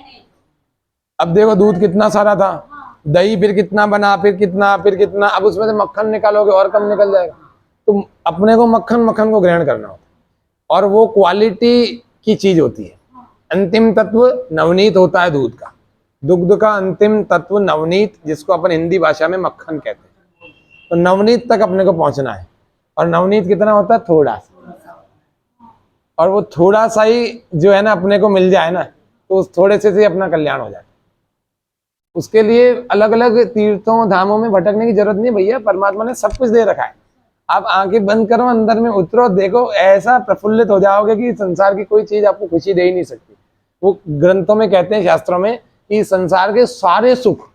अब देखो दूध कितना सारा था, दही फिर कितना बना, फिर कितना, अब उसमें से मक्खन निकालोगे और कम निकल जाएगा। तो अपने को मक्खन को ग्रहण करना होता है, और वो क्वालिटी की चीज होती है। अंतिम तत्व नवनीत होता है दूध का, दुग्ध का अंतिम तत्व नवनीत, जिसको अपन हिंदी भाषा में मक्खन कहते हैं। तो नवनीत तक अपने को पहुंचना है, और नवनीत कितना होता है? थोड़ा सा, और वो थोड़ा सा ही जो है ना अपने को मिल जाए ना, तो उस थोड़े से ही अपना कल्याण हो जाता है। उसके लिए अलग अलग तीर्थों धामों में भटकने की जरूरत नहीं भैया, परमात्मा ने सब कुछ दे रखा है। आप आंखें बंद करो, अंदर में उतरो, देखो, ऐसा प्रफुल्लित हो जाओगे कि संसार की कोई चीज आपको खुशी दे ही नहीं सकती। वो ग्रंथों में कहते हैं, शास्त्रों में, कि संसार के सारे सुख,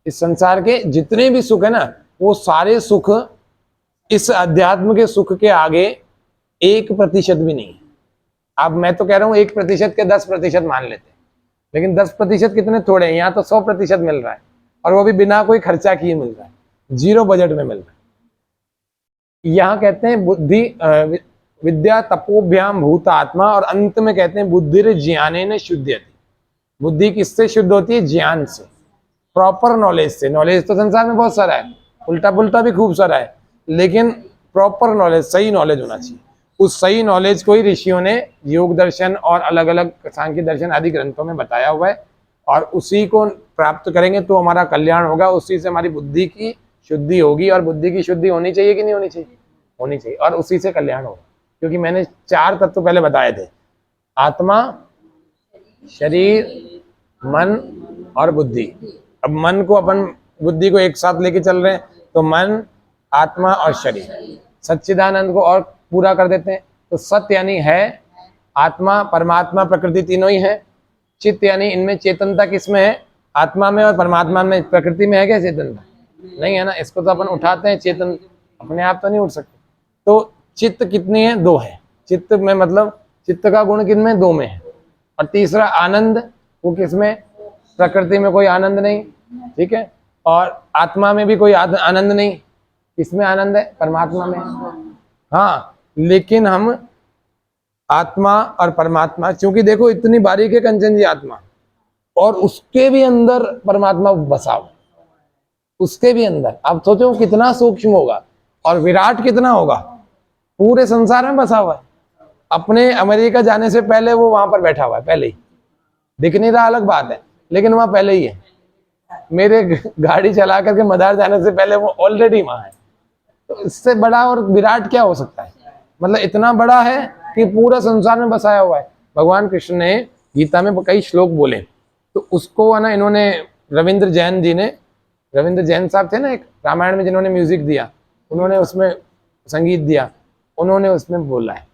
इस संसार के जितने भी सुख है ना, वो सारे सुख इस अध्यात्म के सुख के आगे 1% भी नहीं है। अब मैं तो कह रहा हूँ 1% के 10% मान लेते हैं, लेकिन 10% कितने थोड़े हैं, यहाँ तो 100% मिल रहा है, और वो भी बिना कोई खर्चा किए मिल रहा है। 0 बजट में मिल रहा है। यहाँ कहते हैं बुद्धि विद्या तपोभ्याम भूत आत्मा, और अंत में कहते हैं बुद्धि ज्ञानेन शुद्धयति। बुद्धि किससे शुद्ध होती है? ज्ञान से, प्रॉपर नॉलेज से। नॉलेज तो संसार में बहुत सारा है, उल्टा पुल्टा भी खूब सारा है, लेकिन प्रॉपर नॉलेज, सही नॉलेज होना चाहिए। उस सही नॉलेज को ही ऋषियों ने योग दर्शन और अलग अलग सांख्य दर्शन आदि ग्रंथों में बताया हुआ है, और उसी को प्राप्त करेंगे तो हमारा कल्याण होगा, उसी से हमारी बुद्धि की शुद्धि होगी। और बुद्धि की शुद्धि होनी चाहिए कि नहीं होनी चाहिए? होनी चाहिए, और उसी से कल्याण होगा। क्योंकि मैंने 4 तत्व पहले बताए थे, आत्मा, शरीर, मन और बुद्धि। अब मन को अपन बुद्धि को एक साथ लेके चल रहे हैं, तो मन, आत्मा और शरीर। सच्चिदानंद को और पूरा कर देते हैं, तो सत्य यानी है, आत्मा, परमात्मा, प्रकृति तीनों ही है। चित्त यानी इनमें चेतनता किसमें है? आत्मा में और परमात्मा में। प्रकृति में है क्या चेतनता? नहीं है ना। इसको तो अपन उठाते हैं, चेतन अपने आप तो नहीं उठ सकते। तो चित्त कितनी है? 2 है। चित्त में मतलब चित्त का गुण किनमें? 2 में है। और तीसरा आनंद, वो किसमें? प्रकृति में कोई आनंद नहीं, ठीक है। और आत्मा में भी कोई आनंद नहीं। किसमें आनंद है? परमात्मा में। हाँ, लेकिन हम आत्मा और परमात्मा, क्योंकि देखो इतनी बारीक है कंचन जी आत्मा, और उसके भी अंदर परमात्मा बसा हुआ, उसके भी अंदर। अब सोचो कितना सूक्ष्म होगा, और विराट कितना होगा, पूरे संसार में बसा हुआ है। अपने अमेरिका जाने से पहले वो वहां पर बैठा हुआ है, पहले ही। दिख नहीं रहा अलग बात है, लेकिन वहां पहले ही है। मेरे गाड़ी चला करके मदार जाने से पहले वो ऑलरेडी वहां है। तो इससे बड़ा और विराट क्या हो सकता है? मतलब इतना बड़ा है कि पूरा संसार में बसाया हुआ है। भगवान कृष्ण ने गीता में कई श्लोक बोले, तो उसको है ना, इन्होंने रविंद्र जैन जी ने, रविंद्र जैन साहब थे ना एक, रामायण में जिन्होंने म्यूजिक दिया, उन्होंने उसमें संगीत दिया, उन्होंने उसमें बोला है,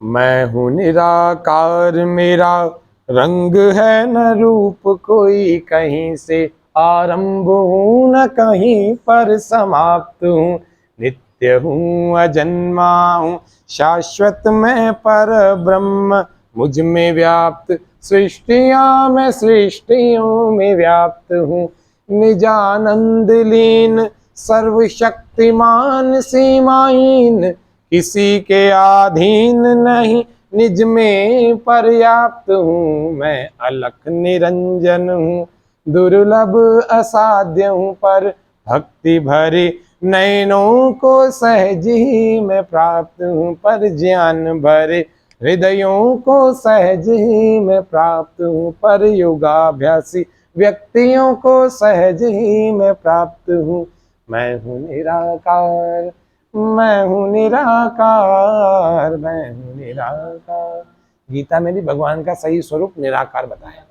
मैं हूं निराकार, मेरा रंग है न रूप कोई, कहीं से आरंभ हूं न कहीं पर समाप्त हूं, नित्य हूं अजन्मा हूं, शाश्वत मैं पर ब्रह्म, मुझ में व्याप्त सृष्टियां, मैं सृष्टियों में व्याप्त हूं, निजानंद लीन सर्वशक्तिमान सीमाहीन, किसी के अधीन नहीं, निज में पर्याप्त हूँ, मैं अलख निरंजन हूँ, दुर्लभ असाध्य हूँ, पर भक्ति भरे नयनों को सहज ही मैं प्राप्त हूँ, पर ज्ञान भरे हृदयों को सहज ही मैं प्राप्त हूँ, पर योगाभ्यासी व्यक्तियों को सहज ही मैं प्राप्त हूँ, मैं हूँ निराकार, मैं हूँ निराकार, मैं हूँ निराकार। गीता में भी भगवान का सही स्वरूप निराकार बताया।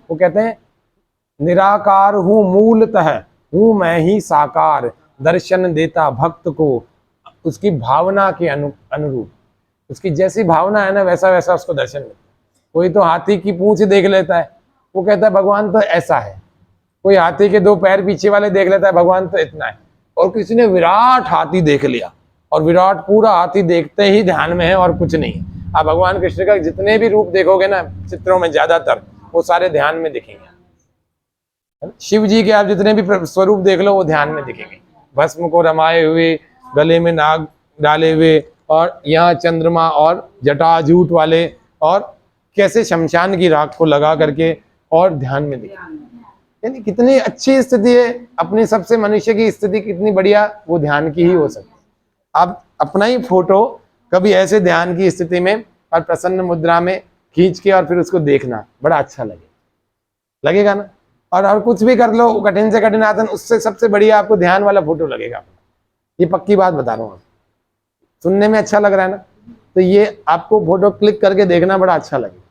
वो कहते हैं निराकार हूँ मूलतः, हूँ मैं ही साकार, दर्शन देता भक्त को उसकी भावना के अनुरूप। उसकी जैसी भावना है ना, वैसा वैसा उसको दर्शन मिलता है। कोई तो हाथी की पूंछ देख लेता है, वो कहता है भगवान तो ऐसा है। कोई हाथी के 2 पैर पीछे वाले देख लेता है, भगवान तो इतना है। और किसी ने विराट हाथी देख लिया, और विराट पूरा हाथी देखते ही ध्यान में है और कुछ नहीं। आप भगवान कृष्ण का जितने भी रूप देखोगे ना चित्रों में, ज्यादातर वो सारे ध्यान में दिखेंगे। शिव जी के आप जितने भी स्वरूप देख लो, वो ध्यान में दिखेंगे। भस्म को रमाए हुए, गले में नाग डाले हुए, और यहाँ चंद्रमा और जटाजूट वाले, और कैसे शमशान की राख को लगा करके और ध्यान में दिखेंगे। यानी कितनी अच्छी स्थिति है अपनी, सबसे मनुष्य की स्थिति कितनी बढ़िया, वो ध्यान की ही हो सकती है। आप अपना ही फोटो कभी ऐसे ध्यान की स्थिति में और प्रसन्न मुद्रा में खींच के और फिर उसको देखना, बड़ा अच्छा लगेगा ना। और कुछ भी कर लो, कठिन से कठिन आसन, उससे सबसे बढ़िया आपको ध्यान वाला फोटो लगेगा। ये पक्की बात बता रहा हूँ, सुनने में अच्छा लग रहा है ना, तो ये आपको फोटो क्लिक करके देखना बड़ा अच्छा लगेगा।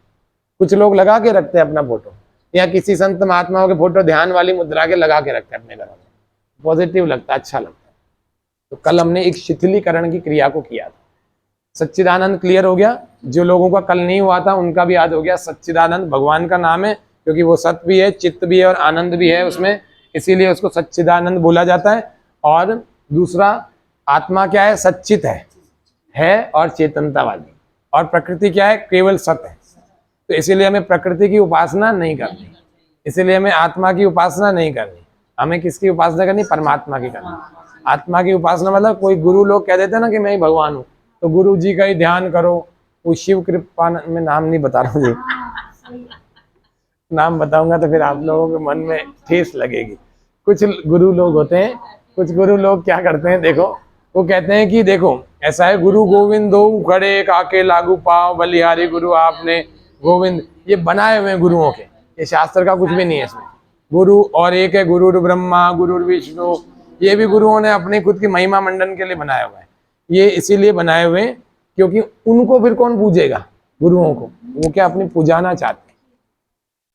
कुछ लोग लगा के रखते हैं अपना फोटो, या किसी संत महात्माओं के फोटो ध्यान वाली मुद्रा के लगा के रखते हैं अपने घर में, पॉजिटिव लगता है, अच्छा लगता है। तो कल हमने एक शिथिलीकरण की क्रिया को किया था। सच्चिदानंद क्लियर हो गया, जो लोगों का कल नहीं हुआ था उनका भी याद हो गया। सच्चिदानंद भगवान का नाम है, क्योंकि वो सत्य भी है, चित्त भी है और आनंद भी है उसमें, इसीलिए उसको सच्चिदानंद बोला जाता है। और दूसरा, आत्मा क्या है? सच्चित है और चेतनता वाली। और प्रकृति क्या है? केवल सत्य है। तो इसीलिए हमें प्रकृति की उपासना नहीं करनी, इसीलिए हमें आत्मा की उपासना नहीं करनी, हमें किसकी उपासना करनी? परमात्मा की करनी। आत्मा की उपासना मतलब कोई गुरु लोग कह देते हैं ना कि मैं ही भगवान हूँ, तो गुरु जी का ही ध्यान करो। वो शिव कृपा में नाम नहीं बता रहा हूँ जी, हाँ, सही। नाम बताऊंगा तो फिर आप लोगों के मन में ठेस लगेगी। कुछ गुरु लोग होते हैं, कुछ गुरु लोग क्या करते हैं, देखो वो कहते हैं कि देखो ऐसा है, गुरु गोविंद दो खड़े काके लागू पाओ, बलिहारी गुरु आपने गोविंद, ये बनाए हुए हैं गुरुओं के, ये शास्त्र का कुछ भी नहीं है इसमें। गुरु और एक है गुरु ब्रह्मा गुरु विष्णु, ये भी गुरुओं ने अपनी खुद की महिमा मंडन के लिए बनाया हुआ है। ये इसीलिए बनाए हुए हैं क्योंकि उनको फिर कौन पूजेगा? गुरुओं को वो क्या अपनी पुजाना चाहते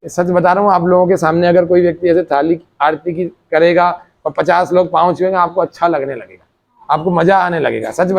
हैं। सच बता रहा हूँ आप लोगों के सामने, अगर कोई व्यक्ति ऐसे थाली आरती की करेगा और 50 लोग पाँव छुएंगे, आपको अच्छा लगने लगेगा, आपको मजा आने लगेगा। सच